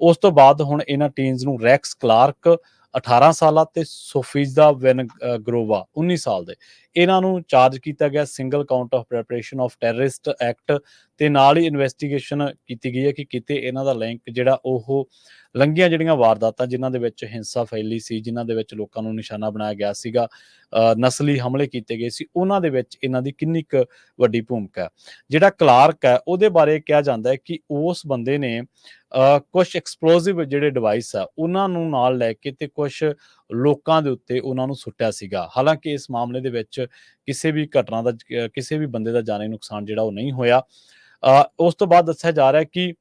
ਉਸ ਤੋਂ ਬਾਅਦ ਹੁਣ ਇਹਨਾਂ ਟੀਮਸ ਨੂੰ ਰੈਕਸ ਕਲਾਰਕ 18 ਸਾਲਾਂ ਤੇ ਸੋਫੀਜ਼ਾ ਵਿਨਗਰੋਵਾ 19 ਸਾਲ ਦੇ, ਇਹਨਾਂ ਨੂੰ ਚਾਰਜ ਕੀਤਾ ਗਿਆ single count of preparation of terrorist act, ਤੇ ਨਾਲ ਹੀ ਇਨਵੈਸਟੀਗੇਸ਼ਨ ਕੀਤੀ ਗਈ ਹੈ ਕਿ ਕਿਤੇ ਇਹਨਾਂ ਦਾ ਲਿੰਕ ਜਿਹੜਾ ਉਹ ਲੰਘੀਆਂ ਜਿਹੜੀਆਂ ਵਾਰਦਾਤਾਂ ਜਿਨ੍ਹਾਂ ਦੇ ਵਿੱਚ ਹਿੰਸਾ ਫੈਲੀ ਸੀ, ਜਿਨ੍ਹਾਂ ਦੇ ਵਿੱਚ ਲੋਕਾਂ ਨੂੰ ਨਿਸ਼ਾਨਾ ਬਣਾਇਆ ਗਿਆ ਸੀਗਾ, ਨਸਲੀ ਹਮਲੇ ਕੀਤੇ ਗਏ ਸੀ, ਉਹਨਾਂ ਦੇ ਵਿੱਚ ਇਹਨਾਂ ਦੀ ਕਿੰਨੀ ਕੁ ਵੱਡੀ ਭੂਮਿਕਾ ਹੈ। ਜਿਹੜਾ ਕਲਾਰਕ ਹੈ ਉਹਦੇ ਬਾਰੇ ਕਿਹਾ ਜਾਂਦਾ ਹੈ ਕਿ ਉਸ ਬੰਦੇ ਨੇ ਕੁਛ ਐਕਸਪਲੋਸਿਵ ਜਿਹੜੇ ਡਿਵਾਈਸ ਆ ਉਹਨਾਂ ਨੂੰ ਨਾਲ ਲੈ ਕੇ ਤੇ ਕੁਛ ਲੋਕਾਂ ਦੇ ਉੱਤੇ ਉਹਨਾਂ ਨੂੰ ਸੁੱਟਿਆ ਸੀਗਾ। ਹਾਲਾਂਕਿ ਇਸ ਮਾਮਲੇ ਦੇ ਵਿੱਚ ਕਿਸੇ ਵੀ ਘਟਨਾ ਦਾ ਕਿਸੇ ਵੀ ਬੰਦੇ ਦਾ ਜਾਨੀ ਨੁਕਸਾਨ ਜਿਹੜਾ ਉਹ ਨਹੀਂ ਹੋਇਆ। ਉਸ ਤੋਂ ਬਾਅਦ ਦੱਸਿਆ ਜਾ ਰਿਹਾ ਕਿ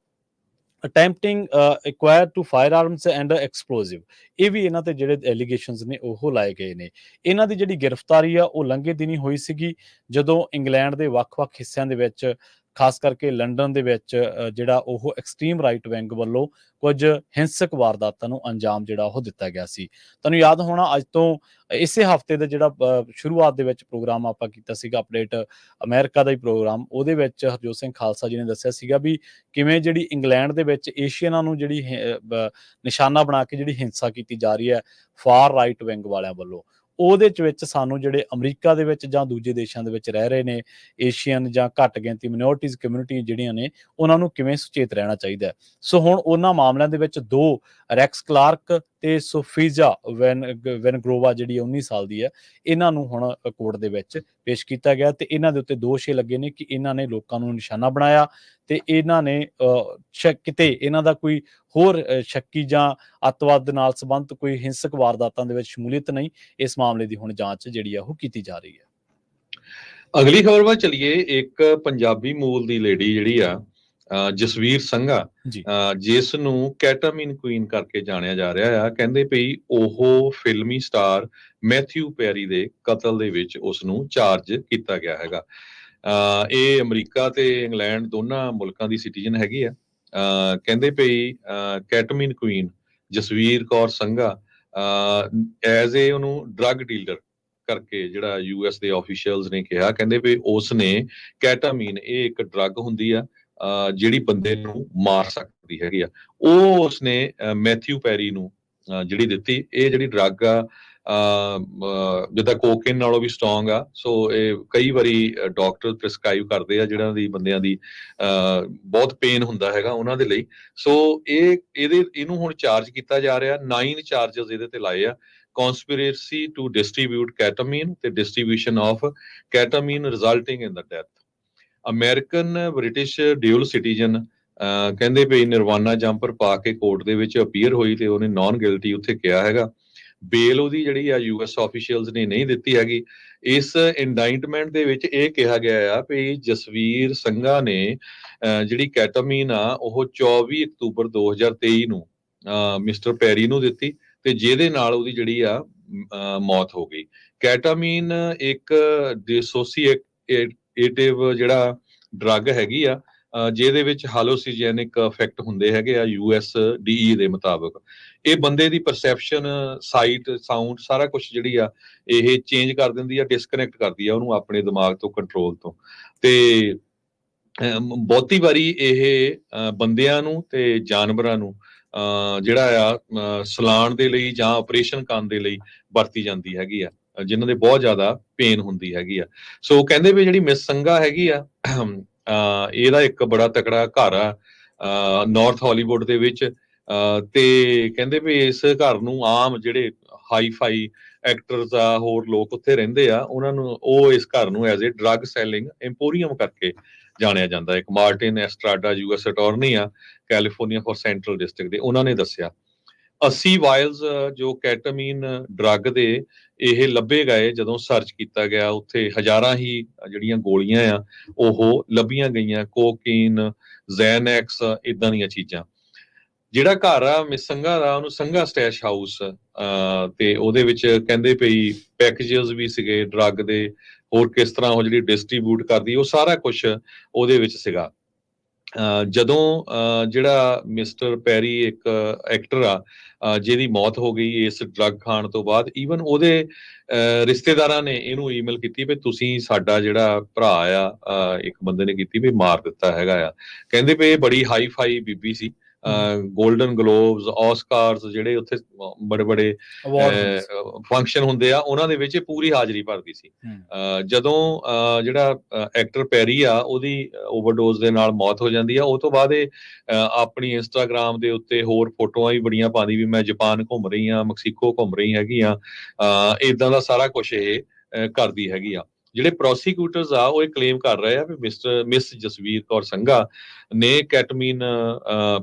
attempting acquire to firearms and explosive, ਇਹ ਵੀ ਇਹਨਾਂ ਤੇ ਜਿਹੜੇ ਐਲੀਗੇਸ਼ਨਸ ਨੇ ਉਹ ਲਾਏ ਗਏ ਨੇ। ਇਹਨਾਂ ਦੀ ਜਿਹੜੀ ਗ੍ਰਿਫਤਾਰੀ ਆ ਉਹ ਲੰਘੇ ਦਿਨੀ ਹੋਈ ਸੀਗੀ, ਜਦੋਂ ਇੰਗਲੈਂਡ ਦੇ ਵੱਖ-ਵੱਖ ਹਿੱਸਿਆਂ ਦੇ ਵਿੱਚ, ਖਾਸ ਕਰਕੇ ਲੰਡਨ ਦੇ ਵਿੱਚ ਜਿਹੜਾ ਉਹ ਐਕਸਟ੍ਰੀਮ ਰਾਈਟ ਵਿੰਗ ਵੱਲੋਂ ਕੁਝ ਹਿੰਸਕ ਵਾਰਦਾਤਾਂ ਨੂੰ ਅੰਜਾਮ ਜਿਹੜਾ ਉਹ ਦਿੱਤਾ ਗਿਆ ਸੀ। ਤੁਹਾਨੂੰ ਯਾਦ ਹੋਣਾ ਅੱਜ ਤੋਂ ਇਸੇ ਹਫ਼ਤੇ ਦਾ ਜਿਹੜਾ ਸ਼ੁਰੂਆਤ ਦੇ ਵਿੱਚ ਪ੍ਰੋਗਰਾਮ ਆਪਾਂ ਕੀਤਾ ਸੀਗਾ ਅਪਡੇਟ ਅਮਰੀਕਾ ਦਾ ਹੀ ਪ੍ਰੋਗਰਾਮ, ਉਹਦੇ ਵਿੱਚ ਹਰਜੋਤ ਸਿੰਘ ਖਾਲਸਾ ਜੀ ਨੇ ਦੱਸਿਆ ਸੀਗਾ ਵੀ ਕਿਵੇਂ ਜਿਹੜੀ ਇੰਗਲੈਂਡ ਦੇ ਵਿੱਚ ਏਸ਼ੀਅਨਾਂ ਨੂੰ ਜਿਹੜੀ ਨਿਸ਼ਾਨਾ ਬਣਾ ਕੇ ਜਿਹੜੀ ਹਿੰਸਾ ਕੀਤੀ ਜਾ ਰਹੀ ਹੈ ਫਾਰ ਰਾਈਟ ਵਿੰਗ ਵਾਲਿਆਂ ਵੱਲੋਂ, ਉਹਦੇ ਵਿੱਚ ਸਾਨੂੰ ਜਿਹੜੇ ਅਮਰੀਕਾ ਦੇ ਵਿੱਚ ਜਾਂ ਦੂਜੇ ਦੇਸ਼ਾਂ ਦੇ ਵਿੱਚ ਰਹਿ ਰਹੇ ਨੇ ਏਸ਼ੀਅਨ ਜਾਂ ਘੱਟ ਗਿਣਤੀ ਮਿਨੋਰਟੀਜ਼ ਕਮਿਊਨਿਟੀ ਜਿਹੜੀਆਂ ਨੇ ਉਹਨਾਂ ਨੂੰ ਕਿਵੇਂ ਸੁਚੇਤ ਰਹਿਣਾ ਚਾਹੀਦਾ ਹੈ। ਸੋ ਹੁਣ ਉਹਨਾਂ ਮਾਮਲਿਆਂ ਦੇ ਵਿੱਚ 2 ਰੈਕਸ ਕਲਾਰਕ ਤੇ ਸੋਫੀਜ਼ਾ ਵਿਨਗਰੋਵਾ ਜਿਹੜੀ 19 ਸਾਲ ਦੀ ਹੈ, ਇਹਨਾਂ ਨੂੰ ਹੁਣ ਕੋਰਟ ਦੇ ਵਿੱਚ ਪੇਸ਼ ਕੀਤਾ ਗਿਆ ਤੇ ਇਹਨਾਂ ਦੇ ਉੱਤੇ ਦੋਸ਼ ਇਹ ਲੱਗੇ ਨੇ ਕਿ ਇਹਨਾਂ ਨੇ ਲੋਕਾਂ ਨੂੰ ਨਿਸ਼ਾਨਾ ਬਣਾਇਆ ਤੇ ਇਹਨਾਂ ਨੇ ਕਿਤੇ ਇਹਨਾਂ ਦਾ ਕੋਈ ਹੋਰ ਸ਼ੱਕੀ ਜਾਂ ਅੱਤਵਾਦ ਦੇ ਨਾਲ ਸੰਬੰਧਿਤ ਕੋਈ ਹਿੰਸਕ ਵਾਰਦਾਤਾਂ ਦੇ ਵਿੱਚ ਸ਼ਮੂਲੀਅਤ ਨਹੀਂ। ਇਸ ਮਾਮਲੇ ਦੀ ਹੁਣ ਜਾਂਚ ਜਿਹੜੀ ਆ ਉਹ ਕੀਤੀ ਜਾ ਰਹੀ ਹੈ। ਅਗਲੀ ਖਬਰ ਵੱਲ ਚਲੀਏ। ਇੱਕ ਪੰਜਾਬੀ ਮੂਲ ਦੀ ਲੇਡੀ ਜਿਹੜੀ ਆ ਜਸਵੀਰ ਸੰਘਾ, ਜਿਸ ਨੂੰ ਕੈਟਾਮਿਨ ਕੁਈਨ ਕਰਕੇ ਜਾਣਿਆ ਜਾ ਰਿਹਾ ਆ, ਕਹਿੰਦੇ ਪਈ ਉਹ ਫਿਲਮੀ ਸਟਾਰ ਮੈਥਿਊ ਪੈਰੀ ਦੇ ਕਤਲ ਦੇ ਵਿੱਚ ਉਸ ਨੂੰ ਚਾਰਜ ਕੀਤਾ ਗਿਆ ਹੈਗਾ। ਇਹ ਅਮਰੀਕਾ ਤੇ ਇੰਗਲੈਂਡ ਦੋਨਾਂ ਮੁਲਕਾਂ ਦੀ ਸਿਟੀਜ਼ਨ ਹੈਗੀ ਆ। ਕਹਿੰਦੇ ਪਈ ketamine queen Jasvir Kaur Sangha as a ਉਹਨੂੰ ਡਰੱਗ ਡੀਲਰ ਕਰਕੇ ਜਿਹੜਾ US ਦੇ ਆਫੀਸ਼ੀਅਲਸ ਨੇ ਕਿਹਾ, ਕਹਿੰਦੇ ਵੀ ਉਸ ਨੇ ਕੈਟਾਮੀਨ, ਇਹ ਇੱਕ ਡਰੱਗ ਹੁੰਦੀ ਆ ਜਿਹੜੀ ਬੰਦੇ ਨੂੰ ਮਾਰ ਸਕਦੀ ਹੈਗੀ ਆ, ਉਹ ਉਸਨੇ ਮੈਥਿਊ ਪੈਰੀ ਨੂੰ ਜਿਹੜੀ ਦਿੱਤੀ। ਇਹ ਜਿਹੜੀ ਡਰੱਗ ਆ ਜਿੱਦਾਂ ਕੋਕੇਨ ਨਾਲੋਂ ਵੀ ਸਟਰੋਂਗ ਆ। ਸੋ ਇਹ ਕਈ ਵਾਰੀ ਡਾਕਟਰ ਪ੍ਰਿਸਕ੍ਰਾਈਬ ਕਰਦੇ ਆ ਜਿਹੜਾ ਦੀ ਬੰਦਿਆਂ ਦੀ ਬਹੁਤ ਪੇਨ ਹੁੰਦਾ ਹੈਗਾ ਉਹਨਾਂ ਦੇ ਲਈ। ਸੋ ਇਹਨੂੰ ਹੁਣ ਚਾਰਜ ਕੀਤਾ ਜਾ ਰਿਹਾ, 9 ਚਾਰਜਸ ਇਹਦੇ ਤੇ ਲਾਏ ਆ। conspiracy to distribute ketamine ਤੇ distribution of ketamine resulting in the death. American British dual citizen ਕਹਿੰਦੇ ਵੀ ਨਿਰਵਾਨਾ ਜੰਪਰ ਪਾ ਕੇ ਕੋਰਟ ਦੇ ਵਿੱਚ ਅਪੀਅਰ ਹੋਈ ਤੇ ਉਹਨੇ ਨੌਨ ਗਿਲਟੀ ਉੱਥੇ ਕਿਹਾ ਹੈਗਾ। ਬੇਲ ਉਹਦੀ ਜਿਹੜੀ ਆ ਯੂਐਸ ਆਫੀਸ਼ੀਅਲਸ ਨੇ ਨਹੀਂ ਦਿੱਤੀ ਹੈਗੀ। ਇਸ ਇੰਡਾਈਟਮੈਂਟ ਦੇ ਵਿੱਚ ਇਹ ਕਿਹਾ ਗਿਆ ਆ ਵੀ ਜਸਵੀਰ ਸੰਘਾ ਨੇ ਜਿਹੜੀ ਕੈਟਾਮੀਨ ਆ ਉਹ 24 ਅਕਤੂਬਰ 2023 ਨੂੰ ਮਿਸਟਰ ਪੈਰੀ ਨੂੰ ਦਿੱਤੀ ਤੇ ਜਿਹਦੇ ਨਾਲ ਉਹਦੀ ਜਿਹੜੀ ਆ ਮੌਤ ਹੋ ਗਈ। ਕੈਟਾਮੀਨ ਇੱਕ ਡਿਸੋਸੀਏਟਿਵ ਜਿਹੜਾ ਡਰੱਗ ਹੈਗੀ ਆ ਜਿਹਦੇ ਵਿੱਚ ਹਾਲੋਸੀਜੈਨਿਕ ਇਫੈਕਟ ਹੁੰਦੇ ਹੈਗੇ ਆ USDE ਦੇ ਮੁਤਾਬਕ। ਇਹ ਬੰਦੇ ਦੀ ਪਰਸੈਪਸ਼ਨ, ਸਾਈਟ, ਸਾਊਂਡ ਸਾਰਾ ਕੁਝ ਜਿਹੜੀ ਆ ਇਹ ਚੇਂਜ ਕਰ ਦਿੰਦੀ ਆ, ਡਿਸਕਨੈਕਟ ਕਰਦੀ ਆ ਉਹਨੂੰ ਆਪਣੇ ਦਿਮਾਗ ਤੋਂ, ਕੰਟਰੋਲ ਤੋਂ। ਤੇ ਬਹੁਤੀ ਵਾਰੀ ਇਹ ਬੰਦਿਆਂ ਨੂੰ ਤੇ ਜਾਨਵਰਾਂ ਨੂੰ ਜਿਹੜਾ ਆ ਸਲਾਣ ਦੇ ਲਈ ਜਾਂ ਆਪਰੇਸ਼ਨ ਕਰਨ ਦੇ ਲਈ ਵਰਤੀ ਜਾਂਦੀ ਹੈਗੀ ਆ, ਜਿਨ੍ਹਾਂ ਦੇ ਬਹੁਤ ਜ਼ਿਆਦਾ ਪੇਨ ਹੁੰਦੀ ਹੈਗੀ ਆ। ਸੋ ਕਹਿੰਦੇ ਵੀ ਜਿਹੜੀ ਮਿਸ ਸੰਘਾ ਹੈਗੀ ਆ ਇਹਦਾ ਇੱਕ ਬੜਾ ਤਕੜਾ ਘਰ ਆ ਨਾਰਥ ਹਾਲੀਵੁੱਡ ਦੇ ਵਿੱਚ ਤੇ ਕਹਿੰਦੇ ਵੀ ਇਸ ਘਰ ਨੂੰ ਆਮ ਜਿਹੜੇ ਹਾਈ-ਫਾਈ ਐਕਟਰਸ ਆ, ਹੋਰ ਲੋਕ ਉੱਥੇ ਰਹਿੰਦੇ ਆ, ਉਹਨਾਂ ਨੂੰ ਉਹ ਇਸ ਘਰ ਨੂੰ ਐਜ਼ ਏ ਡਰੱਗ ਸੈਲਿੰਗ ਐਮਪੋਰੀਅਮ ਕਰਕੇ ਜਾਣਿਆ ਜਾਂਦਾ। ਇੱਕ ਮਾਰਟਿਨ ਐਸਟਰਾਡਾ US ਅਟਾਰਨੀ ਆ ਕੈਲੀਫੋਰਨੀਆ ਫॉर ਸੈਂਟਰਲ ਡਿਸਟ੍ਰਿਕਟ ਦੇ, ਉਹਨਾਂ ਨੇ ਦੱਸਿਆ 80 ਵਾਇਲਸ ਜੋ ਕੈਟਾਮੀਨ ਡਰੱਗ ਦੇ ਇਹ ਲੱਭੇ ਗਏ। ਜਦੋਂ ਸਰਚ ਕੀਤਾ ਗਿਆ ਉੱਥੇ ਹਜ਼ਾਰਾਂ ਹੀ ਜਿਹੜੀਆਂ ਗੋਲੀਆਂ ਆ ਉਹ ਲੱਭੀਆਂ ਗਈਆਂ, ਕੋਕੀਨ, ਜ਼ੈਨੈਕਸ, ਇਦਾਂ ਦੀਆਂ ਚੀਜ਼ਾਂ। ਜਿਹੜਾ ਘਰ ਆ ਮਿਸ ਸੰਘਾ ਦਾ ਉਹਨੂੰ ਸੰਘਾ ਸਟੈਸ਼ ਹਾਊਸ ਤੇ ਉਹਦੇ ਵਿੱਚ ਕਹਿੰਦੇ ਪਈ ਪੈਕੇਜਸ ਵੀ ਸੀਗੇ ਡਰੱਗ ਦੇ, ਹੋਰ ਕਿਸ ਤਰ੍ਹਾਂ ਉਹ ਜਿਹੜੀ ਡਿਸਟਰੀਬਿਊਟ ਕਰਦੀ ਉਹ ਸਾਰਾ ਕੁਝ ਉਹਦੇ ਵਿੱਚ ਸੀਗਾ। ਜਦੋਂ ਜਿਹੜਾ ਮਿਸਟਰ ਪੈਰੀ ਇੱਕ ਐਕਟਰ ਆ ਜਿਹਦੀ ਮੌਤ ਹੋ ਗਈ ਇਸ ਡਰੱਗ ਖਾਣ ਤੋਂ ਬਾਅਦ, ਈਵਨ ਉਹਦੇ ਰਿਸ਼ਤੇਦਾਰਾਂ ਨੇ ਇਹਨੂੰ ਈਮੇਲ ਕੀਤੀ ਵੀ ਤੁਸੀਂ ਸਾਡਾ ਜਿਹੜਾ ਭਰਾ ਆ, ਇੱਕ ਬੰਦੇ ਨੇ ਕੀਤੀ ਵੀ ਮਾਰ ਦਿੱਤਾ ਹੈਗਾ ਆ। ਕਹਿੰਦੇ ਵੀ ਇਹ ਬੜੀ ਹਾਈ ਫਾਈ ਬੀਬੀ ਸੀ, ਗੋਲਡਨ ਗਲੋਬਸ, ਆਸਕਾਰਸ ਜਿਹੜੇ ਉੱਥੇ ਬੜੇ ਬੜੇ ਫੰਕਸ਼ਨ ਹੁੰਦੇ ਆ ਉਹਨਾਂ ਦੇ ਵਿੱਚ ਪੂਰੀ ਹਾਜ਼ਰੀ ਭਰਦੀ ਸੀ। ਜਦੋਂ ਜਿਹੜਾ ਐਕਟਰ ਪੈਰੀ ਆ ਉਹਦੀ ਓਵਰਡੋਜ਼ ਦੇ ਨਾਲ ਮੌਤ ਹੋ ਜਾਂਦੀ ਆ, ਉਹ ਤੋਂ ਬਾਅਦ ਇਹ ਆਪਣੀ ਇੰਸਟਾਗ੍ਰਾਮ ਦੇ ਉੱਤੇ ਹੋਰ ਫੋਟੋਆਂ ਵੀ ਬੜੀਆਂ ਪਾਉਂਦੀ ਵੀ ਮੈਂ ਜਾਪਾਨ ਘੁੰਮ ਰਹੀ ਆ, ਮੈਕਸੀਕੋ ਘੁੰਮ ਰਹੀ ਹੈਗੀ ਆ, ਏਦਾਂ ਦਾ ਸਾਰਾ ਕੁਝ ਇਹ ਕਰਦੀ ਹੈਗੀ ਆ। ਜਿਹੜੇ ਪ੍ਰੋਸੀਕਿਊਟਰਸ ਆ ਉਹ ਇਹ ਕਲੇਮ ਕਰ ਰਹੇ ਆ ਵੀ ਮਿਸ ਜਸਵੀਰ ਕੌਰ ਸੰਘਾ ਨੇ ਕੈਟਾਮੀਨ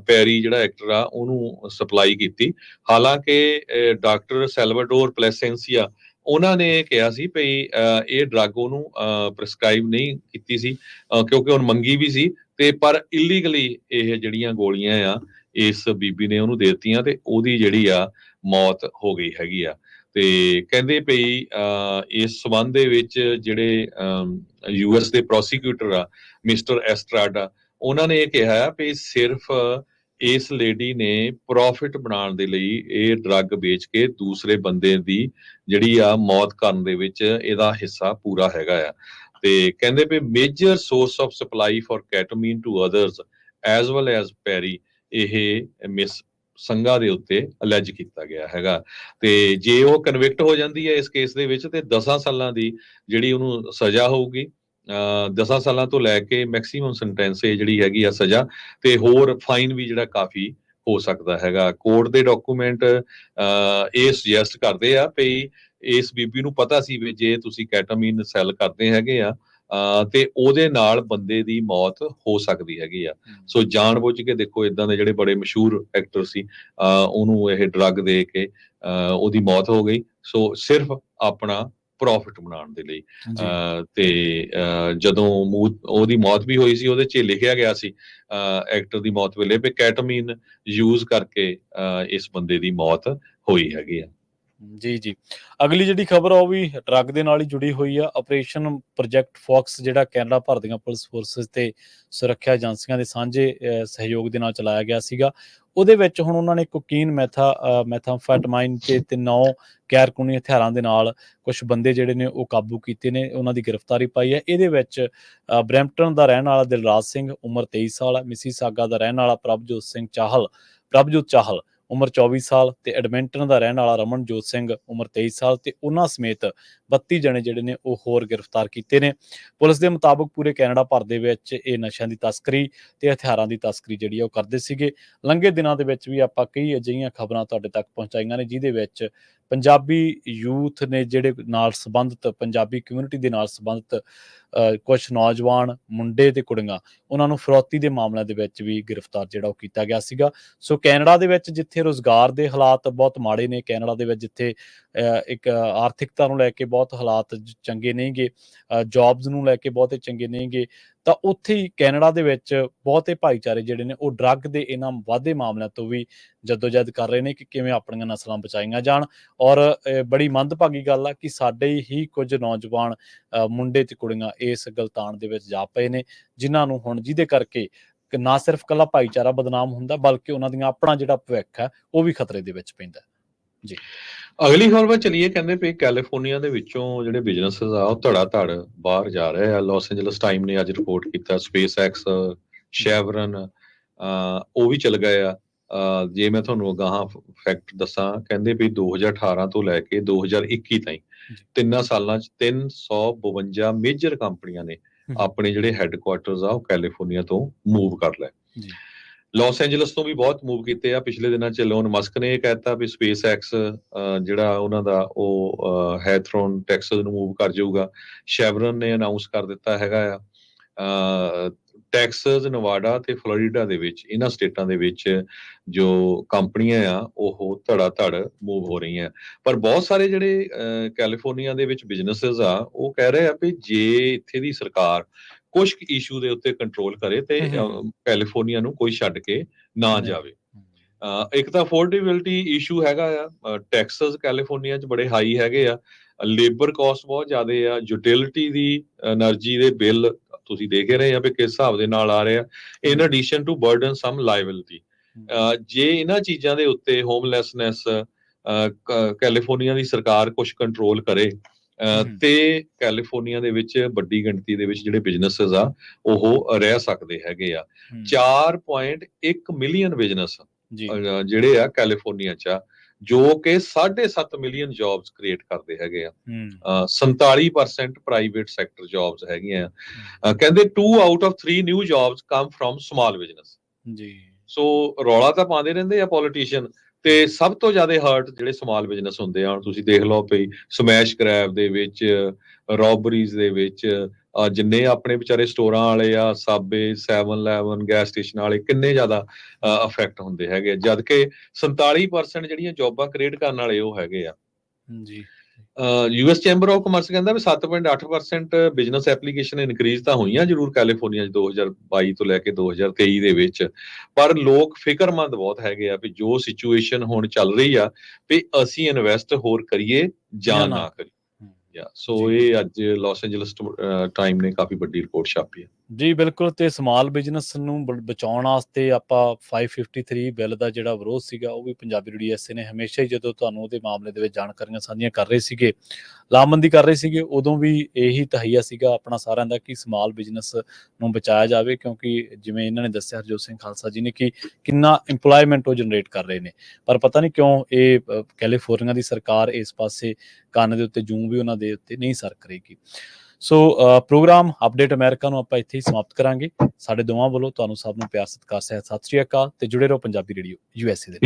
ਪੈਰੀ ਜਿਹੜਾ ਐਕਟਰ ਆ ਉਹਨੂੰ ਸਪਲਾਈ ਕੀਤੀ। ਹਾਲਾਂਕਿ ਡਾਕਟਰ ਸੈਲਵਾਡੋਰ ਪਲੈਸੈਂਸੀਆ ਉਹਨਾਂ ਨੇ ਕਿਹਾ ਸੀ ਵੀ ਇਹ ਡਰੱਗ ਉਹਨੂੰ ਪ੍ਰਸਕ੍ਰਾਈਬ ਨਹੀਂ ਕੀਤੀ ਸੀ ਕਿਉਂਕਿ ਉਹਨ ਮੰਗੀ ਵੀ ਸੀ ਤੇ ਪਰ ਇਲੀਗਲੀ ਇਹ ਜਿਹੜੀਆਂ ਗੋਲੀਆਂ ਆ ਇਸ ਬੀਬੀ ਨੇ ਉਹਨੂੰ ਦੇ ਦਿੱਤੀਆਂ ਤੇ ਉਹਦੀ ਜਿਹੜੀ ਆ ਮੌਤ ਹੋ ਗਈ ਹੈਗੀ ਆ। ਤੇ ਕਹਿੰਦੇ ਪਈ ਇਸ ਸਬੰਧ ਦੇ ਵਿੱਚ ਜਿਹੜੇ US ਦੇ ਪ੍ਰੋਸੀਕਿਊਟਰ ਆ ਮਿਸਟਰ ਐਸਟਰਾਡਾ, ਉਹਨਾਂ ਨੇ ਇਹ ਕਿਹਾ ਵੀ ਸਿਰਫ ਇਸ ਲੇਡੀ ਨੇ ਪ੍ਰੋਫਿਟ ਬਣਾਉਣ ਦੇ ਲਈ ਇਹ ਡਰੱਗ ਵੇਚ ਕੇ ਦੂਸਰੇ ਬੰਦੇ ਦੀ ਜਿਹੜੀ ਆ ਮੌਤ ਕਰਨ ਦੇ ਵਿੱਚ ਇਹਦਾ ਹਿੱਸਾ ਪੂਰਾ ਹੈਗਾ ਆ। ਤੇ ਕਹਿੰਦੇ ਵੀ major source of supply for ketamine to others as well as ਪੈਰੀ ਇਹ ਮਿਸ ਸੰਘਾ ਦੇ ਉੱਤੇ ਅਲੈਜ ਕੀਤਾ ਗਿਆ ਹੈਗਾ। ਤੇ ਜੇ ਉਹ ਕਨਵਿਕਟ ਹੋ ਜਾਂਦੀ ਹੈ ਇਸ ਕੇਸ ਦੇ ਵਿੱਚ ਤੇ 10 ਸਾਲਾਂ ਦੀ ਜਿਹੜੀ ਉਹਨੂੰ ਸਜ਼ਾ ਹੋਊਗੀ, 10 ਸਾਲਾਂ ਤੋਂ ਲੈ ਕੇ ਮੈਕਸਿਮਮ ਸੈਂਟੈਂਸ ਜਿਹੜੀ ਹੈਗੀ ਆ ਸਜ਼ਾ, ਤੇ ਹੋਰ ਫਾਈਨ ਵੀ ਜਿਹੜਾ ਕਾਫੀ ਹੋ ਸਕਦਾ ਹੈਗਾ। ਕੋਰਟ ਦੇ ਡਾਕੂਮੈਂਟ ਇਹ ਸੁਜੈਸਟ ਕਰਦੇ ਆ ਵੀ ਇਸ ਬੀਬੀ ਨੂੰ ਪਤਾ ਸੀ ਵੀ ਜੇ ਤੁਸੀਂ ਕੈਟਾਮੀਨ ਸੈਲ ਕਰਦੇ ਹੈਗੇ ਆ ਤੇ ਉਹਦੇ ਨਾਲ ਬੰਦੇ ਦੀ ਮੌਤ ਹੋ ਸਕਦੀ ਹੈਗੀ ਆ। ਸੋ ਜਾਣ ਬੁੱਝ ਕੇ ਦੇਖੋ ਇਦਾਂ ਦੇ ਜਿਹੜੇ ਬੜੇ ਮਸ਼ਹੂਰ ਐਕਟਰ ਸੀ ਉਹਨੂੰ ਇਹ ਡਰੱਗ ਦੇ ਕੇ ਉਹਦੀ ਮੌਤ ਹੋ ਗਈ। ਸੋ ਸਿਰਫ ਆਪਣਾ ਪ੍ਰੋਫਿਟ ਬਣਾਉਣ ਦੇ ਲਈ। ਤੇ ਜਦੋਂ ਉਹਦੀ ਮੌਤ ਵੀ ਹੋਈ ਸੀ ਉਹਦੇ 'ਚ ਲਿਖਿਆ ਗਿਆ ਸੀ ਐਕਟਰ ਦੀ ਮੌਤ ਵੇਲੇ ਵੀ ਕੈਟਾਮੀਨ ਯੂਜ਼ ਕਰਕੇ ਇਸ ਬੰਦੇ ਦੀ ਮੌਤ ਹੋਈ ਹੈਗੀ ਆ। ਜੀ ਅਗਲੀ ਜਿਹੜੀ ਖਬਰ ਆ ਉਹ ਵੀ ਡਰੱਗ ਦੇ ਨਾਲ ਹੀ ਜੁੜੀ ਹੋਈ ਆ। ਆਪਰੇਸ਼ਨ ਪ੍ਰੋਜੈਕਟ ਫੌਕਸ ਜਿਹੜਾ ਕੈਨੇਡਾ ਭਰ ਦੀਆਂ ਪੁਲਿਸ ਫੋਰਸਿਸ ਤੇ ਸੁਰੱਖਿਆ ਏਜੰਸੀਆਂ ਦੇ ਸਾਂਝੇ ਸਹਿਯੋਗ ਦੇ ਨਾਲ ਚਲਾਇਆ ਗਿਆ ਸੀਗਾ। ਉਹਦੇ ਵਿੱਚ ਹੁਣ ਉਹਨਾਂ ਨੇ ਕੋਕੀਨ, ਮੈਥਾਮਫੈਟਾਮਾਈਨ ਤੇ 9 ਗੈਰ ਕਾਨੂੰਨੀ ਹਥਿਆਰਾਂ ਦੇ ਨਾਲ ਕੁਝ ਬੰਦੇ ਜਿਹੜੇ ਨੇ ਉਹ ਕਾਬੂ ਕੀਤੇ ਨੇ, ਉਹਨਾਂ ਦੀ ਗ੍ਰਿਫਤਾਰੀ ਪਾਈ ਹੈ। ਇਹਦੇ ਵਿੱਚ ਬਰੈਂਪਟਨ ਦਾ ਰਹਿਣ ਵਾਲਾ ਦਿਲਰਾਜ ਸਿੰਘ, ਉਮਰ 23 ਸਾਲ ਹੈ, ਮਿਸੀਸਾਗਾ ਦਾ ਰਹਿਣ ਵਾਲਾ ਪ੍ਰਭਜੋਤ ਚਾਹਲ ਉਮਰ 24 ਸਾਲ ਤੇ ਐਡਮਿੰਟਨ ਦਾ ਰਹਿਣ ਵਾਲਾ ਰਮਨਜੋਤ ਸਿੰਘ ਉਮਰ 23 ਸਾਲ ਤੇ ਉਹਨਾਂ ਸਮੇਤ 32 ਜਣੇ ਜਿਹੜੇ ਨੇ ਉਹ ਹੋਰ ਗ੍ਰਿਫਤਾਰ ਕੀਤੇ ਨੇ। ਪੁਲਿਸ ਦੇ ਮੁਤਾਬਕ ਪੂਰੇ ਕੈਨੇਡਾ ਭਰ ਦੇ ਵਿੱਚ ਇਹ ਨਸ਼ਿਆਂ ਦੀ ਤਸਕਰੀ ਤੇ ਹਥਿਆਰਾਂ ਦੀ ਤਸਕਰੀ ਜਿਹੜੀ ਉਹ ਕਰਦੇ ਸੀਗੇ। ਲੰਘੇ ਦਿਨਾਂ ਦੇ ਵਿੱਚ ਵੀ ਆਪਾਂ ਕਈ ਅਜਿਹੀਆਂ ਖਬਰਾਂ ਤੁਹਾਡੇ ਤੱਕ ਪਹੁੰਚਾਈਆਂ ਨੇ ਜਿਹਦੇ ਵਿੱਚ ਪੰਜਾਬੀ ਯੂਥ ਨੇ ਜਿਹੜੇ ਨਾਲ ਸੰਬੰਧਿਤ ਪੰਜਾਬੀ ਕਮਿਊਨਿਟੀ ਦੇ ਨਾਲ ਸੰਬੰਧਿਤ ਕੁਝ ਨੌਜਵਾਨ ਮੁੰਡੇ ਤੇ ਕੁੜੀਆਂ ਉਹਨਾਂ ਨੂੰ ਫਰੌਤੀ ਦੇ ਮਾਮਲਿਆਂ ਦੇ ਵਿੱਚ ਵੀ ਗ੍ਰਿਫਤਾਰ ਜਿਹੜਾ ਉਹ ਕੀਤਾ ਗਿਆ ਸੀਗਾ। ਸੋ ਕੈਨੇਡਾ ਦੇ ਵਿੱਚ ਜਿੱਥੇ ਰੁਜ਼ਗਾਰ ਦੇ ਹਾਲਾਤ ਬਹੁਤ ਮਾੜੇ ਨੇ, ਕੈਨੇਡਾ ਦੇ ਵਿੱਚ ਜਿੱਥੇ ਇੱਕ ਆਰਥਿਕਤਾ ਨੂੰ ਲੈ ਕੇ ਬਹੁਤ ਹਾਲਾਤ ਚੰਗੇ ਨਹੀਂਗੇ, ਜੌਬਸ ਨੂੰ ਲੈ ਕੇ ਬਹੁਤੇ ਚੰਗੇ ਨਹੀਂਗੇ, ਤਾਂ ਉੱਥੇ ਹੀ ਕੈਨੇਡਾ ਦੇ ਵਿੱਚ ਬਹੁਤੇ ਭਾਈਚਾਰੇ ਜਿਹੜੇ ਨੇ ਉਹ ਡਰੱਗ ਦੇ ਇਹਨਾਂ ਵਾਧੇ ਮਾਮਲਿਆਂ ਤੋਂ ਵੀ ਜਦੋਜਹਿਦ ਕਰ ਰਹੇ ਨੇ ਕਿ ਕਿਵੇਂ ਆਪਣੀਆਂ ਨਸਲਾਂ ਬਚਾਈਆਂ ਜਾਣ। ਔਰ ਬੜੀ ਮੰਦਭਾਗੀ ਗੱਲ ਆ ਕਿ ਸਾਡੇ ਹੀ ਕੁਝ ਨੌਜਵਾਨ ਮੁੰਡੇ ਤੇ ਕੁੜੀਆਂ ਇਸ ਗਲਤਾਨ ਦੇ ਵਿੱਚ ਜਾ ਪਏ ਨੇ, ਜਿਨ੍ਹਾਂ ਨੂੰ ਹੁਣ ਜਿਹਦੇ ਕਰਕੇ ਨਾ ਸਿਰਫ ਇਕੱਲਾ ਭਾਈਚਾਰਾ ਬਦਨਾਮ ਹੁੰਦਾ ਬਲਕਿ ਉਹਨਾਂ ਦੀਆਂ ਆਪਣਾ ਜਿਹੜਾ ਭਵਿੱਖ ਹੈ ਉਹ ਵੀ ਖਤਰੇ ਦੇ ਵਿੱਚ ਪੈਂਦਾ ਜੀ। ਅਗਲੀ ਖਬਰ ਵੱਲ ਚਲੀਏ। ਕਹਿੰਦੇ ਪਏ ਕੈਲੀਫੋਰਨੀਆ ਦੇ ਵਿੱਚੋਂ ਜਿਹੜੇ ਬਿਜ਼ਨੈਸਸ ਆ ਉਹ ਧੜਾ ਧੜ ਬਾਹਰ ਜਾ ਰਹੇ ਆ। ਲਾਸ ਐਂਜਲਸ ਟਾਈਮ ਨੇ ਅੱਜ ਰਿਪੋਰਟ ਕੀਤਾ ਸਪੇਸ ਐਕਸ, ਸ਼ੈਵਰਨ ਉਹ ਵੀ ਚਲ ਗਏ ਆ। ਜੇ ਮੈਂ ਤੁਹਾਨੂੰ ਅਗਾਹਾਂ ਫੈਕਟ ਦੱਸਾਂ, ਕਹਿੰਦੇ ਵੀ 2018 ਤੋਂ ਲੈ ਕੇ 2021 ਤਾਈਂ 3 ਸਾਲਾਂ 'ਚ 352 ਮੇਜਰ ਕੰਪਨੀਆਂ ਨੇ ਆਪਣੇ ਜਿਹੜੇ ਹੈੱਡਕੁਆਟਰਸ ਆ ਉਹ ਕੈਲੀਫੋਰਨੀਆ ਤੋਂ ਮੂਵ ਕਰ ਲਏ। ਲਾਸ ਐਂਜਲਸ ਤੋਂ ਵੀ ਬਹੁਤ ਮੂਵ ਕੀਤੇ ਆ। ਪਿਛਲੇ ਦਿਨਾਂ 'ਚ ਐਲੋਨ ਮਸਕ ਨੇ ਇਹ ਕਹਿਤਾ ਵੀ ਸਪੇਸ ਐਕਸ ਜਿਹੜਾ ਉਹਨਾਂ ਦਾ ਉਹ ਹੈਥਰੋਨ ਟੈਕਸਸ ਨੂੰ ਮੂਵ ਕਰ ਜਾਊਗਾ। ਸ਼ੈਵਰਨ ਨੇ ਅਨਾਊਂਸ ਕਰ ਦਿੱਤਾ ਹੈਗਾ ਆ ਟੈਕਸਸ, ਨਵਾਡਾ ਤੇ ਫਲੋਰੀਡਾ ਦੇ ਵਿੱਚ, ਇਹਨਾਂ ਸਟੇਟਾਂ ਦੇ ਵਿੱਚ ਜੋ ਕੰਪਨੀਆਂ ਆ ਉਹ ਧੜਾ ਧੜ ਮੂਵ ਹੋ ਰਹੀਆਂ। ਪਰ ਬਹੁਤ ਸਾਰੇ ਜਿਹੜੇ ਕੈਲੀਫੋਰਨੀਆ ਦੇ ਵਿੱਚ ਬਿਜ਼ਨੈਸਸ ਆ ਉਹ ਕਹਿ ਰਹੇ ਆ ਵੀ ਜੇ ਇੱਥੇ ਦੀ ਸਰਕਾਰ ਕੁਝ ਇਸ਼ੂ ਦੇ ਉੱਤੇ ਕੰਟਰੋਲ ਕਰੇ ਤੇ ਕੈਲੀਫੋਰਨੀਆ ਨੂੰ ਕੋਈ ਛੱਡ ਕੇ ਨਾ ਜਾਵੇ। ਇੱਕ ਤਾਂ ਅਫੋਰਡੇਬਿਲਟੀ ਇਸ਼ੂ ਹੈਗਾ ਆ, ਟੈਕਸਸ ਕੈਲੀਫੋਰਨੀਆ 'ਚ ਬੜੇ ਹਾਈ ਹੈਗੇ ਆ, ਲੇਬਰ ਕਾਸਟ ਬਹੁਤ ਜ਼ਿਆਦਾ ਆ, ਯੂਟਿਲਿਟੀ ਦੀ એનર્ਜੀ ਦੇ ਬਿੱਲ ਤੁਸੀਂ ਦੇਖ ਰਹੇ ਆ ਵੀ ਕਿਸ ਹਿਸਾਬ ਦੇ ਨਾਲ ਆ ਰਹੇ ਆ। In addition to burden some liability. ਜੇ ਇਹਨਾਂ ਚੀਜ਼ਾਂ ਦੇ ਉੱਤੇ ਹੋਮਲੈਸਨੈਸ ਕੈਲੀਫੋਰਨੀਆ ਦੀ ਸਰਕਾਰ ਕੁਝ ਕੰਟਰੋਲ ਕਰੇ ਤੇ ਕੈਲੀਫੋਰਨੀਆ ਦੇ ਵਿੱਚ ਵੱਡੀ ਗਿਣਤੀ ਦੇ ਵਿੱਚ ਜਿਹੜੇ ਬਿਜ਼ਨੈਸਸ ਆ ਉਹ ਰਹਿ ਸਕਦੇ ਹੈਗੇ ਆ। 4.1 ਮਿਲੀਅਨ ਬਿਜ਼ਨੈਸ ਜਿਹੜੇ ਆ ਕੈਲੀਫੋਰਨੀਆ 'ਚ ਆ, ਜੋ ਕਿ 7.5 ਮਿਲੀਅਨ ਜੌਬਸ ਕ੍ਰੀਏਟ ਕਰਦੇ ਹੈਗੇ ਆ। 47% ਪ੍ਰਾਈਵੇਟ ਸੈਕਟਰ ਜੌਬਸ ਹੈਗੀਆਂ ਆ। ਕਹਿੰਦੇ 2 out of 3 new jobs come from small business ਜੀ। ਸੋ ਰੌਲਾ ਤਾਂ ਪਾਉਂਦੇ ਰਹਿੰਦੇ ਆ ਪੋਲੀਟੀਸ਼ੀਅਨ, ਤੇ ਸਭ ਤੋਂ ਜ਼ਿਆਦਾ ਹਰਟ ਜਿਹੜੇ ਸਮਾਲ ਬਿਜ਼ਨਸ ਹੁੰਦੇ ਆ। ਹੁਣ ਤੁਸੀਂ ਦੇਖ ਲਓ ਪਈ ਸਮੈਸ਼ ਗ੍ਰੈਬ ਦੇ ਵਿੱਚ, ਰੋਬਰੀਜ਼ ਦੇ ਵਿੱਚ, ਜਿੰਨੇ ਆਪਣੇ ਵਿਚਾਰੇ ਸਟੋਰਾਂ ਵਾਲੇ ਆ, ਸਾਬੇ, 7-11 ਗੈਸ ਸਟੇਸ਼ਨ ਵਾਲੇ, ਕਿੰਨੇ ਜ਼ਿਆਦਾ ਅਫੈਕਟ ਹੁੰਦੇ ਹੈਗੇ, ਜਦ ਕਿ 47% ਜਿਹੜੀਆਂ ਜੌਬਾਂ ਕ੍ਰੀਏਟ ਕਰਨ ਵਾਲੇ ਉਹ ਹੈਗੇ ਆ ਜੀ। ਯੂਐਸ ਚੈਂਬਰ ਆਫ ਕਮਰਸ ਕਹਿੰਦਾ ਵੀ 7.8% ਬਿਜ਼ਨਸ ਐਪਲੀਕੇਸ਼ਨ ਇਨਕਰੀਜ਼ ਤਾਂ ਹੋਈਆਂ ਜ਼ਰੂਰ ਕੈਲੀਫੋਰਨੀਆ 'ਚ 2022 ਤੋਂ ਲੈ ਕੇ 2023 ਦੇ ਵਿੱਚ, ਪਰ ਲੋਕ ਫਿਕਰਮੰਦ ਬਹੁਤ ਹੈਗੇ ਆ ਵੀ ਜੋ ਸਿਚੁਏਸ਼ਨ ਹੁਣ ਚੱਲ ਰਹੀ ਆ ਵੀ ਅਸੀਂ ਇਨਵੈਸਟ ਹੋਰ ਕਰੀਏ ਜਾਂ ਨਾ ਕਰੀਏ। ਸੋ ਇਹ ਅੱਜ ਲਾਸ ਐਂਜਲਸ ਟਾਈਮ ਨੇ ਕਾਫੀ ਵੱਡੀ ਰਿਪੋਰਟ ਛਾਪੀ ਹੈ ਜੀ। ਬਿਲਕੁਲ, ਤੇ ਸਮਾਲ ਬਿਜ਼ਨਸ ਨੂੰ ਬਚਾਉਣ ਵਾਸਤੇ ਆਪਾਂ 553 ਬਿੱਲ ਦਾ ਜਿਹੜਾ ਵਿਰੋਧ ਸੀਗਾ ਉਹ ਵੀ ਪੰਜਾਬੀ ਰੇਡੀਓ ਐਸਏ ਨੇ ਹਮੇਸ਼ਾ ਹੀ, ਜਦੋਂ ਤੁਹਾਨੂੰ ਉਹਦੇ ਮਾਮਲੇ ਦੇ ਵਿੱਚ ਜਾਣਕਾਰੀਆਂ ਸਾਂਝੀਆਂ ਕਰ ਰਹੇ ਸੀਗੇ, ਲਾਮਬੰਦੀ ਕਰ ਰਹੇ ਸੀਗੇ, ਉਦੋਂ ਵੀ ਇਹੀ ਤਹੀਆ ਸੀਗਾ ਆਪਣਾ ਸਾਰਿਆਂ ਦਾ ਕਿ ਸਮਾਲ ਬਿਜ਼ਨਸ ਨੂੰ ਬਚਾਇਆ ਜਾਵੇ, ਕਿਉਂਕਿ ਜਿਵੇਂ ਇਹਨਾਂ ਨੇ ਦੱਸਿਆ ਹਰਜੋਤ ਸਿੰਘ ਖਾਲਸਾ ਜੀ ਨੇ ਕਿ ਕਿੰਨਾ ਇੰਪਲੋਇਮੈਂਟ ਉਹ ਜਨਰੇਟ ਕਰ ਰਹੇ ਨੇ। ਪਰ ਪਤਾ ਨਹੀਂ ਕਿਉਂ ਇਹ ਕੈਲੀਫੋਰਨੀਆ ਦੀ ਸਰਕਾਰ ਇਸ ਪਾਸੇ ਕੰਨ ਦੇ ਉੱਤੇ ਜੂੰ ਵੀ ਉਹਨਾਂ ਦੇ ਉੱਤੇ ਨਹੀਂ ਸਰਕ ਰਹੇਗੀ। ਸੋ ਪ੍ਰੋਗਰਾਮ ਅਪਡੇਟ ਅਮਰੀਕਾ ਨੂੰ ਆਪਾਂ ਇੱਥੇ ਹੀ ਸਮਾਪਤ ਕਰਾਂਗੇ। ਸਾਡੇ ਦੋਵਾਂ ਵੱਲੋਂ ਤੁਹਾਨੂੰ ਸਭ ਨੂੰ ਪਿਆਰ, ਸਤਿਕਾਰ, ਸਤਿ ਸ੍ਰੀ ਅਕਾਲ ਤੇ ਜੁੜੇ ਰਹੋ ਪੰਜਾਬੀ ਰੇਡੀਓ USA ਦੇ।